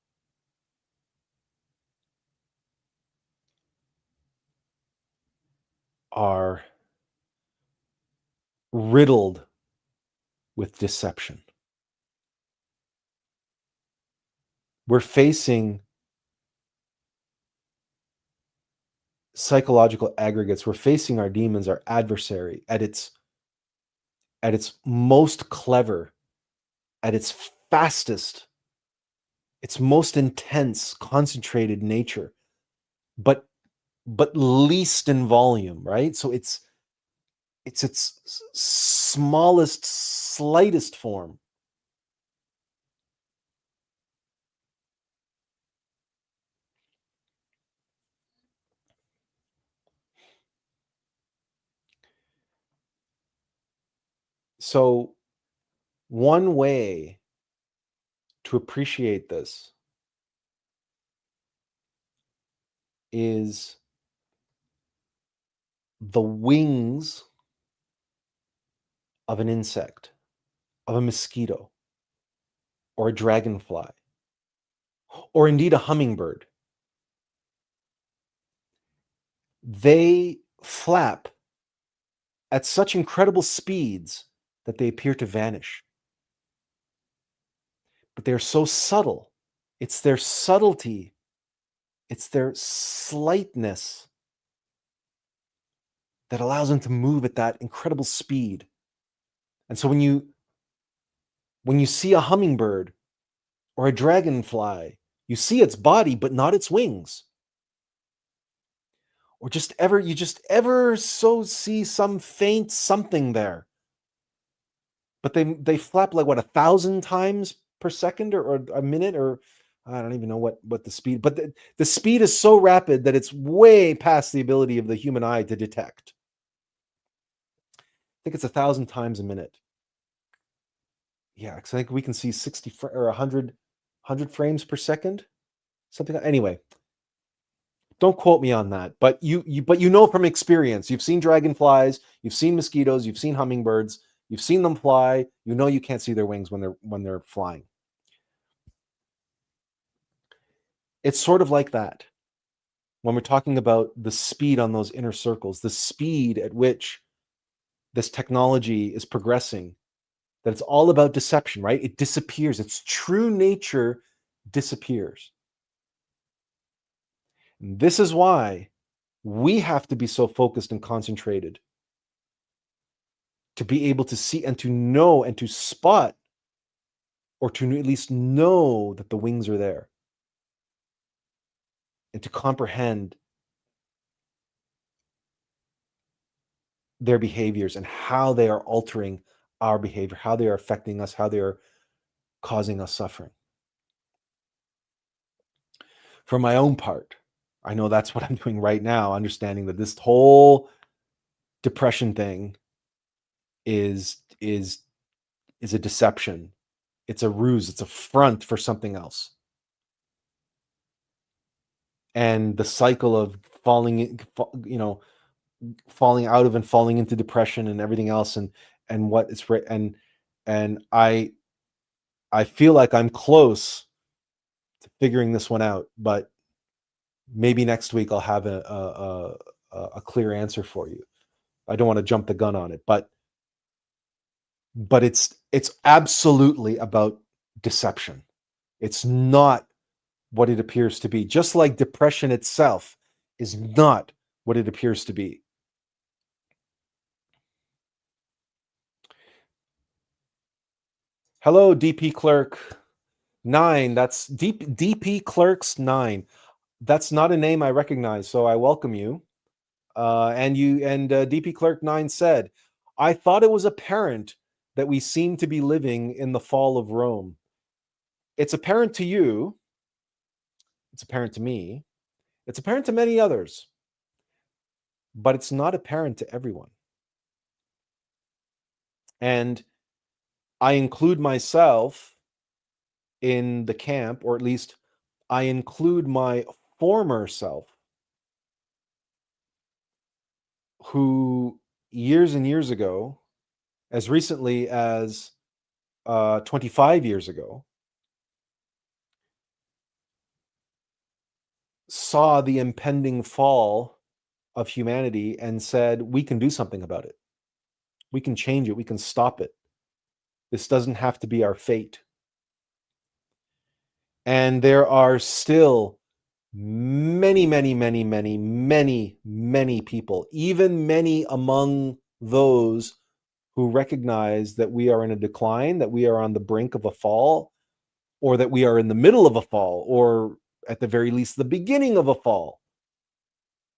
are riddled with deception. We're facing psychological aggregates. We're facing our demons, our adversary, at its most clever, at its fastest, its most intense, concentrated nature, but least in volume, right? So it's its smallest, slightest form. So one way to appreciate this is the wings of an insect, of a mosquito, or a dragonfly, or indeed a hummingbird. They flap at such incredible speeds that they appear to vanish. But they're so subtle. It's their subtlety, it's their slightness that allows them to move at that incredible speed. And so when you see a hummingbird or a dragonfly, you see its body, but not its wings. Or you just ever so see some faint something there. But they flap like, what, 1,000 times per second or a minute, or I don't even know what the speed, but the speed is so rapid that it's way past the ability of the human eye to detect. I think it's 1,000 times a minute. Yeah, because I think we can see 60 or 100 frames per second, something. Anyway, don't quote me on that, but you know from experience. You've seen dragonflies, you've seen mosquitoes, you've seen hummingbirds, you've seen them fly. You know you can't see their wings when they're flying. It's sort of like that when we're talking about the speed on those inner circles, the speed at which this technology is progressing, that it's all about deception, right? It disappears. Its true nature disappears. And this is why we have to be so focused and concentrated to be able to see and to know and to spot, or to at least know that the wings are there, and to comprehend their behaviors and how they are altering our behavior, how they are affecting us, how they are causing us suffering. For my own part, I know that's what I'm doing right now, understanding that this whole depression thing is a deception. It's a ruse. It's a front for something else. And the cycle of falling out of and falling into depression and everything else, and what it's and I feel like I'm close to figuring this one out, but maybe next week I'll have a clear answer for you. I don't want to jump the gun on it, but it's absolutely about deception. It's not what it appears to be, just like depression itself is not what it appears to be. Hello, DP Clerk 9. That's DP Clerks 9. That's not a name I recognize, so I welcome you. And DP Clerk 9 said, I thought it was apparent that we seem to be living in the fall of Rome. It's apparent to you. It's apparent to me. It's apparent to many others. but it's not apparent to everyone. And I include myself in the camp, or at least I include my former self, who years and years ago, as recently as 25 years ago, saw the impending fall of humanity and said, we can do something about it. We can change it. We can stop it. This doesn't have to be our fate. And there are still many, many, many, many, many, many people, even many among those who recognize that we are in a decline, that we are on the brink of a fall, or that we are in the middle of a fall, or at the very least, the beginning of a fall.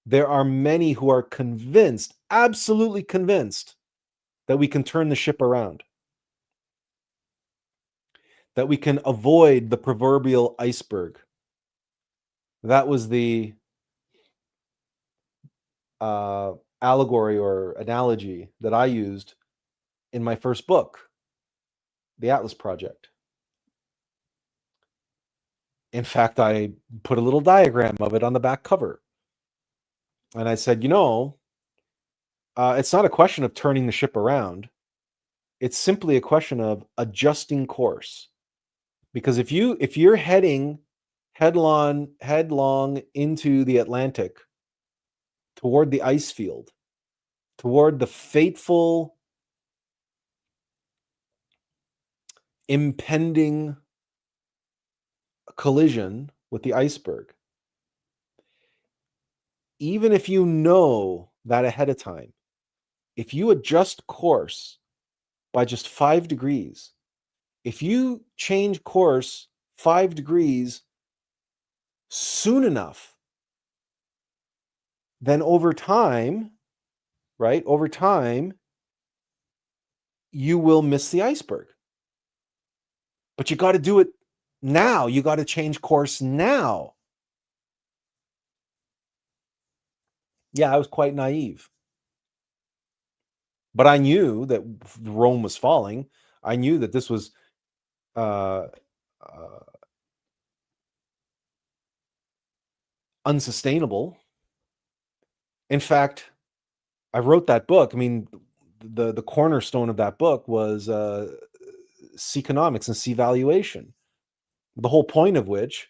There are many who are convinced, absolutely convinced, that we can turn the ship around, that we can avoid the proverbial iceberg. That was the allegory or analogy that I used in my first book, The Atlas Project. In fact, I put a little diagram of it on the back cover. And I said, it's not a question of turning the ship around. It's simply a question of adjusting course. Because if you're heading headlong into the Atlantic, toward the ice field, toward the fateful impending collision with the iceberg, even if you know that ahead of time, if you adjust course by just 5 degrees, if you change course 5 degrees soon enough, then over time, right? Over time, you will miss the iceberg. But you got to do it now. You got to change course now. Yeah, I was quite naive. But I knew that Rome was falling. I knew that this was unsustainable. In fact, I wrote that book. I mean, the cornerstone of that book was Seaconomics and sea valuation. The whole point of which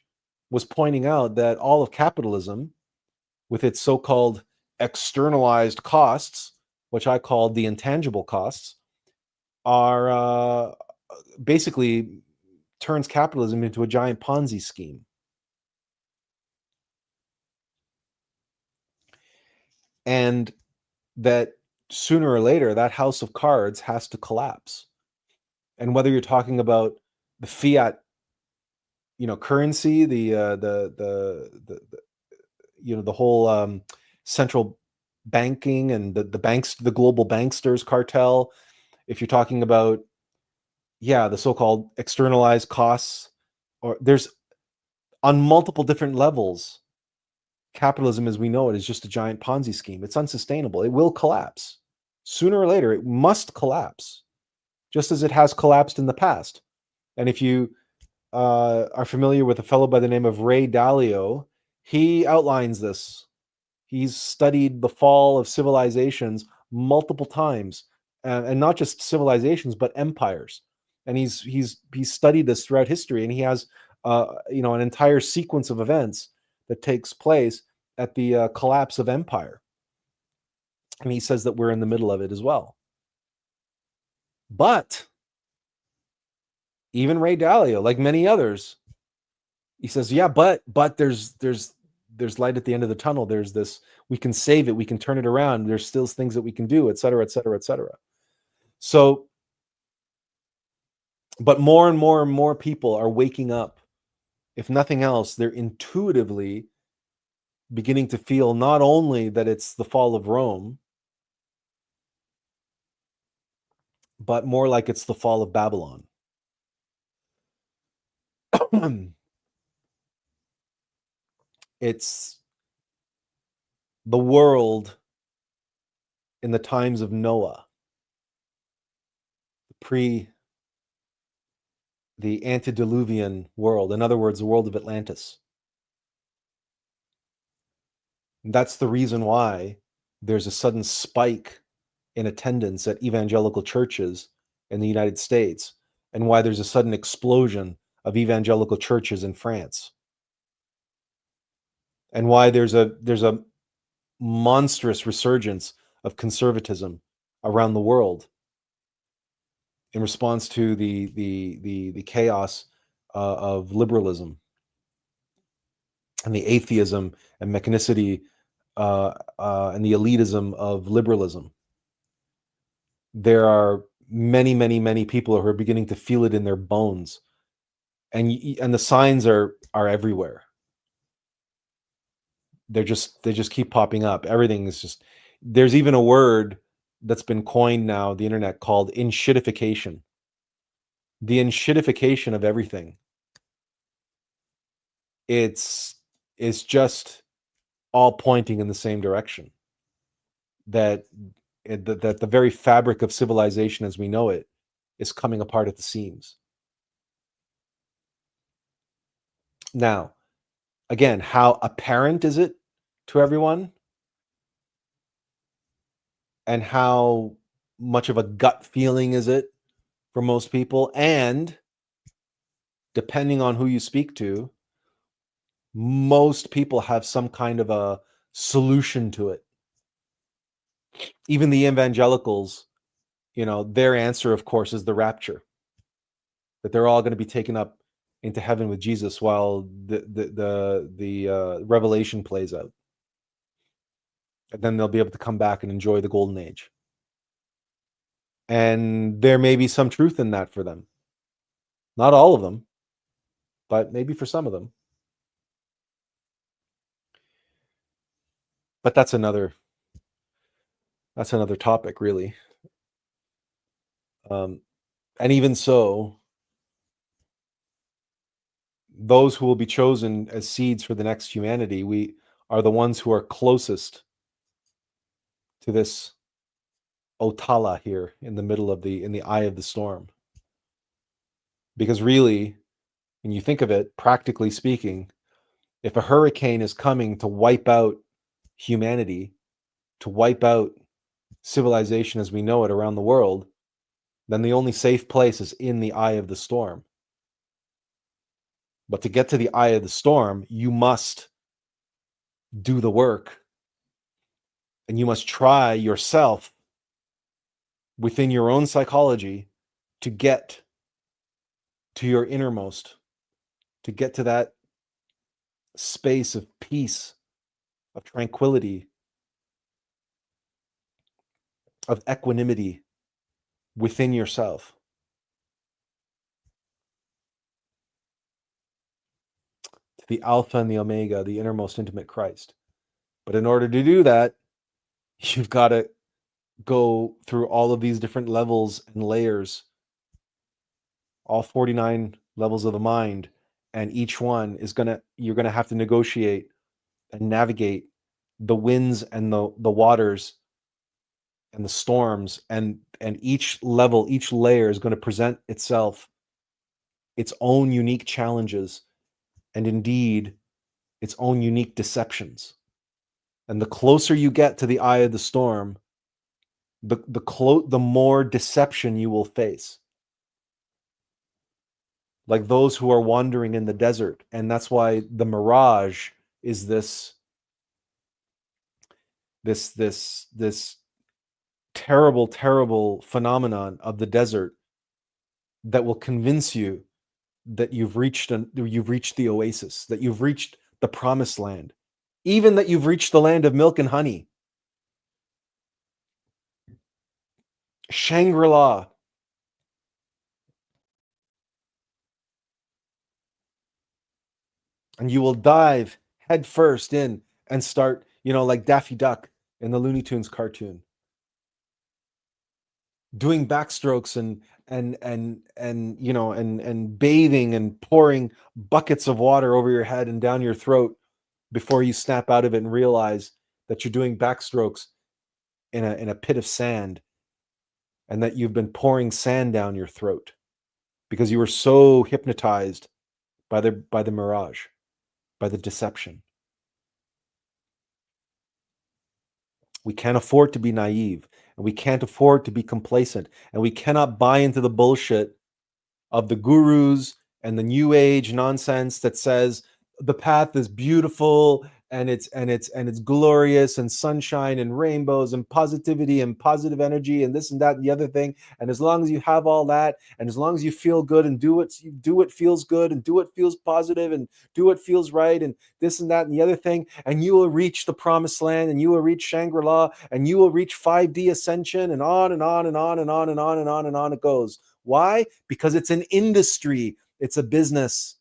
was pointing out that all of capitalism, with its so-called externalized costs, which I called the intangible costs, are basically turns capitalism into a giant Ponzi scheme. And that sooner or later, that house of cards has to collapse. And whether you're talking about the fiat, currency, the whole central banking and the banks, the global banksters cartel, if you're talking about, the so-called externalized costs, or there's on multiple different levels, capitalism as we know it is just a giant Ponzi scheme. It's unsustainable. It will collapse. Sooner or later, it must collapse, just as it has collapsed in the past. And if you are familiar with a fellow by the name of Ray Dalio, he outlines this. He's studied the fall of civilizations multiple times, and not just civilizations, but empires. And he's studied this throughout history, and he has an entire sequence of events that takes place at the collapse of empire. And he says that we're in the middle of it as well. But even Ray Dalio, like many others, he says, but there's light at the end of the tunnel. There's this, we can save it, we can turn it around. There's still things that we can do, et cetera, et cetera, et cetera. So, but more and more and more people are waking up. If nothing else, they're intuitively beginning to feel not only that it's the fall of Rome, but more like it's the fall of Babylon. It's the world in the times of Noah, the antediluvian world, in other words, the world of Atlantis. And that's the reason why there's a sudden spike in attendance at evangelical churches in the United States, and why there's a sudden explosion of evangelical churches in France, and why there's a monstrous resurgence of conservatism around the world in response to the chaos of liberalism and the atheism and mechanicity and the elitism of liberalism. There are many people who are beginning to feel it in their bones, and the signs are everywhere. They just keep popping up. Everything is just, there's even a word that's been coined now, the internet, called inshitification. The inshitification of everything. It's just all pointing in the same direction. That the very fabric of civilization as we know it is coming apart at the seams. Now, again, how apparent is it to everyone? And how much of a gut feeling is it for most people? And depending on who you speak to, most people have some kind of a solution to it. Even the evangelicals, their answer, of course, is the rapture. That they're all going to be taken up into heaven with Jesus while the revelation plays out. And then they'll be able to come back and enjoy the golden age. And there may be some truth in that for them. Not all of them, but maybe for some of them. But that's another topic, really. And even so, those who will be chosen as seeds for the next humanity, we are the ones who are closest to this Otala here in the middle of in the eye of the storm. Because really, when you think of it, practically speaking, if a hurricane is coming to wipe out humanity, to wipe out civilization as we know it around the world, then the only safe place is in the eye of the storm. But to get to the eye of the storm, you must do the work, and you must try yourself within your own psychology to get to your innermost, to get to that space of peace, of tranquility, of equanimity within yourself. To the Alpha and the Omega, the innermost intimate Christ. But in order to do that, you've got to go through all of these different levels and layers, all 49 levels of the mind, and each one you're gonna have to negotiate and navigate the winds and the waters and the storms, and each level, each layer is going to present itself its own unique challenges, and indeed its own unique deceptions. And the closer you get to the eye of the storm, the more deception you will face. Like those who are wandering in the desert. And that's why the mirage is this terrible phenomenon of the desert that will convince you that you've reached the oasis, that you've reached the promised land, even that you've reached the land of milk and honey. Shangri-La. And you will dive headfirst in and start, like Daffy Duck in the Looney Tunes cartoon, doing backstrokes and bathing and pouring buckets of water over your head and down your throat before you snap out of it and realize that you're doing backstrokes in a pit of sand, and that you've been pouring sand down your throat because you were so hypnotized by the mirage, by the deception. We can't afford to be naive, and we can't afford to be complacent, and we cannot buy into the bullshit of the gurus and the new age nonsense that says the path is beautiful and it's glorious and sunshine and rainbows and positivity and positive energy and this and that and the other thing. And as long as you have all that, and as long as you feel good and do what feels good and do what feels positive and do what feels right and this and that and the other thing, and you will reach the promised land and you will reach Shangri-La and you will reach 5D ascension, and on and on and on and on and on and on and on it goes. Why? Because it's an industry. It's a business.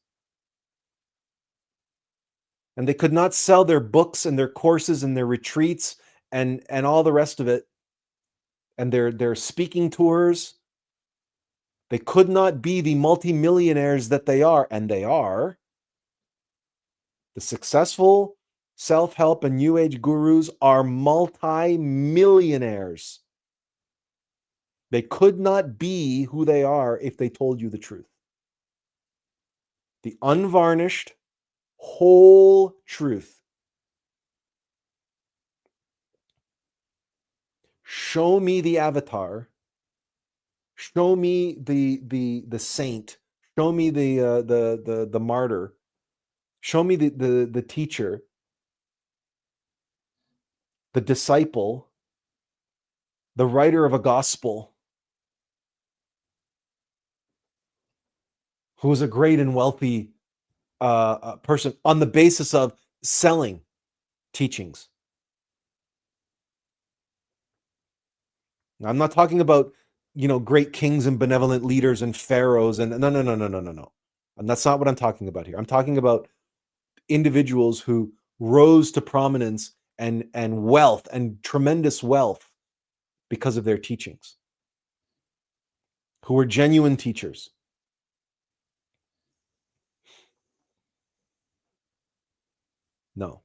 And they could not sell their books and their courses and their retreats and all the rest of it, and their speaking tours. They could not be the multimillionaires that they are, and they are. The successful self-help and new age gurus are multi-millionaires. They could not be who they are if they told you the truth. The unvarnished, whole truth. Show me the avatar. Show me the saint. Show me the martyr. Show me the teacher, the disciple, the writer of a gospel, who was a great and wealthy person on the basis of selling teachings. Now, I'm not talking about, great kings and benevolent leaders and pharaohs and no. And that's not what I'm talking about here. I'm talking about individuals who rose to prominence and wealth and tremendous wealth because of their teachings, who were genuine teachers. No.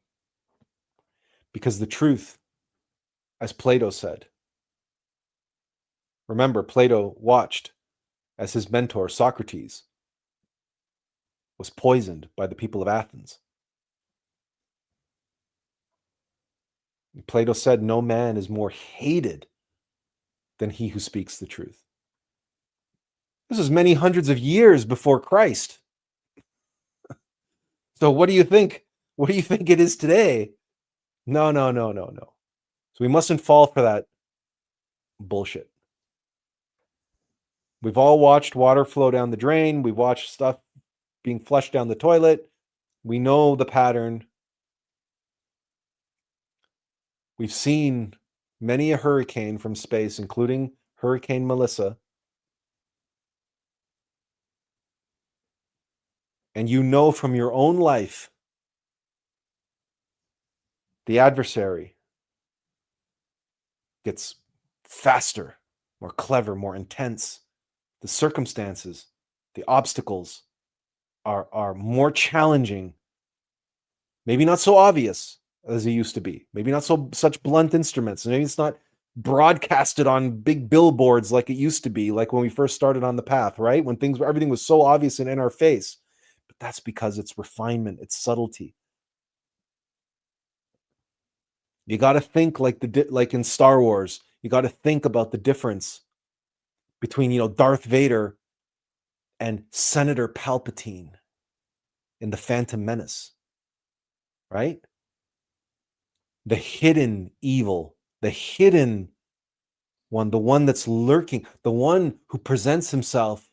Because the truth, as Plato said, remember, Plato watched as his mentor, Socrates, was poisoned by the people of Athens. Plato said, no man is more hated than he who speaks the truth. This is many hundreds of years before Christ. So what do you think? What do you think it is today? No. So we mustn't fall for that bullshit. We've all watched water flow down the drain. We've watched stuff being flushed down the toilet. We know the pattern. We've seen many a hurricane from space, including Hurricane Melissa. And you know from your own life, the adversary gets faster, more clever, more intense. The circumstances, the obstacles are more challenging, maybe not so obvious as they used to be, maybe not such blunt instruments, maybe it's not broadcasted on big billboards like it used to be, like when we first started on the path, right? When everything was so obvious and in our face. But that's because it's refinement, it's subtlety. You got to think like in Star Wars. You got to think about the difference between, Darth Vader and Senator Palpatine in The Phantom Menace, right? The hidden evil, the hidden one, the one that's lurking, the one who presents himself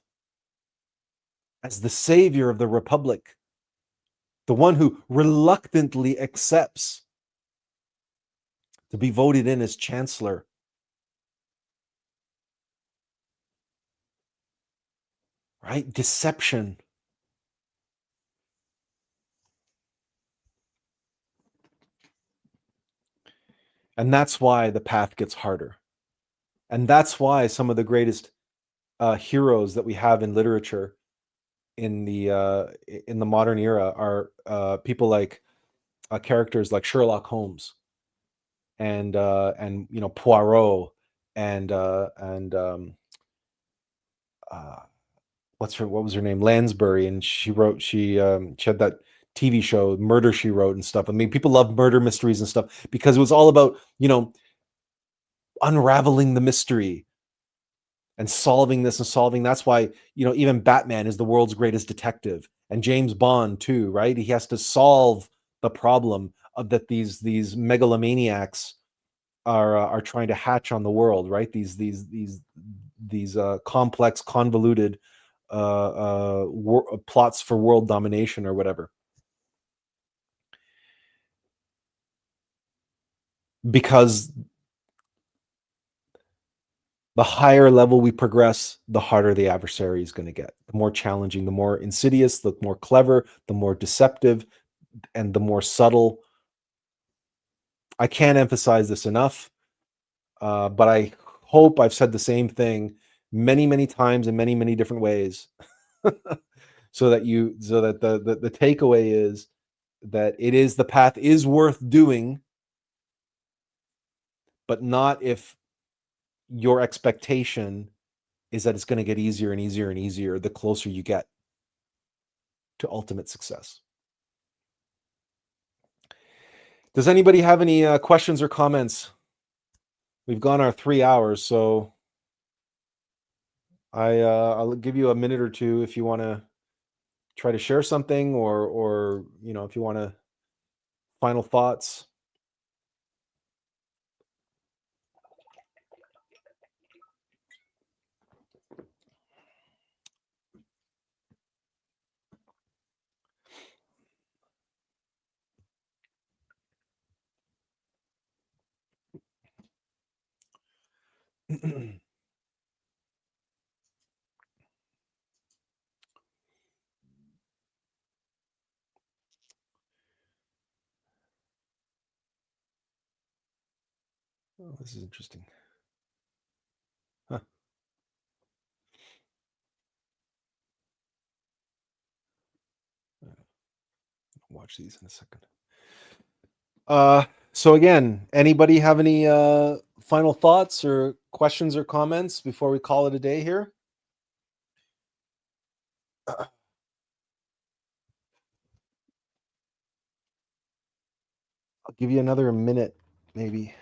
as the savior of the Republic, the one who reluctantly accepts to be voted in as chancellor. Right? Deception. And that's why the path gets harder. And that's why some of the greatest heroes that we have in literature in the modern era are people like characters like Sherlock Holmes and Poirot and what was her name, Lansbury, and she had that TV show Murder She Wrote and stuff. I mean, people love murder mysteries and stuff because it was all about unraveling the mystery and solving this and solving. That's why even Batman is the world's greatest detective, and James Bond too, right? He has to solve the problem of that these megalomaniacs are trying to hatch on the world, right? These complex, convoluted plots for world domination or whatever. Because the higher level we progress, the harder the adversary is going to get. The more challenging, the more insidious, the more clever, the more deceptive, and the more subtle. I can't emphasize this enough, but I hope I've said the same thing many, many times in many, many different ways, so that the takeaway is that the path is worth doing, but not if your expectation is that it's going to get easier and easier and easier the closer you get to ultimate success. Does anybody have any questions or comments? We've gone our 3 hours, so I'll give you a minute or two if you want to try to share something, or if you want to final thoughts. Oh, this is interesting. Huh. Watch these in a second. So again, anybody have any final thoughts or questions or comments before we call it a day here? I'll give you another minute, maybe.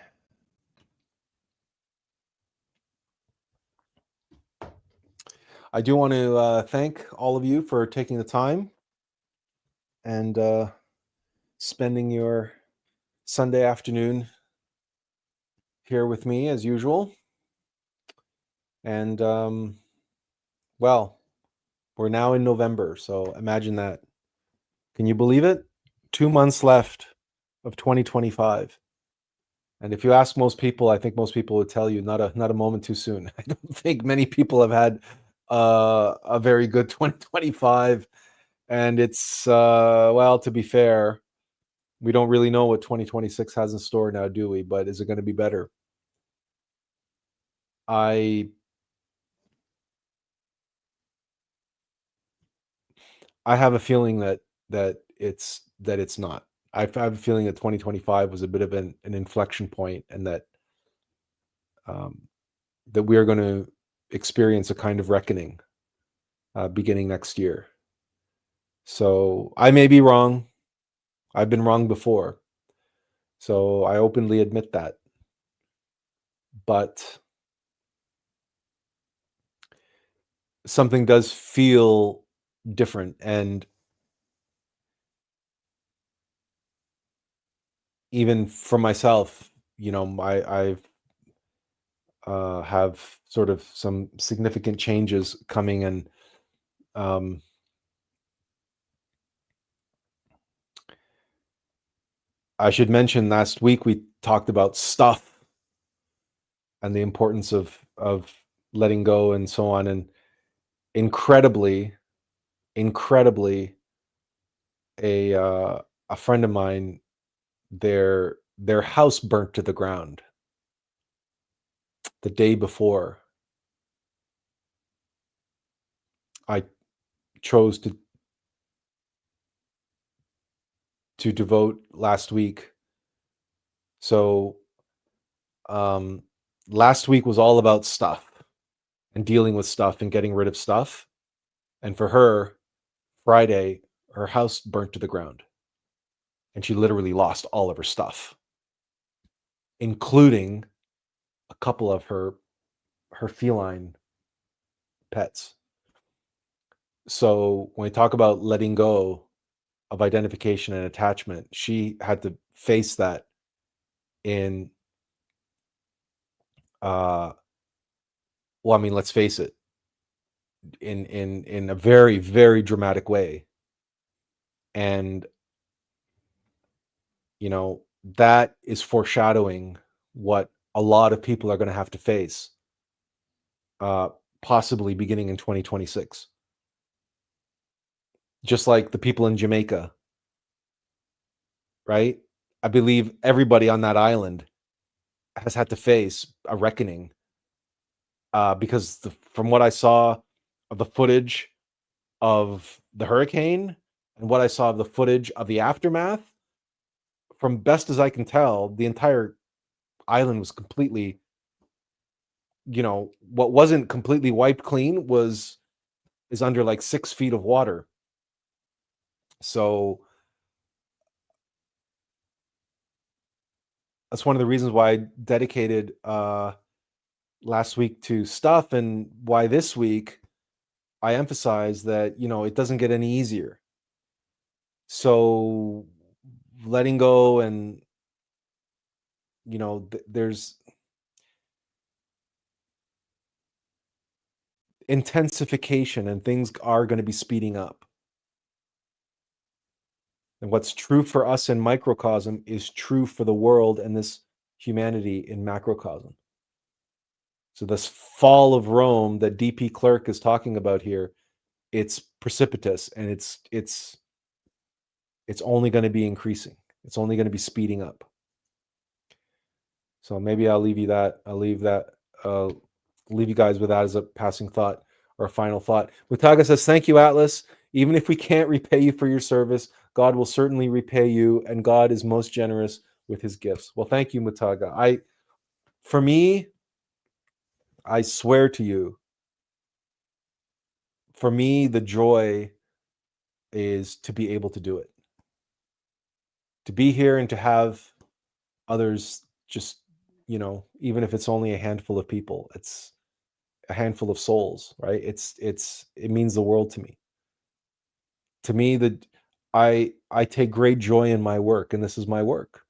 I do want to thank all of you for taking the time and spending your Sunday afternoon here with me as usual. And well, we're now in November, so imagine that. Can you believe it? 2 months left of 2025. And if you ask most people, I think most people would tell you not a moment too soon. I don't think many people have had a very good 2025. And it's well, to be fair, we don't really know what 2026 has in store now, do we? But is it going to be better? I have a feeling that it's not. I have a feeling that 2025 was a bit of an inflection point, and that that we are going to experience a kind of reckoning beginning next year. So I may be wrong. I've been wrong before. So I openly admit that. But something does feel different. And even for myself, I've have sort of some significant changes coming, and I should mention last week we talked about stuff and the importance of letting go and so on, and incredibly a friend of mine, their house burnt to the ground the day before I chose to devote last week. So last week was all about stuff and dealing with stuff and getting rid of stuff. And for her, Friday, her house burnt to the ground. And she literally lost all of her stuff, including a couple of her feline pets. So when we talk about letting go of identification and attachment, she had to face that in well, I mean, let's face it, in a very, very dramatic way. And you know, that is foreshadowing what a lot of people are going to have to face, possibly beginning in 2026. Just like the people in Jamaica, right? I believe everybody on that island has had to face a reckoning, because from what I saw of the footage of the hurricane and what I saw of the footage of the aftermath, from best as I can tell, the entire island was completely, what wasn't completely wiped clean is under like 6 feet of water. So that's one of the reasons why I dedicated last week to stuff, and why this week I emphasize that, it doesn't get any easier. So letting go, and, there's intensification, and things are going to be speeding up. And what's true for us in microcosm is true for the world and this humanity in macrocosm. So this fall of Rome that D.P. Clerk is talking about here, it's precipitous, and it's only going to be increasing. It's only going to be speeding up. So maybe I'll leave you that. I'll leave you guys with that as a passing thought or a final thought. Mutaga says, "Thank you, Atlas. Even if we can't repay you for your service, God will certainly repay you, and God is most generous with his gifts." Well, thank you, Mutaga. For me, I swear to you, for me, the joy is to be able to do it. To be here and to have others just, even if it's only a handful of people, it's a handful of souls, right? It means the world to me. To me, I take great joy in my work, and this is my work.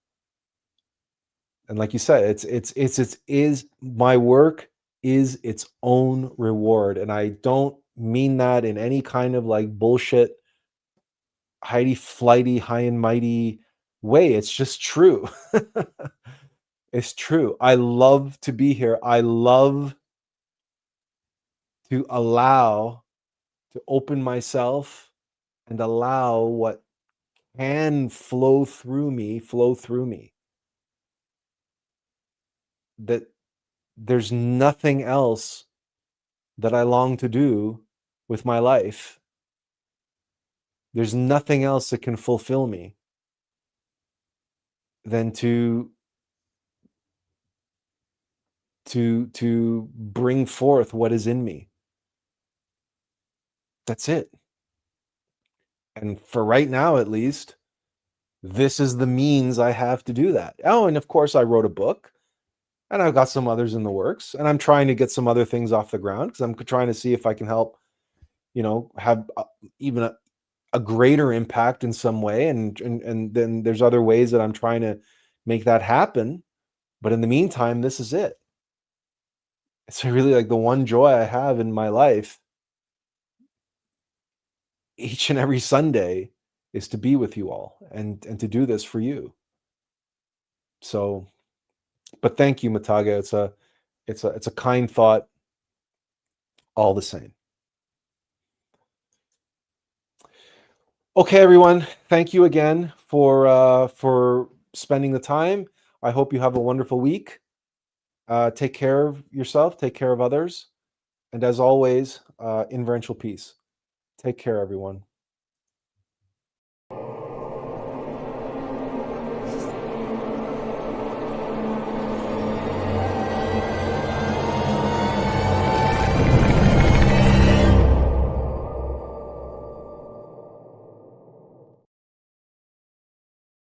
And like you said, my work is its own reward. And I don't mean that in any kind of like bullshit, Heidi flighty, high and mighty way. It's just true. It's true. I love to be here. I love to open myself and allow what can flow through me. That there's nothing else that I long to do with my life. There's nothing else that can fulfill me than to bring forth what is in me. That's it. And for right now, at least, this is the means I have to do that. Oh, and of course I wrote a book, and I've got some others in the works, and I'm trying to get some other things off the ground, because I'm trying to see if I can help, have even a greater impact in some way. And then there's other ways that I'm trying to make that happen. But in the meantime, this is it. It's really like the one joy I have in my life each and every Sunday is to be with you all and to do this for you. So, but thank you, Mataga. It's a kind thought all the same. Okay, everyone. Thank you again for spending the time. I hope you have a wonderful week. Take care of yourself, take care of others. And as always, inferential peace. Take care, everyone.